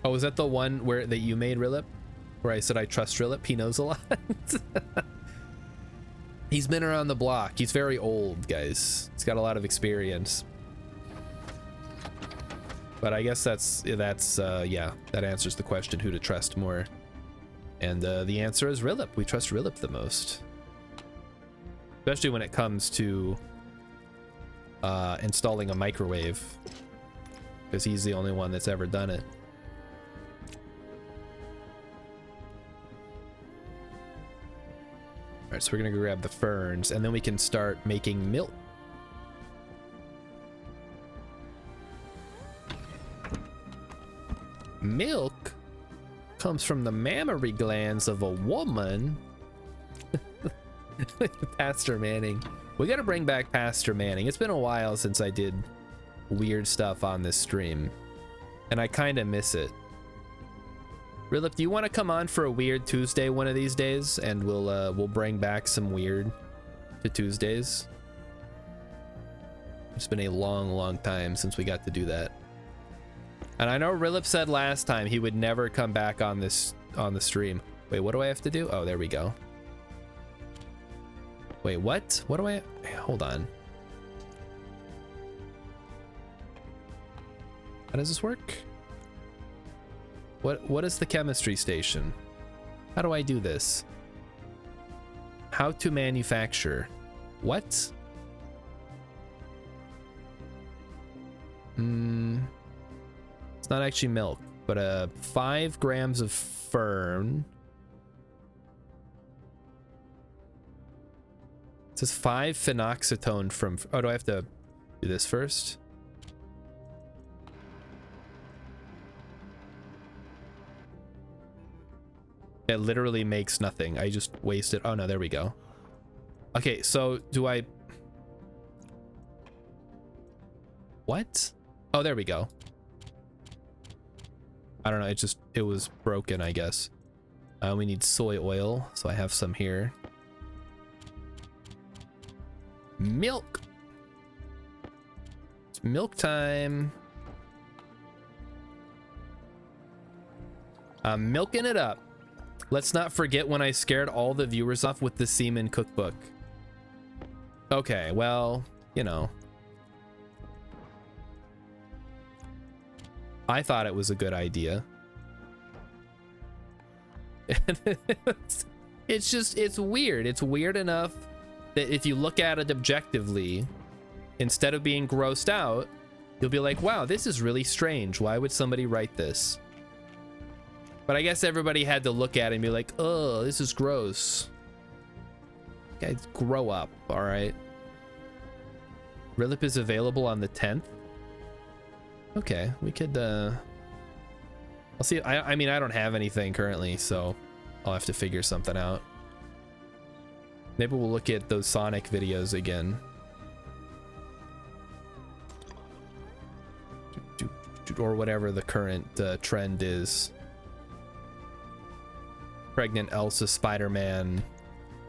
Oh, is that the one where that you made, Rilip? Where I said I trust Rilip? He knows a lot. He's been around the block. He's very old, guys. He's got a lot of experience. But I guess that's yeah, that answers the question who to trust more. And the answer is Rilip. We trust Rilip the most. Especially when it comes to installing a microwave. Because he's the only one that's ever done it. Alright, so we're gonna go grab the ferns, and then we can start making milk. Milk comes from the mammary glands of a woman. Pastor Manning. We gotta bring back Pastor Manning. It's been a while since I did weird stuff on this stream, and I kind of miss it. Rilip, do you want to come on for a Weird Tuesday one of these days, and we'll bring back some weird to Tuesdays? It's been a long time since we got to do that. And I know Rilip said last time he would never come back on the stream. Wait, what do I have to do? Oh, there we go. Wait, what? What do I... Hold on. How does this work? What is the chemistry station? How do I do this? How to manufacture. What? It's not actually milk, but 5 grams of fern. It says 5 phenoxytone from... Oh, do I have to do this first? It literally makes nothing. I just wasted... Oh, no, there we go. Okay, so do I... What? Oh, there we go. I don't know. It was broken, I guess. We need soy oil, so I have some here. Milk. It's milk time. I'm milking it up. Let's not forget when I scared all the viewers off with the semen cookbook. Okay, well, you know. I thought it was a good idea. It's weird. It's weird enough that if you look at it objectively, instead of being grossed out, you'll be like, wow, this is really strange. Why would somebody write this? But I guess everybody had to look at it and be like, oh, this is gross. Guys, grow up, all right? Rilip is available on the 10th. Okay, we could, I'll see. I mean, I don't have anything currently, so I'll have to figure something out. Maybe we'll look at those Sonic videos again. Or whatever the current trend is. Pregnant Elsa, Spider-Man,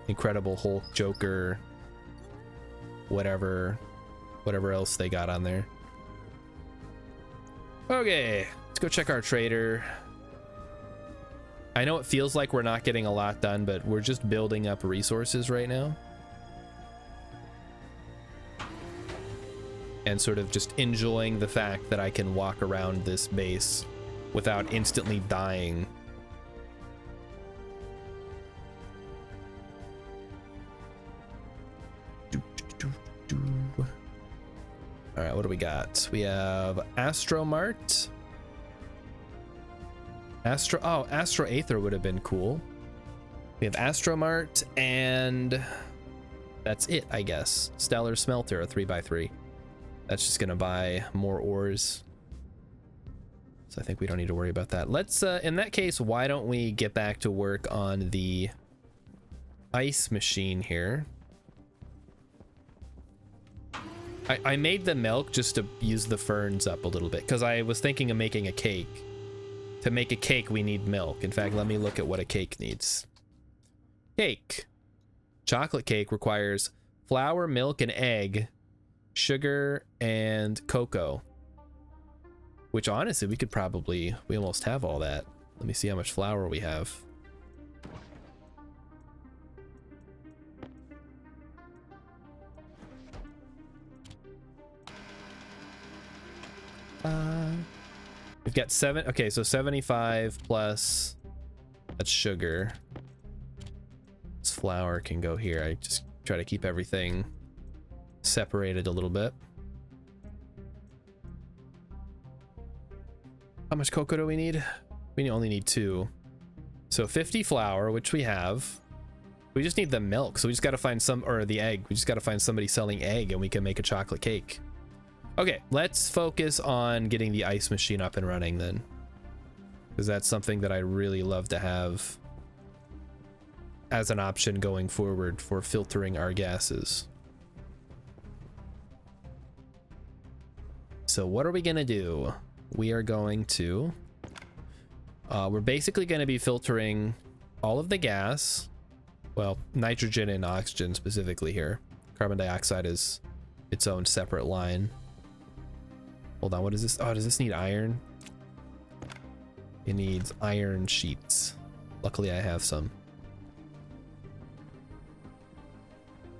Incredible Hulk, Joker, whatever else they got on there. Okay, let's go check our trader. I know it feels like we're not getting a lot done, but we're just building up resources right now. And sort of just enjoying the fact that I can walk around this base without instantly dying. All right, what do we got? We have Astromart. Astro Aether would have been cool. We have Astromart, and that's it, I guess. Stellar Smelter, a 3x3. That's just gonna buy more ores. So I think we don't need to worry about that. Let's, in that case, why don't we get back to work on the ice machine here? I made the milk just to use the ferns up a little bit, because I was thinking of making a cake. To make a cake, we need milk. In fact, let me look at what a cake needs. Cake. Chocolate cake requires flour, milk, and egg, sugar, and cocoa. Which, honestly, we almost have all that. Let me see how much flour we have. We've got okay, so 75 plus, that's sugar. This flour can go here. I just try to keep everything separated a little bit. How much cocoa do we need? We only need 2. So 50 flour, which we have. We just need the milk, so we just got to find or the egg. We just got to find somebody selling egg and we can make a chocolate cake. Okay, let's focus on getting the ice machine up and running then, because that's something that I really love to have as an option going forward for filtering our gases. So what are we gonna do? We are going to, we're basically gonna be filtering all of the gas, well, nitrogen and oxygen specifically here. Carbon dioxide is its own separate line. Hold on, what is this? Oh, does this need iron? It needs iron sheets. Luckily, I have some.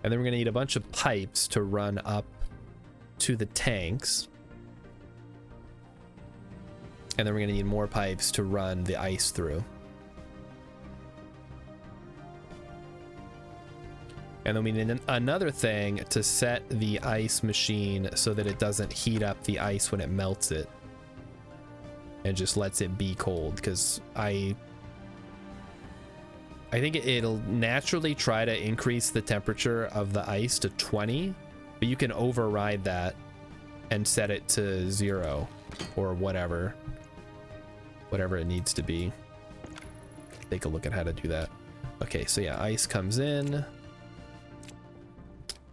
And then we're gonna need a bunch of pipes to run up to the tanks. And then we're gonna need more pipes to run the ice through. And then we need another thing to set the ice machine so that it doesn't heat up the ice when it melts it and just lets it be cold, because I think it'll naturally try to increase the temperature of the ice to 20, but you can override that and set it to 0 or whatever it needs to be. Take a look at how to do that. Okay, so yeah, ice comes in.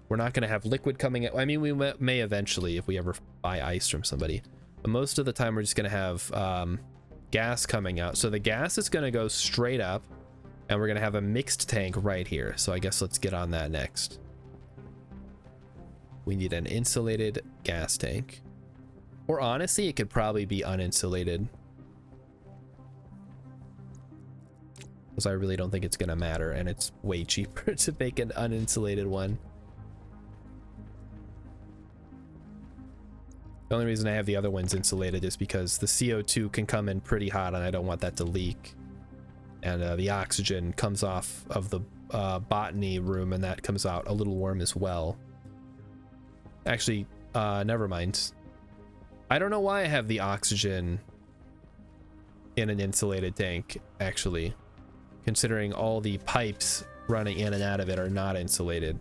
We're not going to have liquid coming in. I mean, we may eventually if we ever buy ice from somebody. But most of the time, we're just going to have gas coming out. So the gas is going to go straight up, and we're going to have a mixed tank right here. So I guess let's get on that next. We need an insulated gas tank. Or honestly, it could probably be uninsulated, because I really don't think it's going to matter, and it's way cheaper to make an uninsulated one. The only reason I have the other ones insulated is because the CO2 can come in pretty hot and I don't want that to leak. And the oxygen comes off of the botany room and that comes out a little warm as well. Actually, never mind. I don't know why I have the oxygen in an insulated tank, actually, considering all the pipes running in and out of it are not insulated.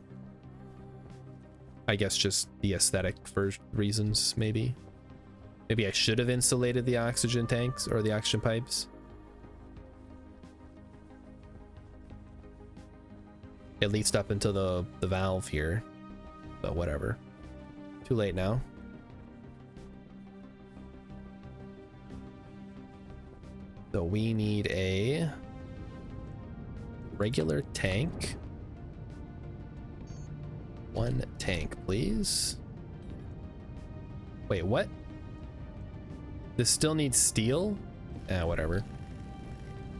I guess just the aesthetic for reasons, maybe. Maybe I should have insulated the oxygen tanks or the oxygen pipes. At least up until the valve here. But whatever. Too late now. So we need a regular tank. 1 tank, please. Wait, what? This still needs steel? Whatever.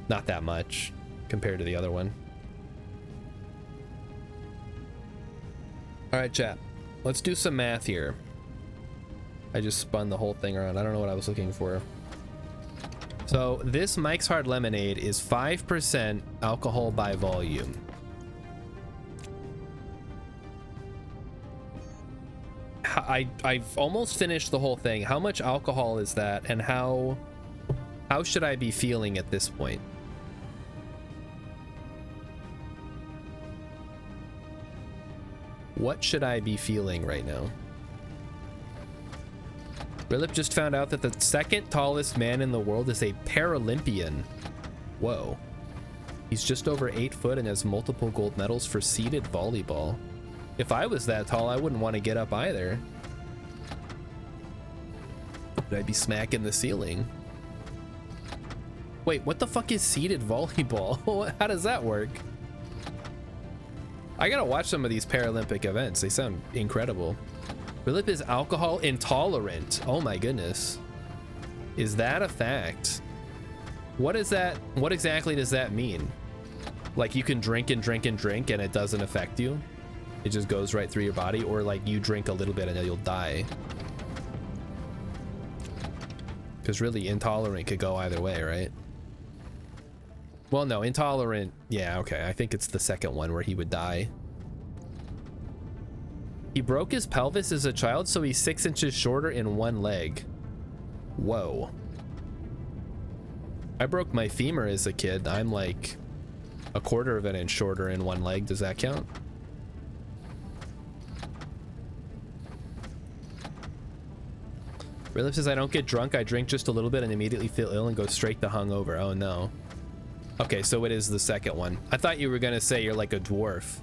Not that much compared to the other one. All right, chat. Let's do some math here. I just spun the whole thing around. I don't know what I was looking for. So this Mike's Hard Lemonade is 5% alcohol by volume. I've almost finished the whole thing. How much alcohol is that, and how should I be feeling at this point? What should I be feeling right now? Rilip just found out that the second tallest man in the world is a Paralympian. Whoa. He's just over 8 foot and has multiple gold medals for seated volleyball. If I was that tall, I wouldn't want to get up either. Would I be smacking the ceiling? Wait, what the fuck is seated volleyball? How does that work? I gotta watch some of these Paralympic events. They sound incredible. Rilip is alcohol intolerant. Oh my goodness. Is that a fact? What is that? What exactly does that mean? Like you can drink and drink and drink and it doesn't affect you? It just goes right through your body? Or like you drink a little bit and then you'll die? Because really intolerant could go either way, right? Well, no, intolerant. Yeah, okay. I think it's the second one where he would die. He broke his pelvis as a child, so he's 6 inches shorter in one leg. Whoa. I broke my femur as a kid. I'm like a quarter of an inch shorter in one leg. Does that count? Rilip says, I don't get drunk. I drink just a little bit and immediately feel ill and go straight to hungover. Oh no. Okay, so it is the second one. I thought you were gonna say you're like a dwarf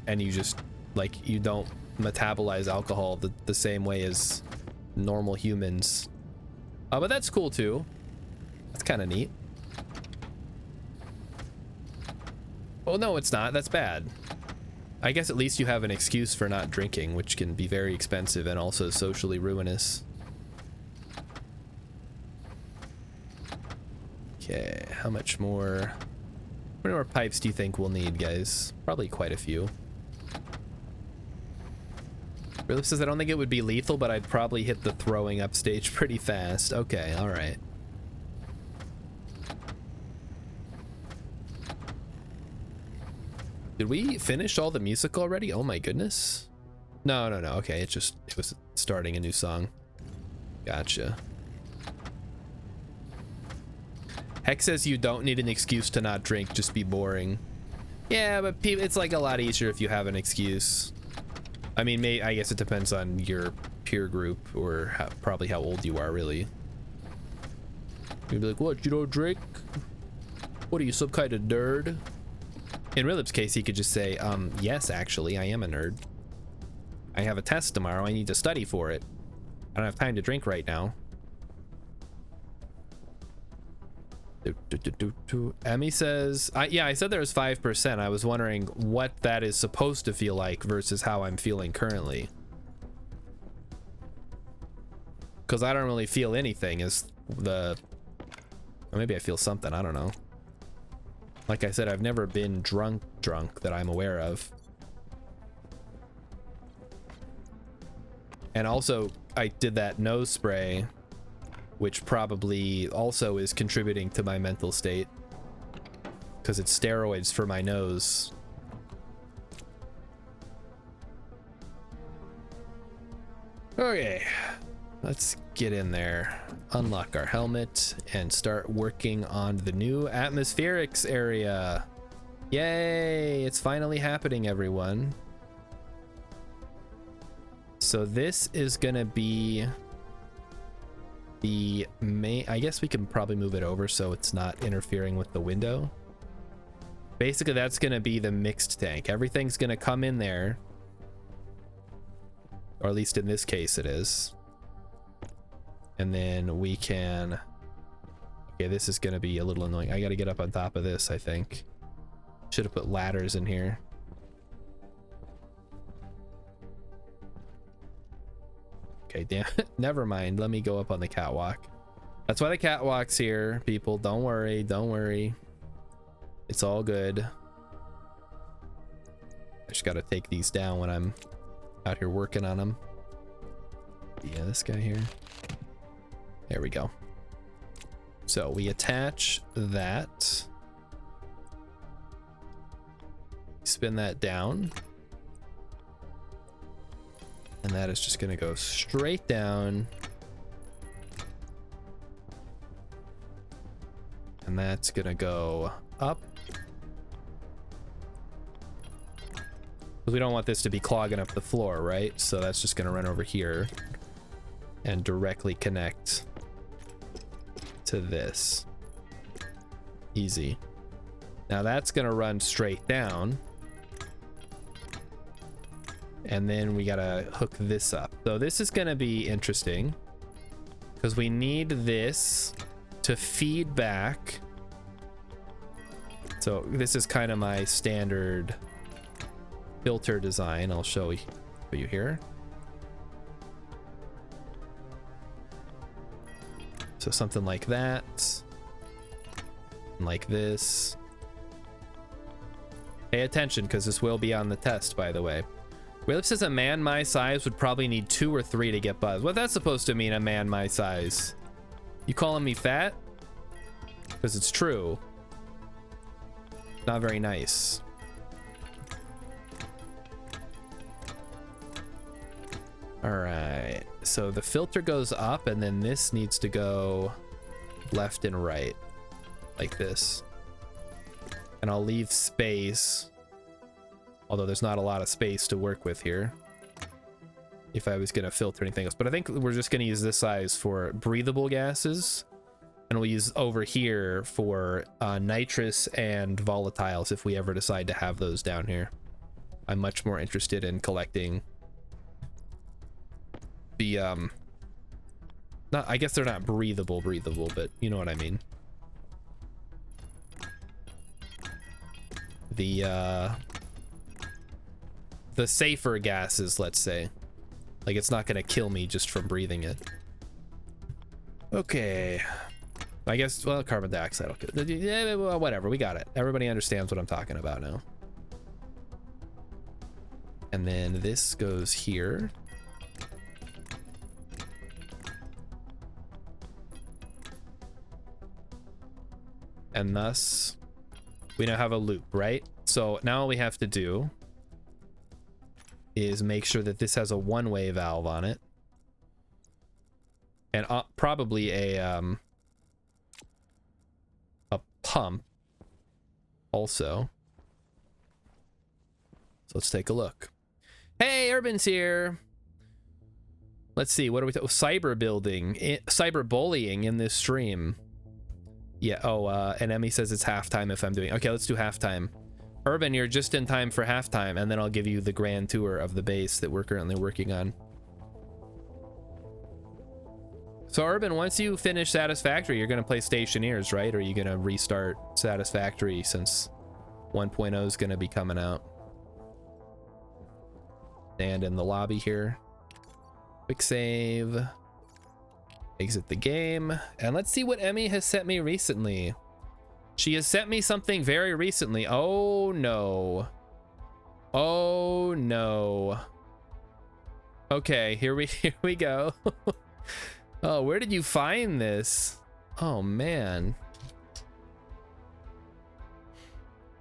and you just like you don't metabolize alcohol the same way as normal humans. But that's cool too. That's kind of neat. Oh no, it's not. That's bad. I guess at least you have an excuse for not drinking, which can be very expensive and also socially ruinous. Okay, how many more pipes do you think we'll need, guys? Probably quite a few. Rilip says, I don't think it would be lethal, but I'd probably hit the throwing up stage pretty fast. Okay, all right. Did we finish all the music already? Oh my goodness. No. Okay, it was starting a new song. Gotcha. Hex says you don't need an excuse to not drink, just be boring. Yeah, but it's like a lot easier if you have an excuse. I mean, I guess it depends on your peer group or probably how old you are, really. You'd be like, what, you don't drink? What are you, some kind of nerd? In Rilip's case, he could just say, yes, actually, I am a nerd. I have a test tomorrow. I need to study for it. I don't have time to drink right now. Emmy says, yeah, I said there was 5%. I was wondering what that is supposed to feel like versus how I'm feeling currently. Because I don't really feel anything as or maybe I feel something, I don't know. Like I said, I've never been drunk that I'm aware of. And also, I did that nose spray, which probably also is contributing to my mental state because it's steroids for my nose. Okay, let's get in there, unlock our helmet, and start working on the new atmospherics area. Yay, it's finally happening, everyone. So this is gonna be the main, I guess we can probably move it over so it's not interfering with the window. Basically, that's gonna be the mixed tank. Everything's gonna come in there, or at least in this case it is. And then we can, okay, this is gonna be a little annoying. I gotta get up on top of this, I think. Should have put ladders in here. Okay, damn it. Never mind. Let me go up on the catwalk. That's why the catwalk's here, people. Don't worry, don't worry. It's all good. I just gotta take these down when I'm out here working on them. Yeah, this guy here. There we go. So we attach that. Spin that down. And that is just gonna go straight down. And that's gonna go up. Because we don't want this to be clogging up the floor, right? So that's just gonna run over here and directly connect to this. Easy. Now that's gonna run straight down. And then we gotta hook this up. So this is gonna be interesting because we need this to feed back. So this is kind of my standard filter design. I'll show you here. So something like that, like this. Pay attention because this will be on the test, by the way. William says a man my size would probably need 2 or 3 to get buzz. What's that supposed to mean, a man my size? You calling me fat? Because it's true. Not very nice. All right, so the filter goes up and then this needs to go left and right like this. And I'll leave space, although there's not a lot of space to work with here if I was gonna filter anything else. But I think we're just gonna use this size for breathable gases, and we'll use over here for nitrous and volatiles if we ever decide to have those down here. I'm much more interested in collecting the not, I guess they're not breathable, but you know what I mean. The safer gases, let's say. Like, it's not gonna kill me just from breathing it. Okay. I guess, well, carbon dioxide will kill. Yeah, well, whatever, we got it. Everybody understands what I'm talking about now. And then this goes here. And thus, we now have a loop, right? So now all we have to do is make sure that this has a one-way valve on it. And probably a pump also. So let's take a look. Hey, Urban's here. Let's see, what are we cyber bullying in this stream. Yeah, oh, and Emmy says it's halftime if I'm doing... Okay, let's do halftime. Urban, you're just in time for halftime, and then I'll give you the grand tour of the base that we're currently working on. So, Urban, once you finish Satisfactory, you're going to play Stationeers, right? Or are you going to restart Satisfactory since 1.0 is going to be coming out? Stand in the lobby here. Quick save. Exit the game. And let's see what Emmy has sent me recently. She has sent me something very recently. Oh, no. Oh, no. Okay, here we go. Oh, where did you find this? Oh, man.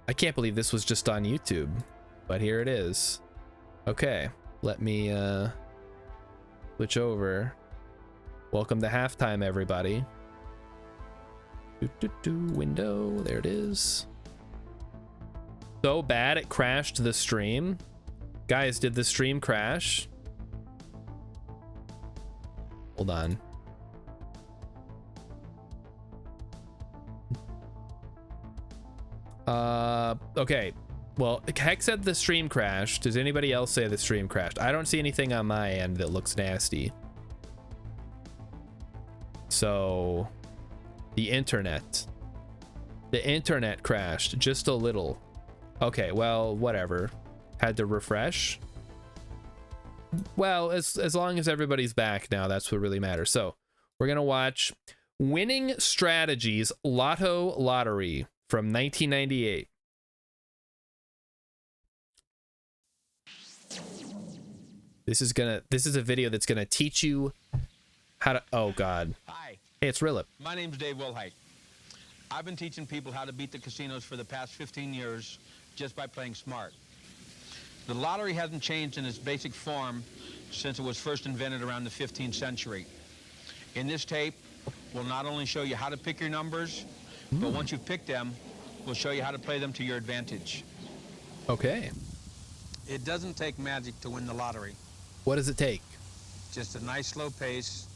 I can't believe this was just on YouTube, but here it is. Okay, let me switch over. Welcome to halftime, everybody. Window, there it is. So bad it crashed the stream. Guys, did the stream crash? Hold on. Okay. Well, Heck said the stream crashed. Does anybody else say the stream crashed? I don't see anything on my end that looks nasty. So, the internet crashed just a little. Okay, well, whatever. Had to refresh. Well, as long as everybody's back now, that's what really matters. So, we're gonna watch Winning Strategies Lotto Lottery from 1998. This is a video that's gonna teach you how to. Oh God. Hi, Hey, it's Rillip. my name's Dave Wilhite. I've been teaching people how to beat the casinos for the past 15 years just by playing smart. The lottery hasn't changed in its basic form since it was first invented around the 15th century. In this tape, we'll not only show you how to pick your numbers, but once you've picked them, we'll show you how to play them to your advantage. Okay. It doesn't take magic to win the lottery, What does it take? just a nice slow pace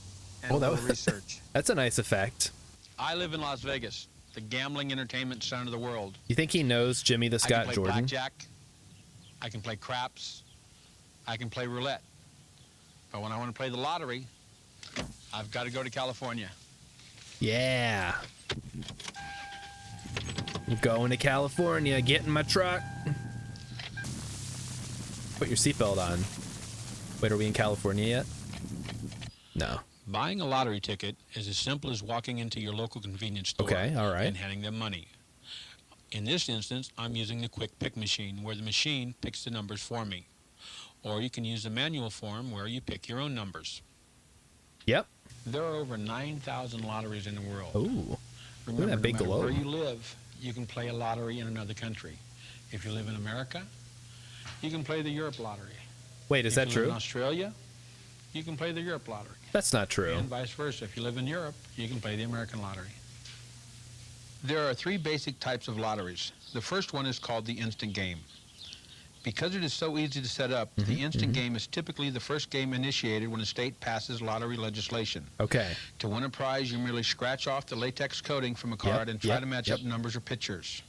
and Oh, a that little was- research. That's a nice effect. I live in Las Vegas, the gambling entertainment center of the world. You think he knows Jimmy the I can Scott play Jordan? blackjack, I can play craps, I can play roulette. But when I want to play the lottery, I've got to go to California. Yeah. I'm going to California, get in my truck. Put your seatbelt on. Wait, are we in California yet? No. Buying a lottery ticket is as simple as walking into your local convenience store Okay, all right. and handing them money. In this instance, I'm using the quick pick machine where the machine picks the numbers for me. Or you can use the manual form where you pick your own numbers. Yep. There are over 9,000 lotteries in the world. Ooh. Remember, that big no matter globe. where you live, you can play a lottery in another country. If you live in America, you can play the Europe lottery. Wait, is If that you live true? in Australia, you can play the Europe lottery. That's not true. And vice versa. If you live in Europe, you can play the American lottery. There are three basic types of lotteries. The first one is called the instant game. Because it is so easy to set up, the instant game is typically the first game initiated when a state passes lottery legislation. Okay. To win a prize, you merely scratch off the latex coating from a card and try to match up numbers or pictures.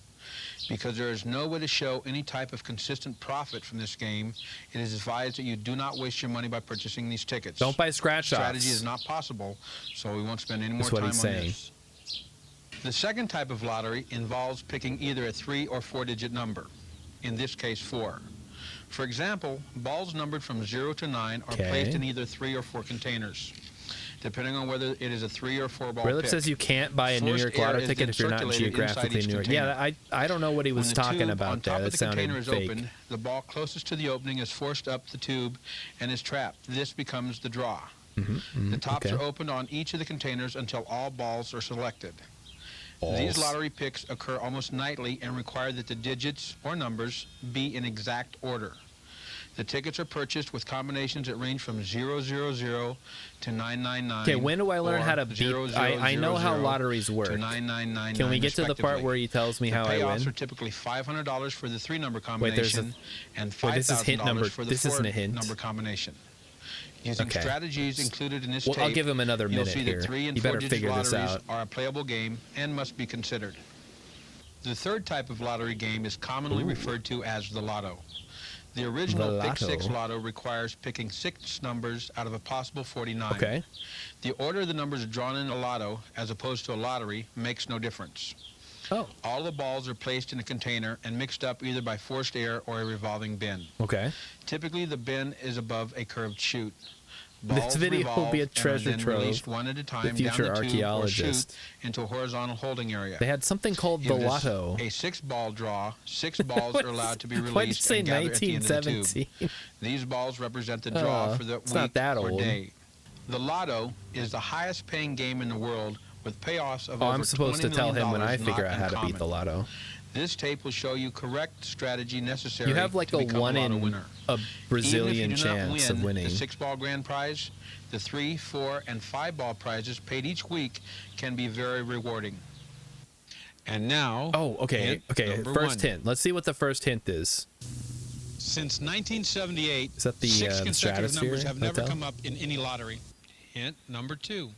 Because there is no way to show any type of consistent profit from this game, it is advised that you do not waste your money by purchasing these tickets. Don't buy scratch-offs. Strategy is not possible, so we won't spend any more That's what time he's on saying. this. The second type of lottery involves picking either a 3 or 4-digit number, in this case 4. For example, balls numbered from 0 to 9 are Okay. placed in either 3 or 4 containers, depending on whether it is a 3 or 4 ball Rillip pick. says you can't buy a New Forced York air lotto is ticket then if you're not circulated inside geographically each in New York. container. Yeah, I don't know what he was When the talking tube about on there. top That of the sounded container is fake. opened, the ball closest to the opening is forced up the tube and is trapped. This becomes the draw. The tops okay. are opened on each of the containers until all balls are selected. Balls. These lottery picks occur almost nightly and require that the digits or numbers be in exact order. The tickets are purchased with combinations that range from 000 to 999. Okay, when do I learn or how to beat? 0000 I know how lotteries work. to 9999. Can we get to the part respectively. where he tells me how I Payoffs win? are typically $500 for the 3-number Wait, there's a- combination and wait, this is hint number- $5,000 for the this isn't a hint. 4-number combination. Using Okay. strategies included in this Well, tape, I'll give him another you'll minute see here. that 3 and You better 4-digit figure this lotteries out. are a playable game and must be considered. The third type of lottery game is commonly referred to as the lotto. The original The Pick 6 lotto. lotto requires picking 6 numbers out of a possible 49. Okay. The order the numbers are drawn in a lotto, as opposed to a lottery, makes no difference. Oh, All the balls are placed in a container and mixed up either by forced air or a revolving bin. okay. Typically, the bin is above a curved chute. This Balls video will be a revolve and are treasure then trove. released one at a time future down the tube or chute archaeologist. into a horizontal holding area. They had something called In the this, lotto. a 6-ball draw, 6 balls are allowed to be Why'd you released say and gather at the end of the tube. 1917? These balls represent the draw for the it's week not that or old. day. The lotto is the highest paying game in the world with payoffs of Oh, over I'm supposed to $20 tell him when million I figure not out how to beat uncommon. the lotto. This tape will show you correct strategy necessary You have like to a become 1 a lotto in winner. a Brazilian Even if you do not chance win of winning. the 6-ball grand prize, the 3, 4, and 5-ball prizes paid each week can be very rewarding. And now, Oh, okay. hint Okay. number First 1. hint. Let's see what the first hint is. Since 1978, Is that the, 6 the consecutive numbers Stratosphere have never Hotel? come up in any lottery. Hint number 2.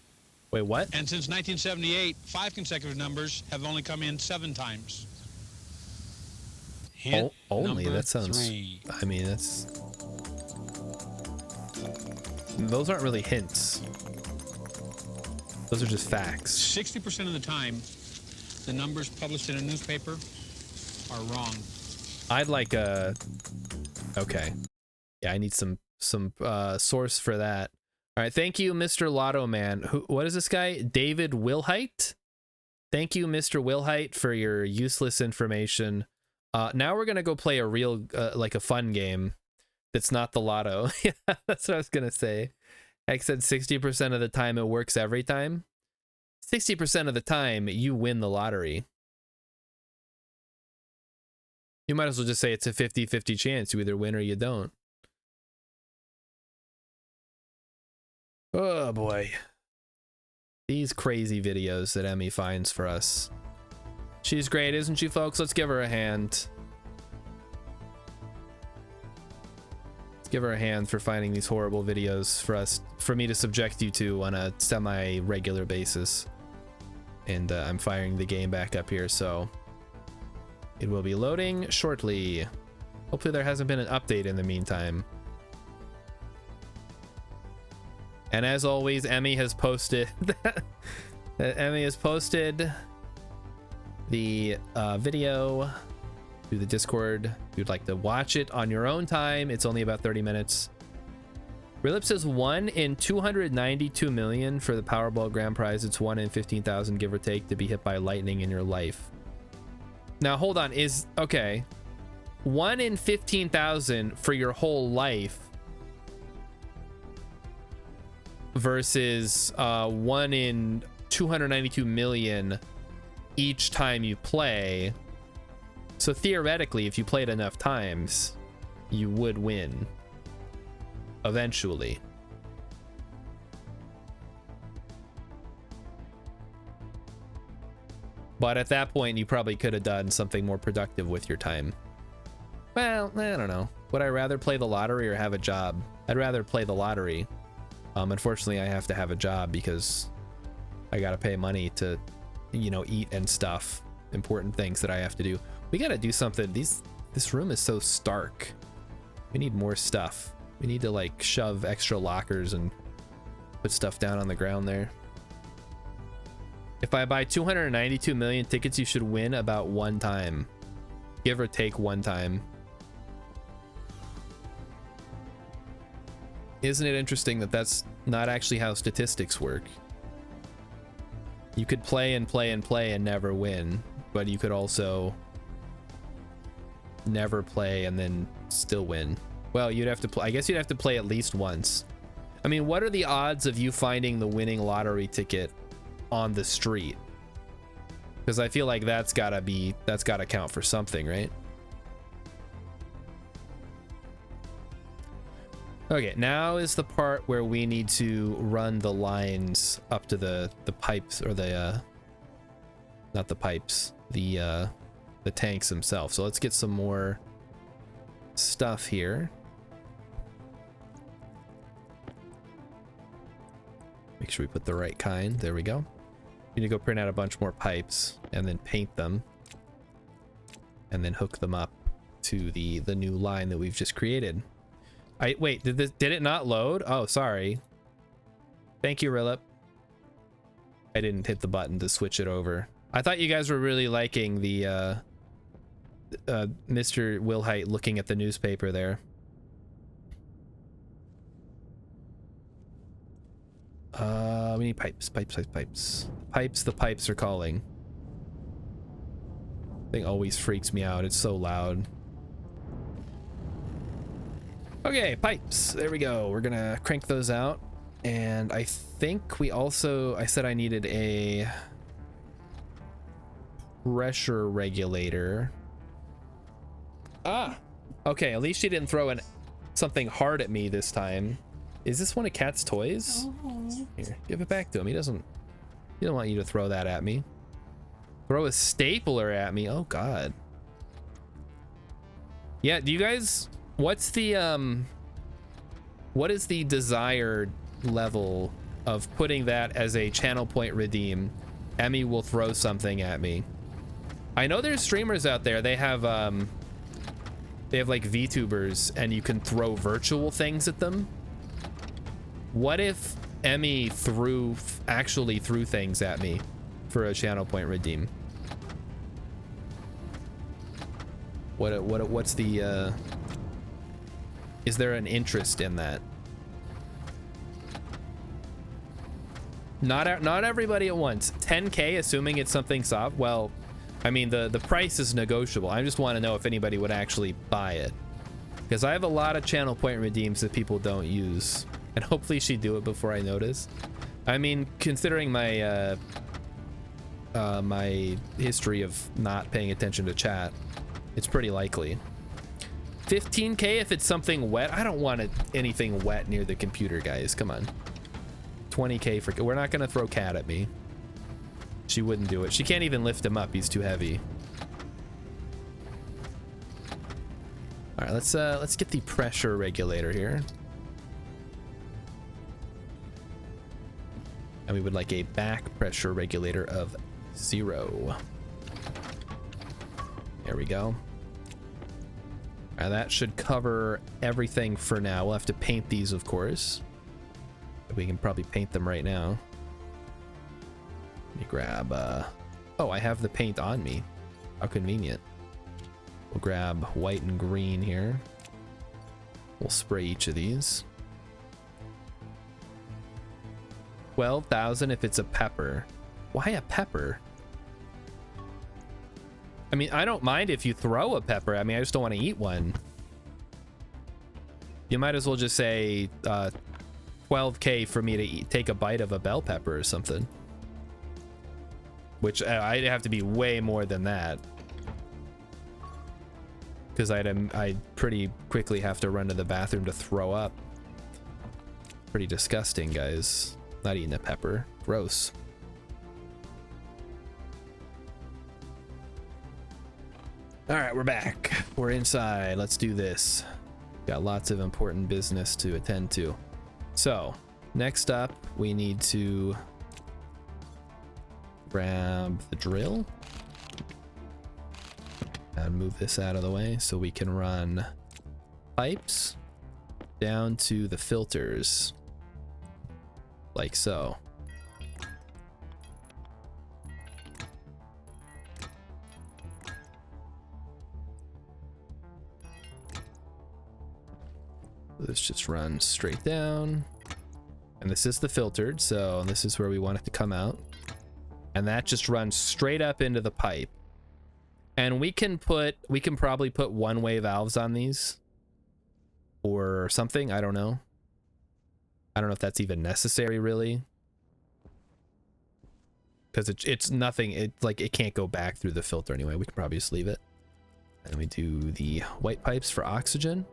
Wait, what? And since 1978, 5 consecutive numbers have only come in 7 times. Hint Only? number That sounds... 3. I mean, that's... Those aren't really hints. Those are just facts. 60% of the time, the numbers published in a newspaper are wrong. I'd like a... Okay. Yeah, I need some source for that. All right, thank you, Mr. Lotto Man. What is this guy? David Wilhite? Thank you, Mr. Wilhite, for your useless information. Now we're gonna go play a real, like a fun game that's not the lotto. Yeah, that's what I was gonna say. X said 60% of the time it works every time. 60% of the time you win the lottery. You might as well just say it's a 50-50 chance. You either win or you don't. Oh boy. These crazy videos that Emmy finds for us. She's great, isn't she, folks? Let's give her a hand. Let's give her a hand for finding these horrible videos for me to subject you to on a semi-regular basis. And I'm firing the game back up here, so it will be loading shortly. Hopefully there hasn't been an update in the meantime. And as always, Emmy has posted the video to the Discord. If you'd like to watch it on your own time, it's only about 30 minutes. Relip says 1 in 292 million for the Powerball grand prize. It's 1 in 15,000, give or take, to be hit by lightning in your life. Now hold on, okay, 1 in 15,000 for your whole life versus 1 in 292 million each time you play. So theoretically, if you played enough times, you would win eventually. But at that point, you probably could have done something more productive with your time. Well, I don't know. Would I rather play the lottery or have a job? I'd rather play the lottery. Unfortunately, I have to have a job because I gotta pay money to, you know, eat and stuff. Important things that I have to do. We gotta do something. This room is so stark. We need more stuff. We need to like shove extra lockers and put stuff down on the ground there. If I buy 292 million tickets, you should win about 1 time. Give or take 1 time. Isn't it interesting that that's not actually how statistics work? You could play and play and play and never win, but you could also never play and then still win. Well, you'd have to play. I guess you'd have to play at least once. I mean, what are the odds of you finding the winning lottery ticket on the street? Because I feel like that's gotta count for something, right? Okay, now is the part where we need to run the lines up to the pipes, or the not the pipes, the tanks themselves. So let's get some more stuff here. Make sure we put the right kind. There we go. We need to go print out a bunch more pipes and then paint them and then hook them up to the new line that we've just created. Wait, did it not load? Oh, sorry. Thank you, Rilip. I didn't hit the button to switch it over. I thought you guys were really liking the Mr. Wilhite looking at the newspaper there. We need pipes. The pipes are calling. Thing always freaks me out. It's so loud. Okay, pipes. There we go. We're gonna crank those out. And I think we also, I said I needed a pressure regulator. Ah, okay. At least she didn't throw something hard at me this time. Is this one of Cat's toys? Here, give it back to him. He don't want you to throw that at me. Throw a stapler at me. Oh God. Yeah, do you guys, what is the desired level of putting that as a channel point redeem? Emmy will throw something at me. I know there's streamers out there, they have like VTubers and you can throw virtual things at them. What if Emmy actually threw things at me for a channel point redeem? What's the is there an interest in that? Not everybody at once. 10K, assuming it's something soft. Well, I mean, the price is negotiable. I just want to know if anybody would actually buy it, because I have a lot of channel point redeems that people don't use, and hopefully she'd do it before I notice. I mean, considering my my history of not paying attention to chat, it's pretty likely. 15K if it's something wet. I don't want anything wet near the computer, guys. Come on. 20K for... We're not gonna throw Cat at me. She wouldn't do it. She can't even lift him up. He's too heavy. All right, let's get the pressure regulator here. And we would like a back pressure regulator of 0. There we go. And that should cover everything for now. We'll have to paint these, of course. We can probably paint them right now. Let me grab, oh, I have the paint on me. How convenient. We'll grab white and green here. We'll spray each of these. 12,000 if it's a pepper. Why a pepper? I mean, I don't mind if you throw a pepper. I mean, I just don't want to eat one. You might as well just say 12K for me to take a bite of a bell pepper or something. Which I'd have to be way more than that, because I'd pretty quickly have to run to the bathroom to throw up. Pretty disgusting, guys. Not eating a pepper. Gross. All right, we're back. We're inside. Let's do this. Got lots of important business to attend to. So, next up, we need to grab the drill and move this out of the way so we can run pipes down to the filters, like so. This just runs straight down, and this is the filtered, so this is where we want it to come out, and that just runs straight up into the pipe. And we can probably put one-way valves on these or something. I don't know if that's even necessary, really, because it's nothing. It can't go back through the filter anyway. We can probably just leave it. And we do the white pipes for oxygen.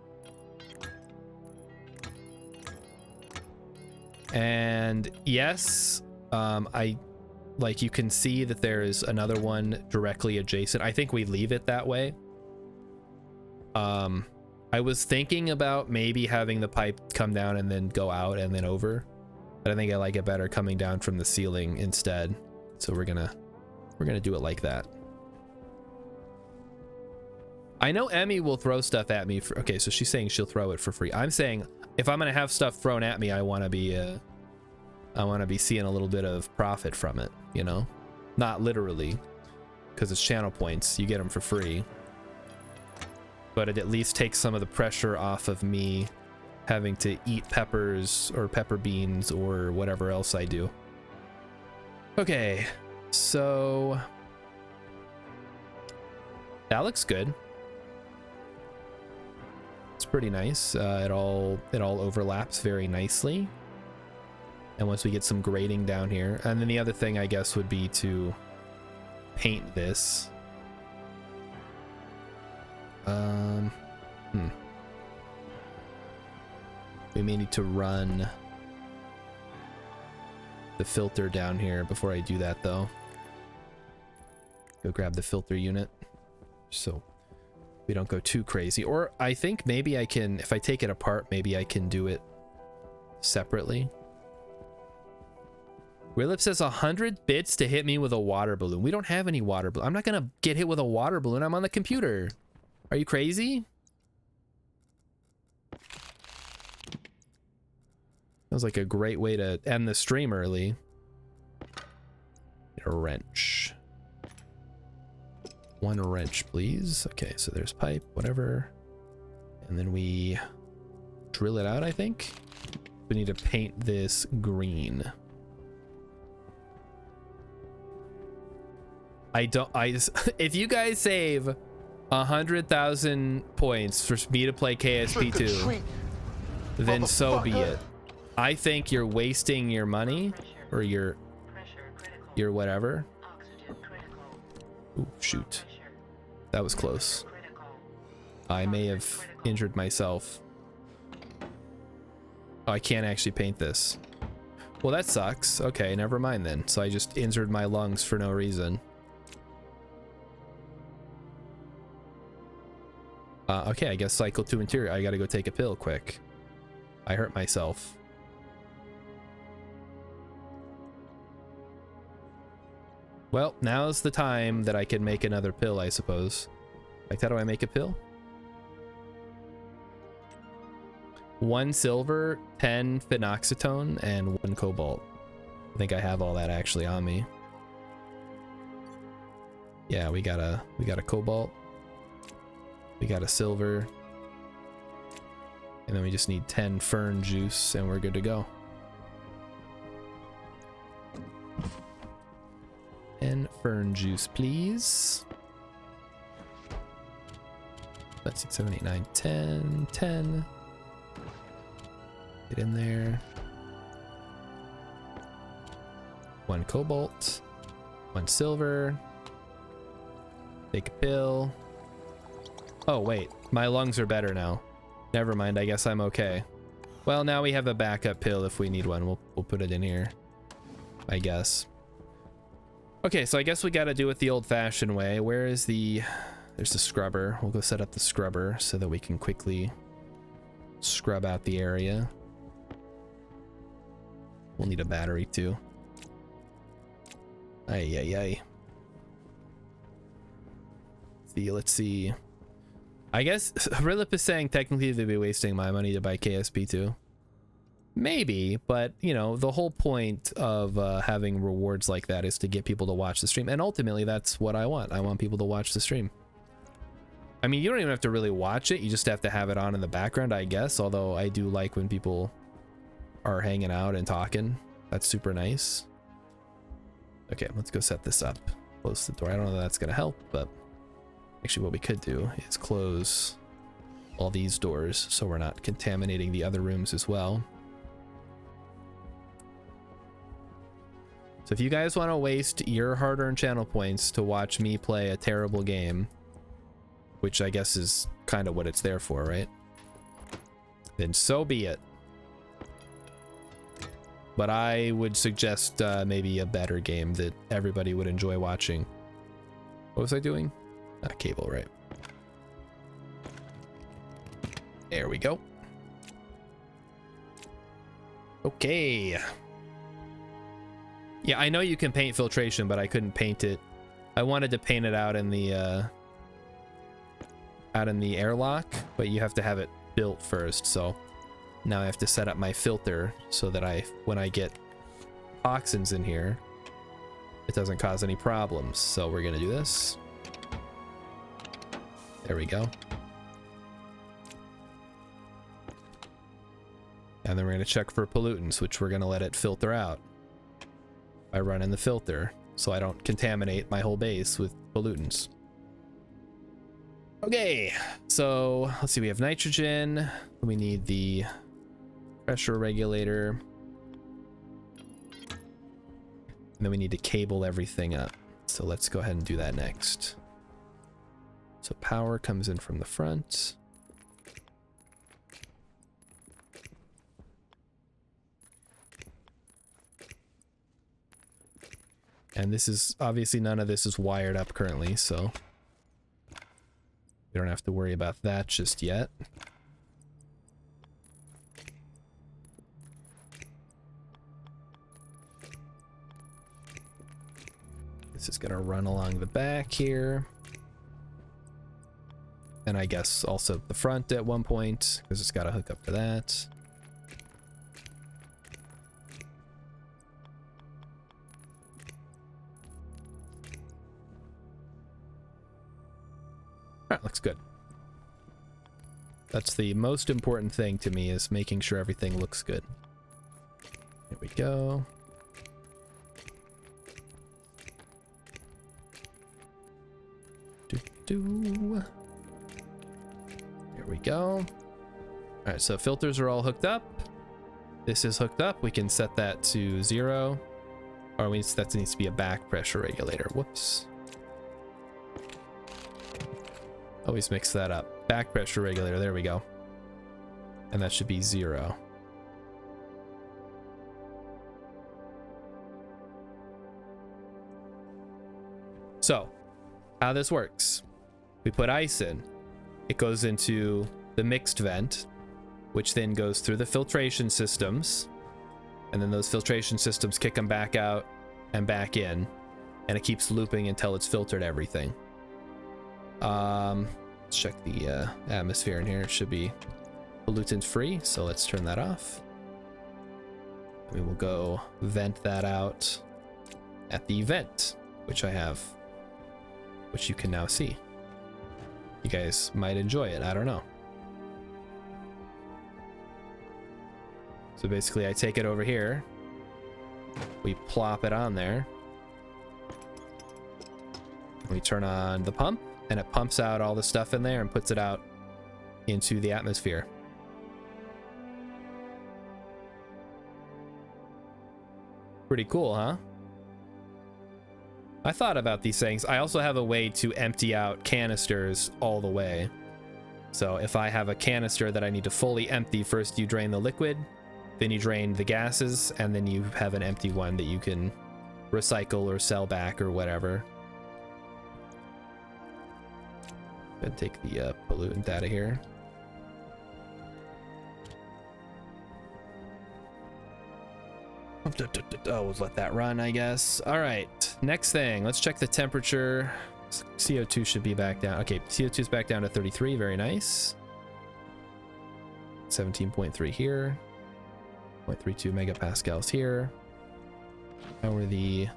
And yes, you can see that there's another one directly adjacent. I think we leave it that way. I was thinking about maybe having the pipe come down and then go out and then over, but I think I like it better coming down from the ceiling instead. So we're gonna do it like that. I know Emmy will throw stuff at me for, okay, so she's saying she'll throw it for free. I'm saying if I'm gonna have stuff thrown at me, I want to be seeing a little bit of profit from it, you know, not literally, because it's channel points. You get them for free, but it at least takes some of the pressure off of me having to eat peppers or pepper beans or whatever else I do. Okay, so that looks good. It's pretty nice. It all overlaps very nicely. And once we get some grading down here, and then the other thing I guess would be to paint this. We may need to run the filter down here before I do that, though. Go grab the filter unit so we don't go too crazy. Or I think maybe I can, if I take it apart, maybe I can do it separately. Willip says 100 bits to hit me with a water balloon. We don't have any water balloon. I'm not gonna get hit with a water balloon. I'm on the computer. Are you crazy? Sounds like a great way to end the stream early. A wrench. One wrench, please. Okay, so there's pipe, whatever. And then we drill it out, I think. We need to paint this green. if you guys save 100,000 points for me to play KSP2, then so be it. I think you're wasting your money or your whatever. Ooh, shoot. That was close. I may have injured myself. Oh, I can't actually paint this. Well, that sucks. Okay, never mind then. So I just injured my lungs for no reason. Okay, I guess cycle to interior. I gotta go take a pill quick. I hurt myself. Well, now's the time that I can make another pill, I suppose. Like, how do I make a pill? 1 silver, 10 phenoxytone, and 1 cobalt. I think I have all that actually on me. Yeah, we got a cobalt. We got a silver. And then we just need 10 fern juice and we're good to go. And fern juice, please. That's 6, 7, 8, 9, 10, 10. Get in there. 1 cobalt, 1 silver. Take a pill. Oh, wait. My lungs are better now. Never mind. I guess I'm okay. Well, now we have a backup pill if we need one. We'll put it in here, I guess. Okay, so I guess we got to do it the old-fashioned way. Where is the... There's the scrubber. We'll go set up the scrubber so that we can quickly scrub out the area. We'll need a battery, too. Ay, ay, ay. Let's see. I guess Rilip is saying technically they'd be wasting my money to buy KSP2. Maybe, but you know, the whole point of having rewards like that is to get people to watch the stream, and ultimately that's what I want. I want people to watch the stream. I mean, you don't even have to really watch it, you just have to have it on in the background, I guess, although I do like when people are hanging out and talking. That's super nice. Okay, let's go set this up. Close the door. I don't know if that's gonna help, but actually what we could do is close all these doors so we're not contaminating the other rooms as well. So if you guys want to waste your hard-earned channel points to watch me play a terrible game, which I guess is kind of what it's there for, right? Then so be it. But I would suggest maybe a better game that everybody would enjoy watching. What was I doing? Cable, right? There we go. Okay. Yeah, I know you can paint filtration, but I couldn't paint it. I wanted to paint it out in the airlock, but you have to have it built first. So now I have to set up my filter so that when I get toxins in here, it doesn't cause any problems. So we're gonna do this. There we go. And then we're going to check for pollutants, which we're going to let it filter out by running the filter so I don't contaminate my whole base with pollutants. Okay, so let's see, we have nitrogen. We need the pressure regulator. And then we need to cable everything up. So let's go ahead and do that next. So power comes in from the front. And this is obviously none of this is wired up currently, so we don't have to worry about that just yet. This is going to run along the back here. And I guess also the front at one point, because it's got to hook up to that. Alright, looks good. That's the most important thing to me, is making sure everything looks good. Here we go. There we go. All right, so filters are all hooked up. This is hooked up. We can set that to 0. Or that needs to be a back pressure regulator. Whoops. Always mix that up. Back pressure regulator. There we go. And that should be 0. So, how this works. We put ice in. It goes into the mixed vent, which then goes through the filtration systems. And then those filtration systems kick them back out and back in. And it keeps looping until it's filtered everything. Let's check the atmosphere in here. It should be pollutant free, so let's turn that off. We will go vent that out at the vent, which I have, which you can now see. You guys might enjoy it, I don't know. So basically I take it over here, we plop it on there, we turn on the pump, and it pumps out all the stuff in there and puts it out into the atmosphere. Pretty cool, huh? I thought about these things. I also have a way to empty out canisters all the way. So if I have a canister that I need to fully empty, first you drain the liquid, then you drain the gases, and then you have an empty one that you can recycle or sell back or whatever. And take the pollutant out of here. Oh, we'll let that run, I guess. All right, next thing, let's check the temperature. CO2 should be back down. Okay, CO2 is back down to 33. Very nice. 17.3 here. 0.32 megapascals here. How are the...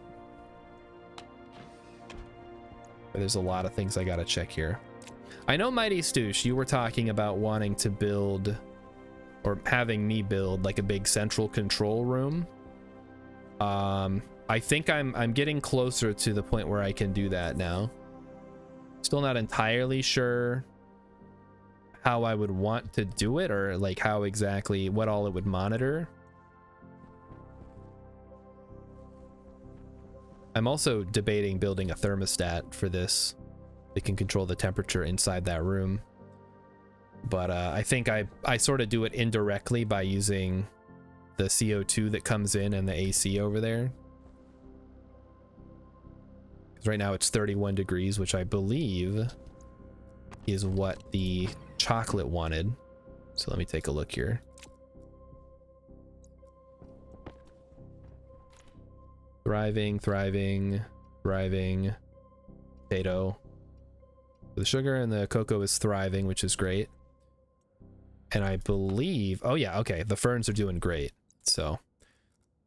There's a lot of things I gotta check here. I know, Mighty Stoosh, you were talking about wanting to build, or having me build, like a big central control room. I think I'm getting closer to the point where I can do that now. Still not entirely sure how I would want to do it, or like how exactly, what all it would monitor. I'm also debating building a thermostat for this that can control the temperature inside that room. But I think I sort of do it indirectly by using the CO2 that comes in and the AC over there. Because right now it's 31 degrees, which I believe is what the chocolate wanted. So let me take a look here. Thriving, thriving, thriving, potato. The sugar and the cocoa is thriving, which is great. And I believe, oh yeah, okay, the ferns are doing great. So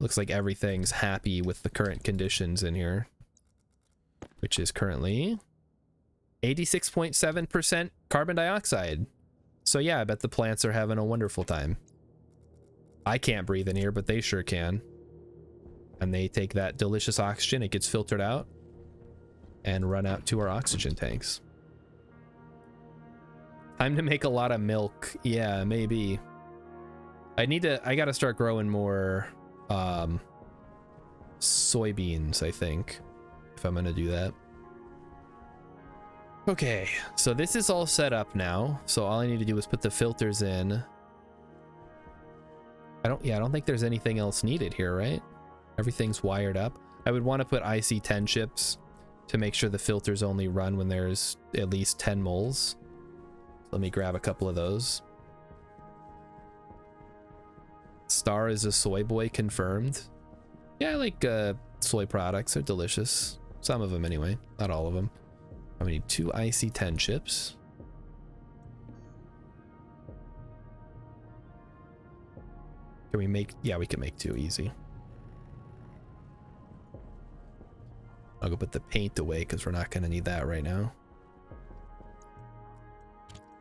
looks like everything's happy with the current conditions in here, which is currently 86.7% carbon dioxide. So yeah, I bet the plants are having a wonderful time. I can't breathe in here, but they sure can. And they take that delicious oxygen, it gets filtered out and run out to our oxygen tanks. Time to make a lot of milk. Yeah, maybe. I gotta start growing more soybeans, I think, if I'm gonna do that. Okay, so this is all set up now. So all I need to do is put the filters in. I don't think there's anything else needed here, right? Everything's wired up. I would want to put IC10 chips to make sure the filters only run when there's at least 10 moles. Let me grab a couple of those. Star is a soy boy confirmed. Yeah, I like soy products. They're delicious. Some of them anyway, not all of them. I need 2 IC10 chips. Can we make, yeah, we can make 2 easy. I'll go put the paint away because we're not going to need that right now.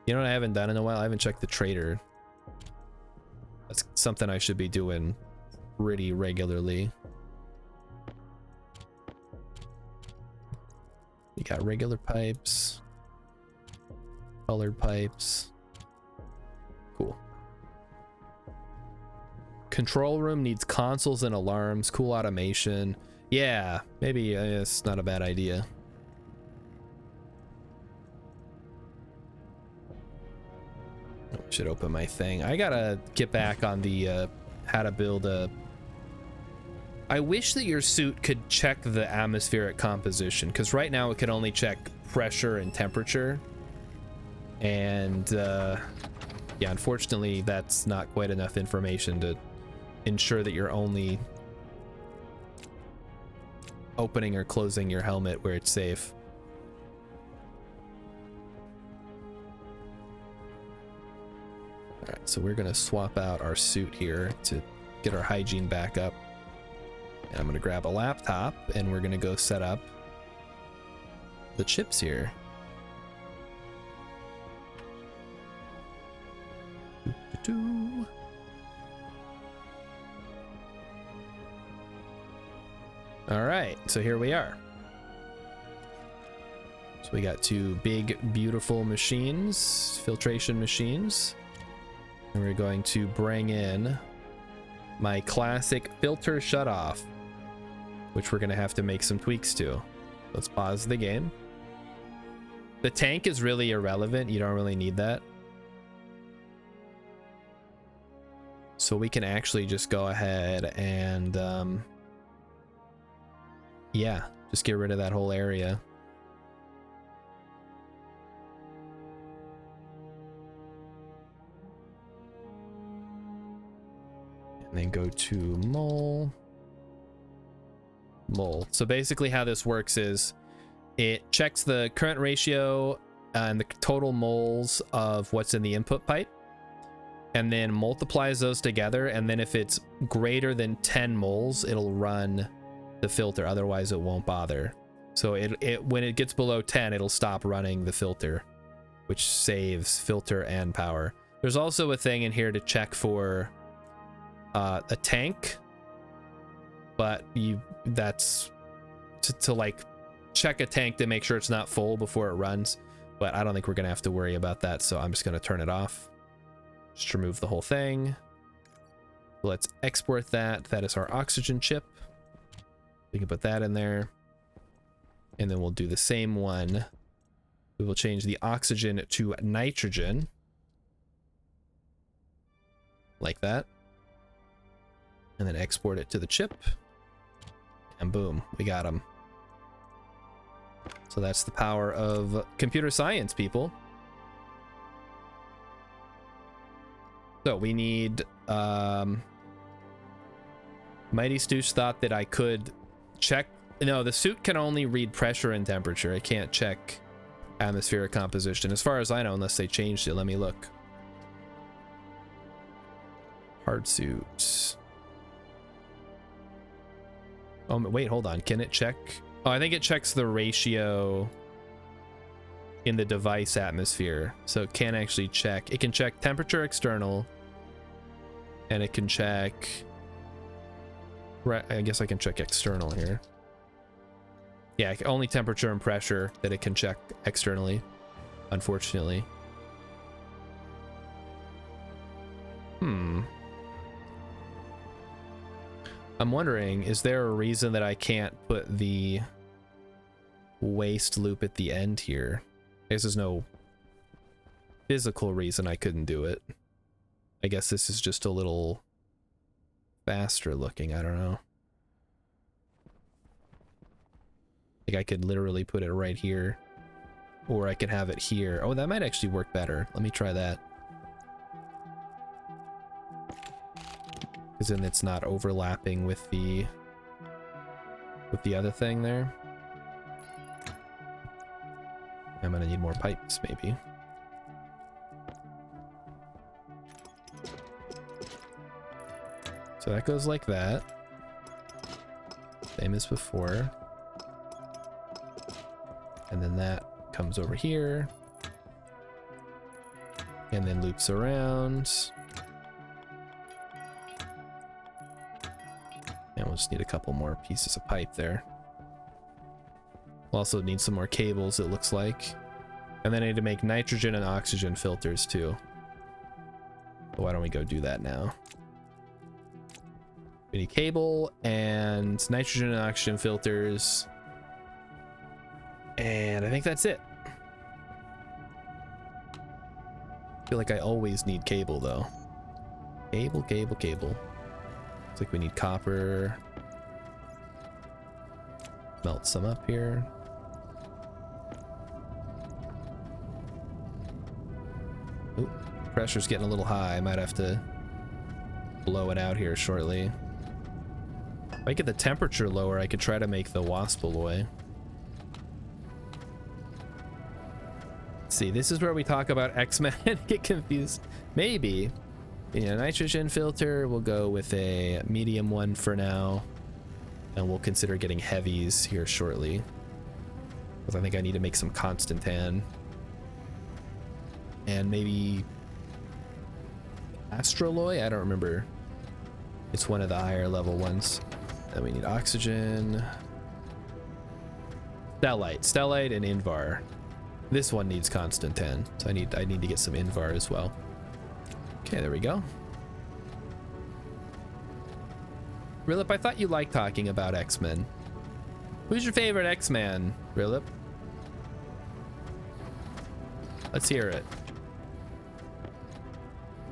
You know what I haven't done in a while? I haven't checked the trader. That's something I should be doing pretty regularly. We got regular pipes, Colored pipes. Cool. Control room needs consoles and alarms, cool automation. Yeah, maybe it's not a bad idea. I should open my thing. I gotta get back on the how to build a... I wish that your suit could check the atmospheric composition, because right now it can only check pressure and temperature. And yeah, unfortunately that's not quite enough information to ensure that you're only opening or closing your helmet where it's safe. All right, so we're gonna swap out our suit here to get our hygiene back up. And I'm gonna grab a laptop and we're gonna go set up the chips here. Doo-doo-doo. All right, so here we are. So we got two big, beautiful machines, filtration machines. And we're going to bring in my classic filter shutoff, which we're gonna have to make some tweaks to. Let's pause the game. The tank is really irrelevant. You don't really need that. So we can actually just go ahead and yeah, just get rid of that whole area. And then go to mole. So basically how this works is it checks the current ratio and the total moles of what's in the input pipe, and then multiplies those together, and then if it's greater than 10 moles, it'll run the filter, otherwise it won't bother. So it when it gets below 10, it'll stop running the filter, which saves filter and power. There's also a thing in here to check for a tank, but that's to like check a tank to make sure it's not full before it runs, but I don't think we're gonna have to worry about that, so I'm just gonna turn it off. Just remove the whole thing. Let's export that. That is our oxygen chip. We can put that in there, and then we'll do the same one. We will change the oxygen to nitrogen like that, and then export it to the chip, and boom, we got them. So that's the power of computer science, people. So we need Mighty Stoosh thought that I could check. No, the suit can only read pressure and temperature. It can't check atmospheric composition, as far as I know, unless they changed it. Let me look. Hard suits. Oh wait, hold on. Can it check? Oh, I think it checks the ratio in the device atmosphere, so it can actually check. It can check temperature external, and it can check. Right, I guess I can check external here. Yeah, only temperature and pressure that it can check externally, unfortunately. I'm wondering, is there a reason that I can't put the waste loop at the end here? I guess there's no physical reason I couldn't do it. I guess this is just a little faster looking, I don't know. Like I could literally put it right here, or I could have it here. Oh, that might actually work better. Let me try that. Because then it's not overlapping with the other thing there. I'm gonna need more pipes, maybe. So that goes like that. Same as before. And then that comes over here. And then loops around. And we'll just need a couple more pieces of pipe there. We'll also need some more cables, it looks like. And then I need to make nitrogen and oxygen filters too. So why don't we go do that now? We need cable and nitrogen and oxygen filters. And I think that's it. I feel like I always need cable though. Cable, cable, cable. Looks like we need copper. Melt some up here. Oop, pressure's getting a little high. I might have to blow it out here shortly. If I get the temperature lower, I could try to make the waspaloy. See, this is where we talk about X-Men and get confused. Maybe. You know, nitrogen filter, we'll go with a medium one for now. And we'll consider getting heavies here shortly. Because I think I need to make some Constantan. And maybe Astroloy? I don't remember. It's one of the higher level ones. Then we need oxygen. Stellite and Invar. This one needs Constantan, so I need to get some Invar as well. Okay, there we go. Rilip, I thought you liked talking about X-Men. Who's your favorite X-Man, Rilip? Let's hear it.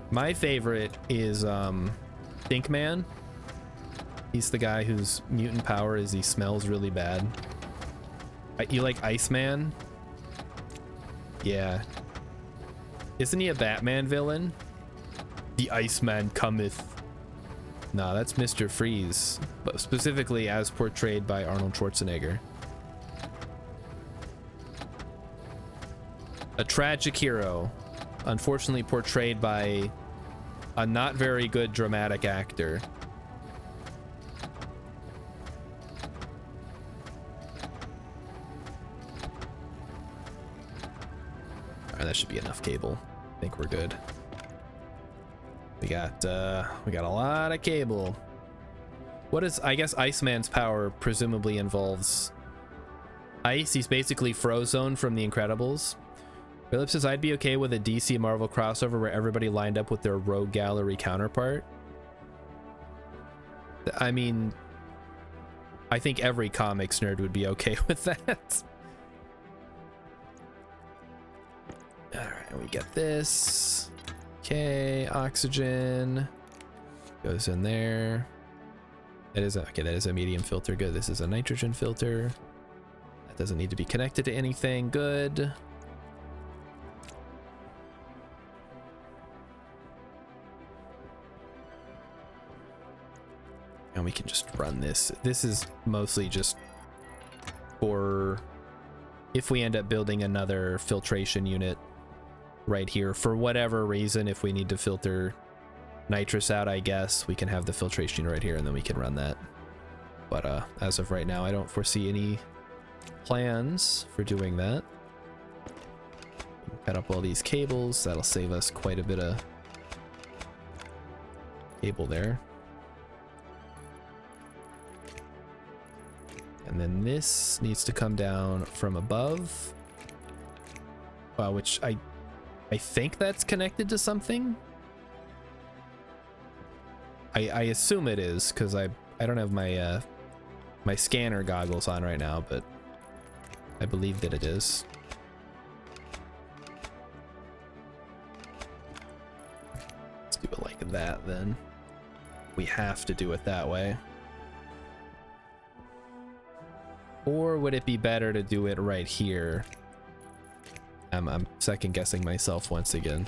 My favorite is Thinkman. He's the guy whose mutant power is he smells really bad. You like Iceman? Yeah. Isn't he a Batman villain? The Iceman cometh. No, that's Mr. Freeze, but specifically as portrayed by Arnold Schwarzenegger. A tragic hero, unfortunately portrayed by a not very good dramatic actor. Alright, that should be enough cable. I think we're good. We got a lot of cable. What is, I guess Iceman's power presumably involves ice. He's basically Frozone from The Incredibles. Philip says, I'd be okay with a DC Marvel crossover where everybody lined up with their Rogue Gallery counterpart. I mean, I think every comics nerd would be okay with that. All right, we get this. Okay, oxygen goes in there. That is okay. That is a medium filter. Good. This is a nitrogen filter. That doesn't need to be connected to anything. Good. And we can just run this. This is mostly just for if we end up building another filtration unit right here for whatever reason. If we need to filter nitrous out, I guess we can have the filtration right here and then we can run that. But as of right now, I don't foresee any plans for doing that. Cut up all these cables. That'll save us quite a bit of cable there. And then this needs to come down from above, which I think that's connected to something. I assume it is, because I don't have my my scanner goggles on right now, but I believe that it is. Let's do it like that then. We have to do it that way. Or would it be better to do it right here? I'm second guessing myself once again.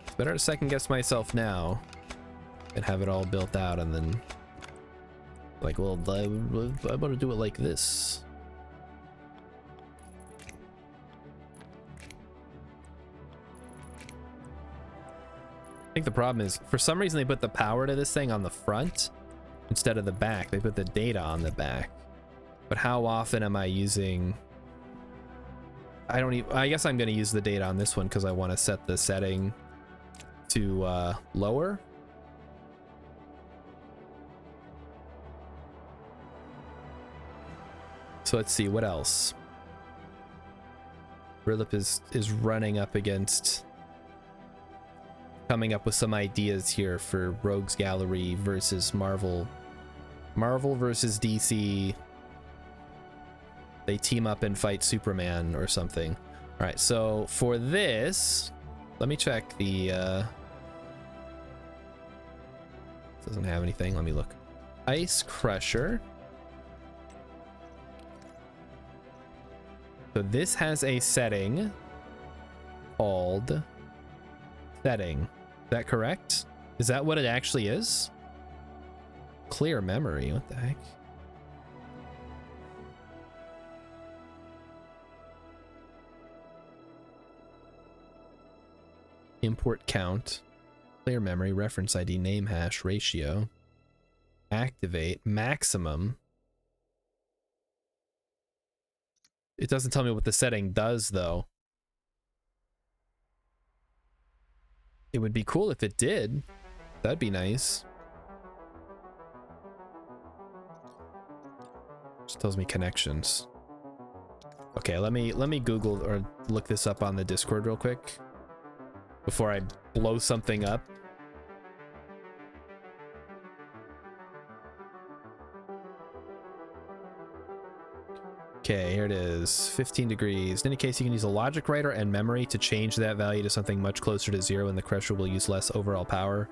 It's better to second guess myself now and have it all built out and then like, well, I want to do it like this. I think the problem is for some reason they put the power to this thing on the front instead of the back. They put the data on the back. But how often am I using? I guess I'm going to use the data on this one because I want to set the setting to lower. So let's see what else. Rilip is running up against, coming up with some ideas here for Rogues Gallery versus Marvel. Marvel versus DC. They team up and fight Superman or something. All right, so for this, let me check the doesn't have anything. Let me look. Ice Crusher. So this has a setting called setting. Is that correct? Is that what it actually is? Clear memory. What the heck? Import count. Clear memory, reference ID, name hash, ratio. Activate, maximum. It doesn't tell me what the setting does, though. It would be cool if it did. That'd be nice. Just tells me connections. Okay, let me Google or look this up on the Discord real quick before I blow something up. Okay, here it is. 15 degrees. In any case, you can use a logic writer and memory to change that value to something much closer to 0, and the crusher will use less overall power.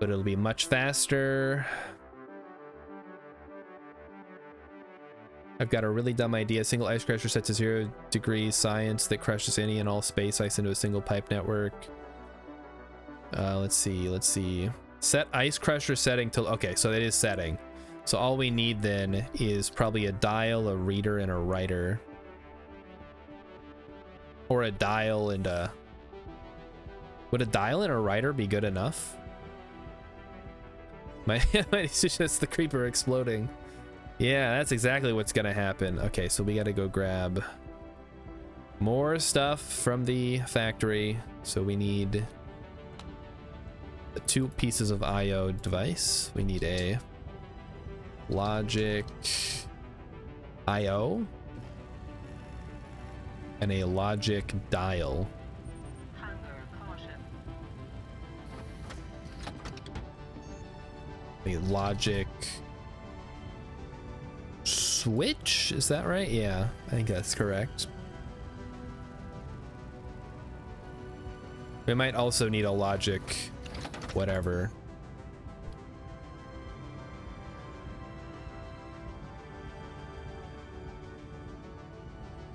But it'll be much faster. I've got a really dumb idea. Single ice crusher set to 0 degrees science that crushes any and all space ice into a single pipe network. Let's see. Set ice crusher setting to... Okay, so it is setting. So all we need then is probably a dial, a reader, and a writer. Or a dial and a... Would a dial and a writer be good enough? It's just the creeper exploding. Yeah, that's exactly what's gonna happen. Okay, so we gotta go grab more stuff from the factory. So we need 2 pieces of IO device. We need a logic IO and a logic dial. Hunger caution. A logic switch, is that right? Yeah, I think that's correct. We might also need a logic whatever.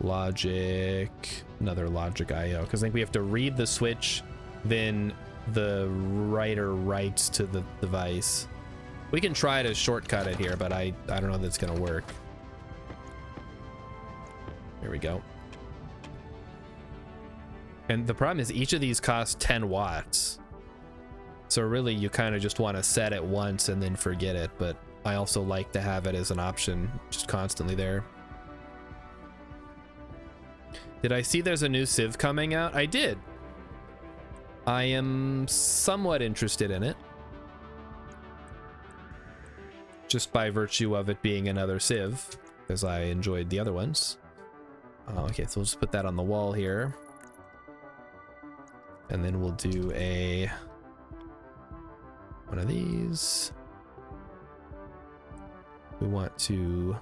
Logic, another logic IO, because I think we have to read the switch, then the writer writes to the device. We can try to shortcut it here, but I don't know if that's gonna work. Here we go. And the problem is each of these costs 10 watts. So really you kind of just want to set it once and then forget it, but I also like to have it as an option just constantly there. Did I see there's a new Civ coming out? I did. I am somewhat interested in it. Just by virtue of it being another Civ, because I enjoyed the other ones. Okay, so we'll just put that on the wall here. And then we'll do one of these. We want to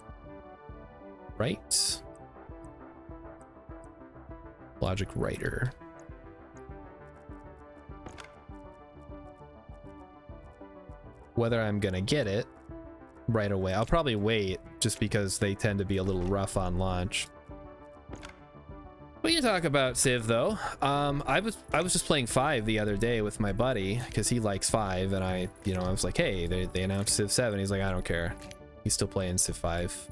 write. Logic writer. Whether I'm gonna get it right away, I'll probably wait just because they tend to be a little rough on launch. We can talk about Civ though. I was just playing 5 the other day with my buddy because he likes 5, and I was like, hey, they announced Civ 7. He's like, I don't care. He's still playing Civ 5.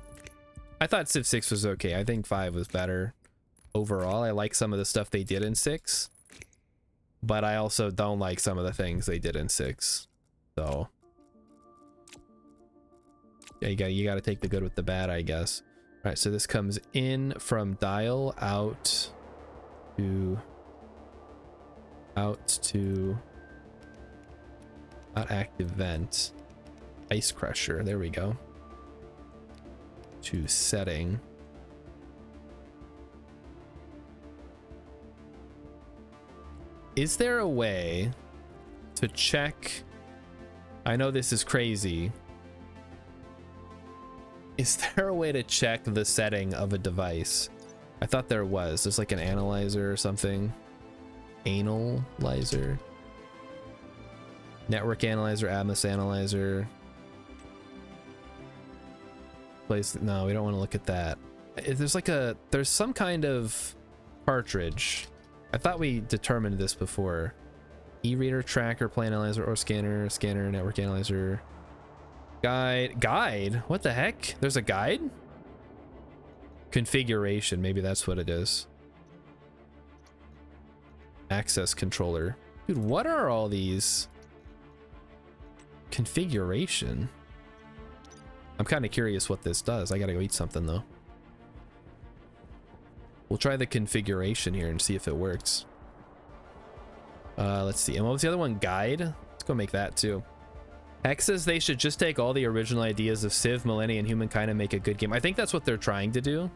I thought Civ 6 was okay. I think 5 was better overall. I like some of the stuff they did in 6, but I also don't like some of the things they did in 6. So yeah, you got to take the good with the bad, I guess. All right, so this comes in from dial out to not active vent, ice crusher. There we go. To setting. Is there a way to check? I know this is crazy. Is there a way to check the setting of a device? I thought there was. There's like an analyzer or something. Analyzer. Network analyzer, Atmos analyzer. Place. No, we don't want to look at that. There's like a. There's some kind of cartridge. I thought we determined this before. E-reader, tracker, play analyzer, or scanner, network analyzer. Guide? What the heck? There's a guide? Configuration, maybe that's what it is. Access controller. Dude, what are all these? Configuration? I'm kind of curious what this does. I gotta go eat something though. We'll try the configuration here and see if it works. Let's see. And what was the other one? Guide? Let's go make that too. Hex says they should just take all the original ideas of Civ, Millennia, and Humankind and make a good game. I think that's what they're trying to do.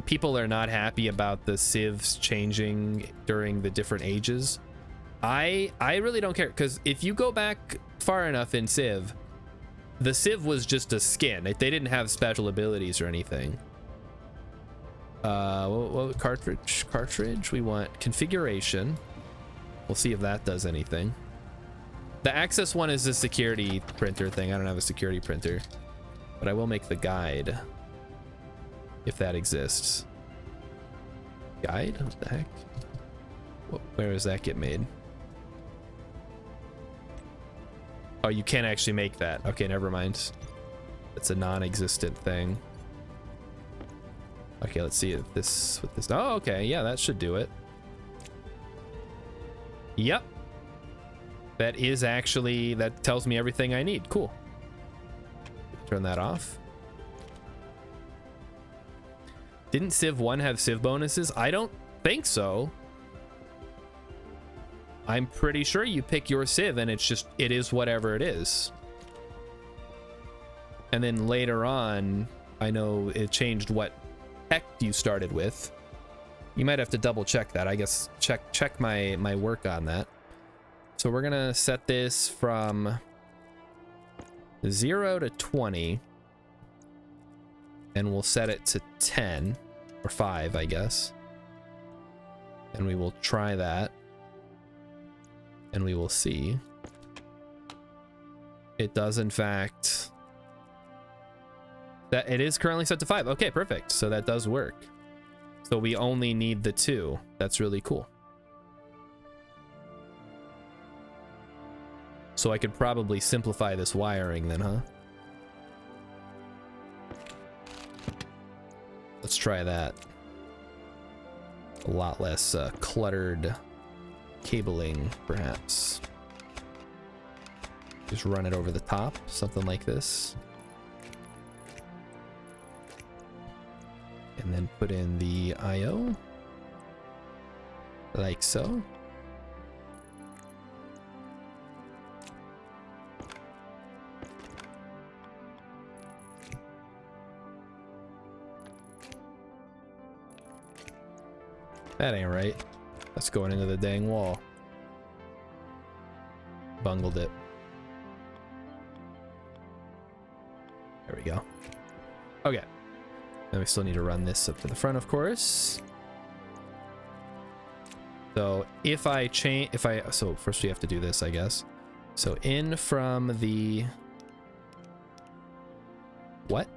People are not happy about the Civs changing during the different ages. I really don't care, because if you go back far enough in Civ, the Civ was just a skin. They didn't have special abilities or anything. What cartridge? We want configuration. We'll see if that does anything. The access one is the security printer thing. I don't have a security printer, but I will make the guide if that exists. Guide? What the heck? Where does that get made? Oh, you can't actually make that. Okay, never mind. It's a non-existent thing. Okay, let's see if this with this. Oh, okay, yeah, that should do it. Yep. That is actually, that tells me everything I need. Cool. Turn that off. Didn't Civ 1 have Civ bonuses? I don't think so. I'm pretty sure you pick your Civ and it's just, it is whatever it is. And then later on, I know it changed what tech you started with. You might have to double check that. I guess check my work on that. So we're gonna set this from 0 to 20, and we'll set it to 10 or 5, I guess. And we will try that, and we will see. It does, in fact, that it is currently set to 5. Okay, perfect. So that does work. So we only need the 2. That's really cool. So I could probably simplify this wiring then, huh? Let's try that. A lot less cluttered cabling, perhaps. Just run it over the top, something like this. And then put in the I/O, like so. That ain't right. That's going into the dang wall. Bungled it. There we go. Okay. Then we still need to run this up to the front, of course. So if I change, so first we have to do this, I guess. So in from the, what?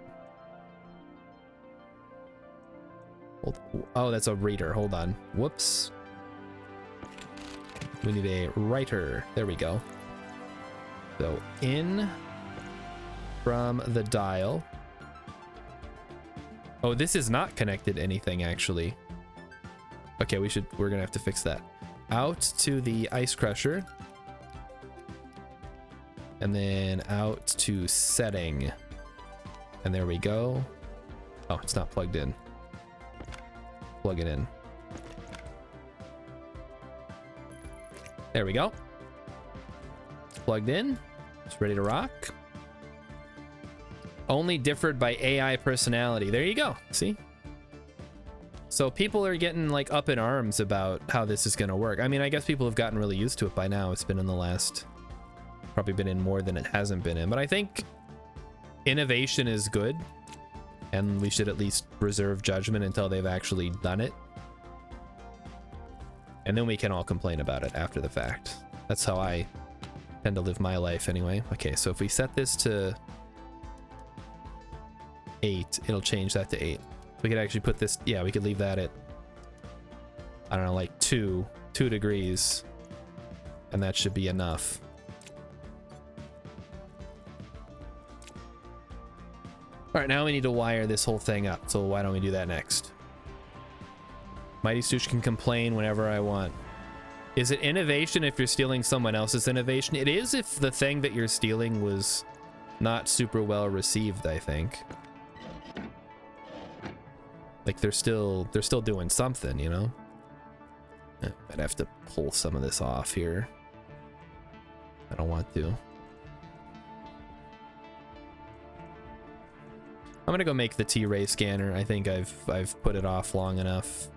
Oh, that's a reader. Hold on. Whoops. We need a writer. There we go. So in from the dial. Oh, this is not connected to anything, actually. Okay, we're gonna have to fix that. Out to the ice crusher. And then out to setting. And there we go. Oh, it's not plugged in. Plug it in. There we go. It's plugged in. It's ready to rock. Only differed by AI personality. There you go. See? So people are getting like up in arms about how this is going to work. I mean, I guess people have gotten really used to it by now. It's been in the last, probably been in more than it hasn't been in. But I think innovation is good, and we should at least reserve judgment until they've actually done it. And then we can all complain about it after the fact. That's how I tend to live my life anyway. Okay, so if we set this to 8, it'll change that to 8. We could actually put this, yeah, we could leave that at, I don't know, like 2 degrees, and that should be enough. All right, now we need to wire this whole thing up, so why don't we do that next? Mighty Stoosh can complain whenever I want. Is it innovation if you're stealing someone else's innovation? It is if the thing that you're stealing was not super well received, I think. Like they're still doing something, you know? I'd have to pull some of this off here. I don't want to. I'm gonna go make the T-ray scanner. I think I've put it off long enough.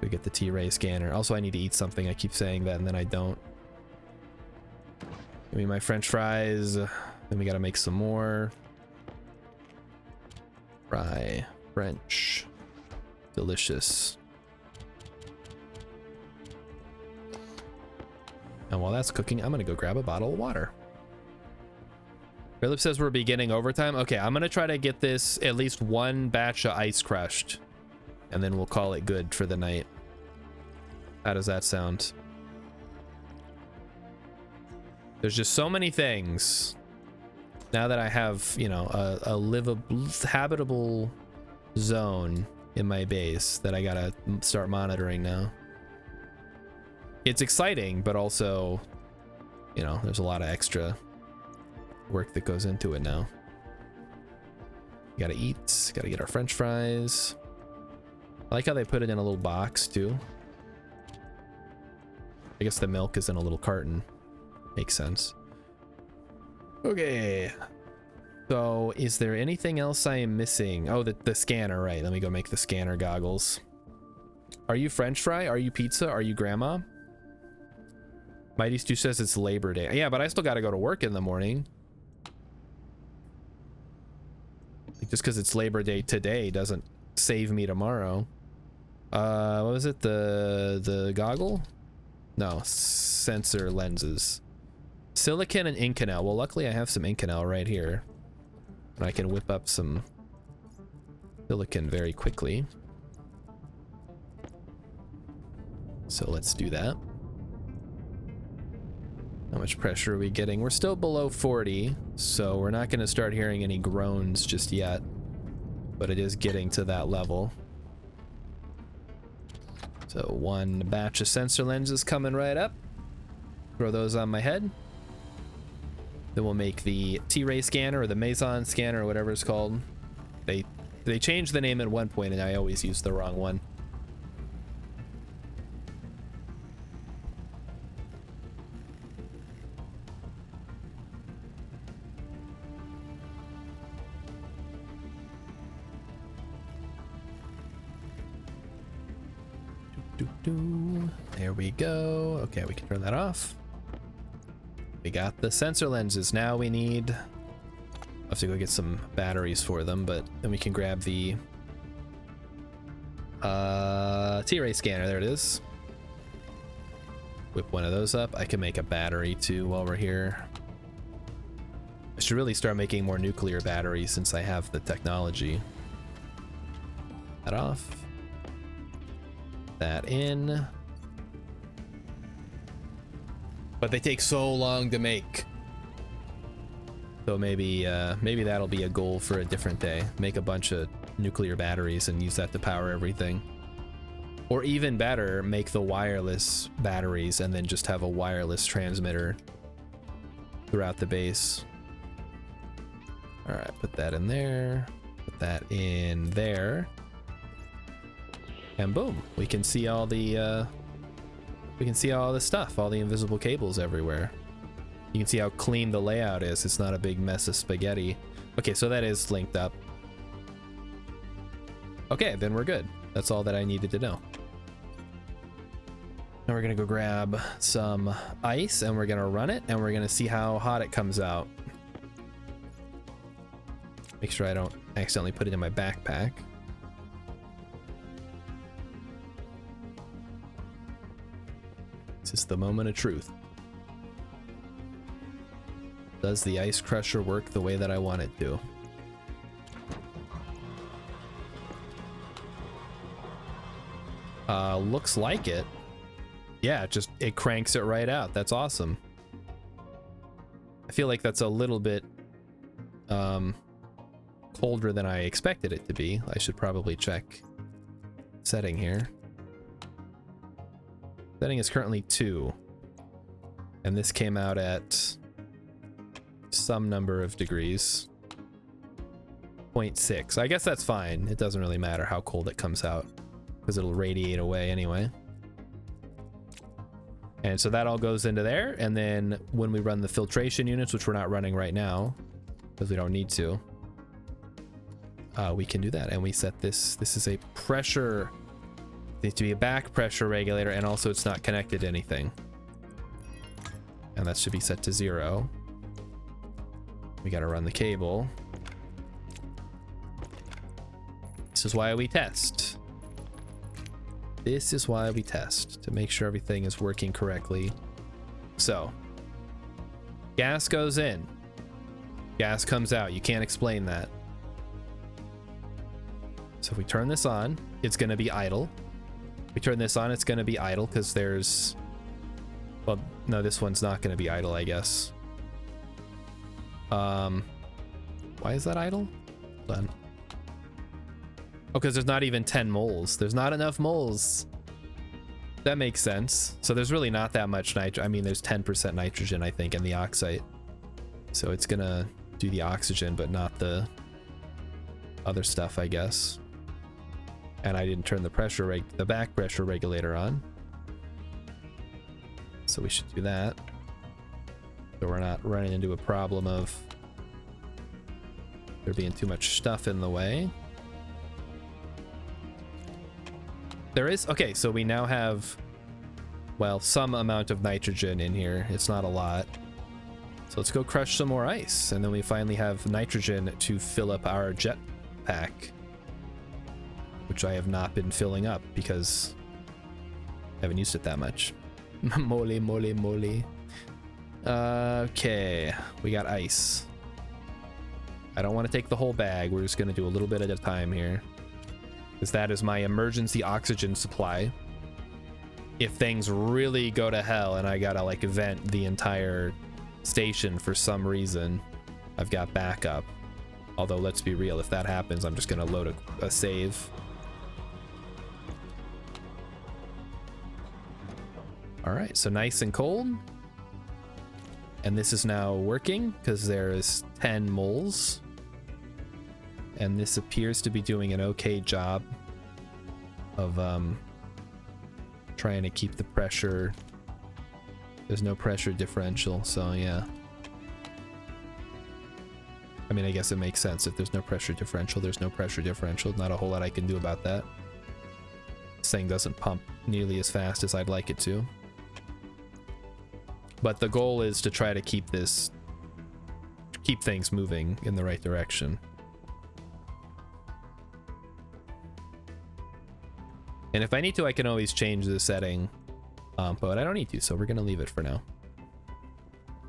We get the T-ray scanner. Also, I need to eat something. I keep saying that and then I don't. Give me my French fries. Then we gotta make some more. Fry. French. Delicious. And while that's cooking, I'm gonna go grab a bottle of water. Philip says we're beginning overtime. Okay, I'm gonna try to get this at least one batch of ice crushed, and then we'll call it good for the night. How does that sound? There's just so many things now that I have, you know, a livable, habitable zone in my base that I gotta start monitoring now. It's exciting, but also, you know, there's a lot of extra work that goes into it now. Gotta eat, gotta get our French fries. I like how they put it in a little box too. I guess the milk is in a little carton. Makes sense. Okay. So is there anything else I am missing? Oh, the scanner, right. Let me go make the scanner goggles. Are you French fry? Are you pizza? Are you grandma? Mighty Stu says it's Labor Day. Yeah, but I still gotta go to work in the morning. Like, just because it's Labor Day today doesn't save me tomorrow. What was it? The goggle? No, sensor lenses. Silicon and Inconel. Well, luckily I have some Inconel right here. And I can whip up some silicon very quickly. So let's do that. How much pressure are we getting? We're still below 40, so we're not going to start hearing any groans just yet. But it is getting to that level. So one batch of sensor lenses coming right up. Throw those on my head. Then we'll make the T-ray scanner or the Meson scanner or whatever it's called. They changed the name at one point and I always use the wrong one. There we go. Okay, we can turn that off. We got the sensor lenses. Now we need... I'll have to go get some batteries for them, but then we can grab the T-ray scanner. There it is. Whip one of those up. I can make a battery too while we're here. I should really start making more nuclear batteries since I have the technology. That off. That in. But they take so long to make. So maybe that'll be a goal for a different day. Make a bunch of nuclear batteries and use that to power everything. Or even better, make the wireless batteries and then just have a wireless transmitter throughout the base. All right, put that in there. Put that in there. And boom, we can see all the stuff, all the invisible cables everywhere. You can see how clean the layout is. It's not a big mess of spaghetti. Okay, so that is linked up. Okay, then we're good. That's all that I needed to know. Now we're gonna go grab some ice and we're gonna run it and we're gonna see how hot it comes out. Make sure I don't accidentally put it in my backpack. This is the moment of truth. Does the ice crusher work the way that I want it to? Looks like it. Yeah, it cranks it right out. That's awesome. I feel like that's a little bit colder than I expected it to be. I should probably check setting here. Setting is currently 2. And this came out at some number of degrees. 0.6. I guess that's fine. It doesn't really matter how cold it comes out because it'll radiate away anyway. And so that all goes into there. And then when we run the filtration units, which we're not running right now because we don't need to, we can do that. And we set this. This is a pressure. Needs to be a back pressure regulator, and also it's not connected to anything. And that should be set to 0. We got to run the cable. This is why we test. This is why we test, to make sure everything is working correctly. So, gas goes in. Gas comes out. You can't explain that. So if we turn this on, it's going to be idle. We turn this on, it's going to be idle because there's... Well, no, this one's not going to be idle, I guess. Why is that idle? Hold on. Oh, because there's not even 10 moles. There's not enough moles. That makes sense. So there's really not that much nitrogen. I mean, there's 10% nitrogen, I think, in the oxide. So it's going to do the oxygen, but not the other stuff, I guess. And I didn't turn the back pressure regulator on. So we should do that. So we're not running into a problem of there being too much stuff in the way. There is, okay, so we now have, well, some amount of nitrogen in here. It's not a lot. So let's go crush some more ice. And then we finally have nitrogen to fill up our jet pack, which I have not been filling up because I haven't used it that much. Moly, moly, moly. Okay, we got ice. I don't want to take the whole bag. We're just going to do a little bit at a time here, because that is my emergency oxygen supply. If things really go to hell and I gotta like vent the entire station for some reason, I've got backup. Although let's be real, if that happens, I'm just gonna load a save. All right, so nice and cold. And this is now working because there's 10 moles. And this appears to be doing an okay job of trying to keep the pressure. There's no pressure differential, so yeah. I mean, I guess it makes sense. If there's no pressure differential, there's no pressure differential. Not a whole lot I can do about that. This thing doesn't pump nearly as fast as I'd like it to. But the goal is to try to keep things moving in the right direction. And if I need to, I can always change the setting, but I don't need to, so we're gonna leave it for now.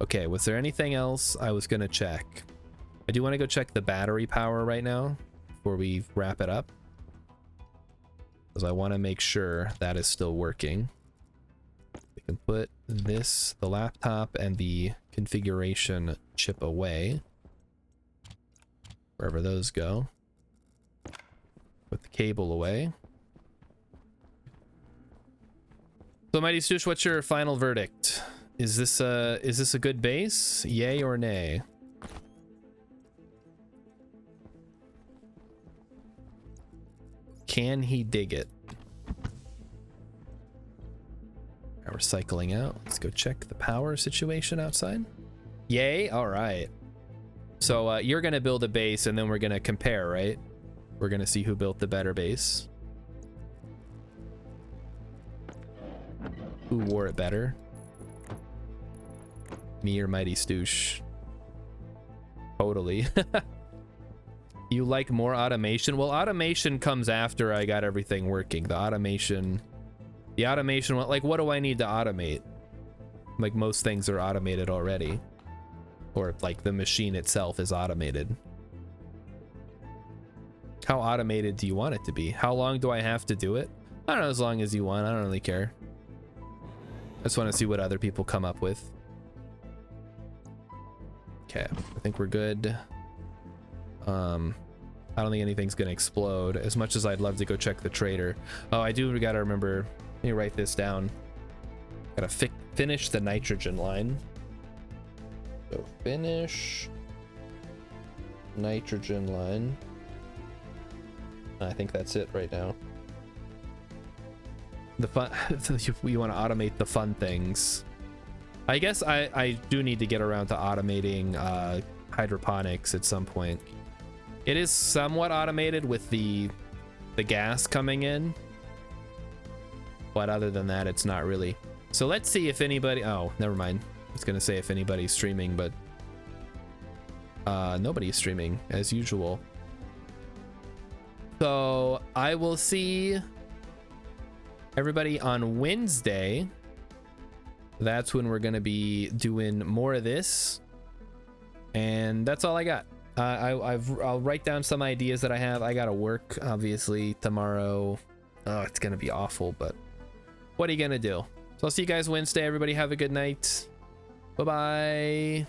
Okay, was there anything else I was gonna check? I do want to go check the battery power right now before we wrap it up, because I want to make sure that is still working. We can put this, the laptop, and the configuration chip away, wherever those go. Put the cable away. So, Mighty Stoosh, what's your final verdict? Is this a good base? Yay or nay? Can he dig it? Now we're cycling out. Let's go check the power situation outside. Yay, all right. So you're gonna build a base and then we're gonna compare, right? We're gonna see who built the better base. Who wore it better? Me or Mighty Stoosh? Totally. You like more automation? Well, automation comes after I got everything working. The automation, like, what do I need to automate? Like, most things are automated already. Or, like, the machine itself is automated. How automated do you want it to be? How long do I have to do it? I don't know, as long as you want. I don't really care. I just want to see what other people come up with. Okay, I think we're good. I don't think anything's gonna explode, as much as I'd love to go check the trader. Oh, I do gotta remember, let me write this down. Gotta finish the nitrogen line. So finish nitrogen line. I think that's it right now. The fun, we want to automate the fun things. I guess I do need to get around to automating hydroponics at some point. It is somewhat automated with the gas coming in, but other than that, it's not really. So let's see if anybody, oh, never mind. I was gonna say if anybody's streaming, but nobody's streaming as usual. So I will see everybody on Wednesday. That's when we're gonna be doing more of this, and that's all I got. I'll write down some ideas that I have. I gotta work obviously tomorrow. Oh, it's gonna be awful, but what are you gonna do? So I'll see you guys Wednesday. Everybody have a good night. Bye bye.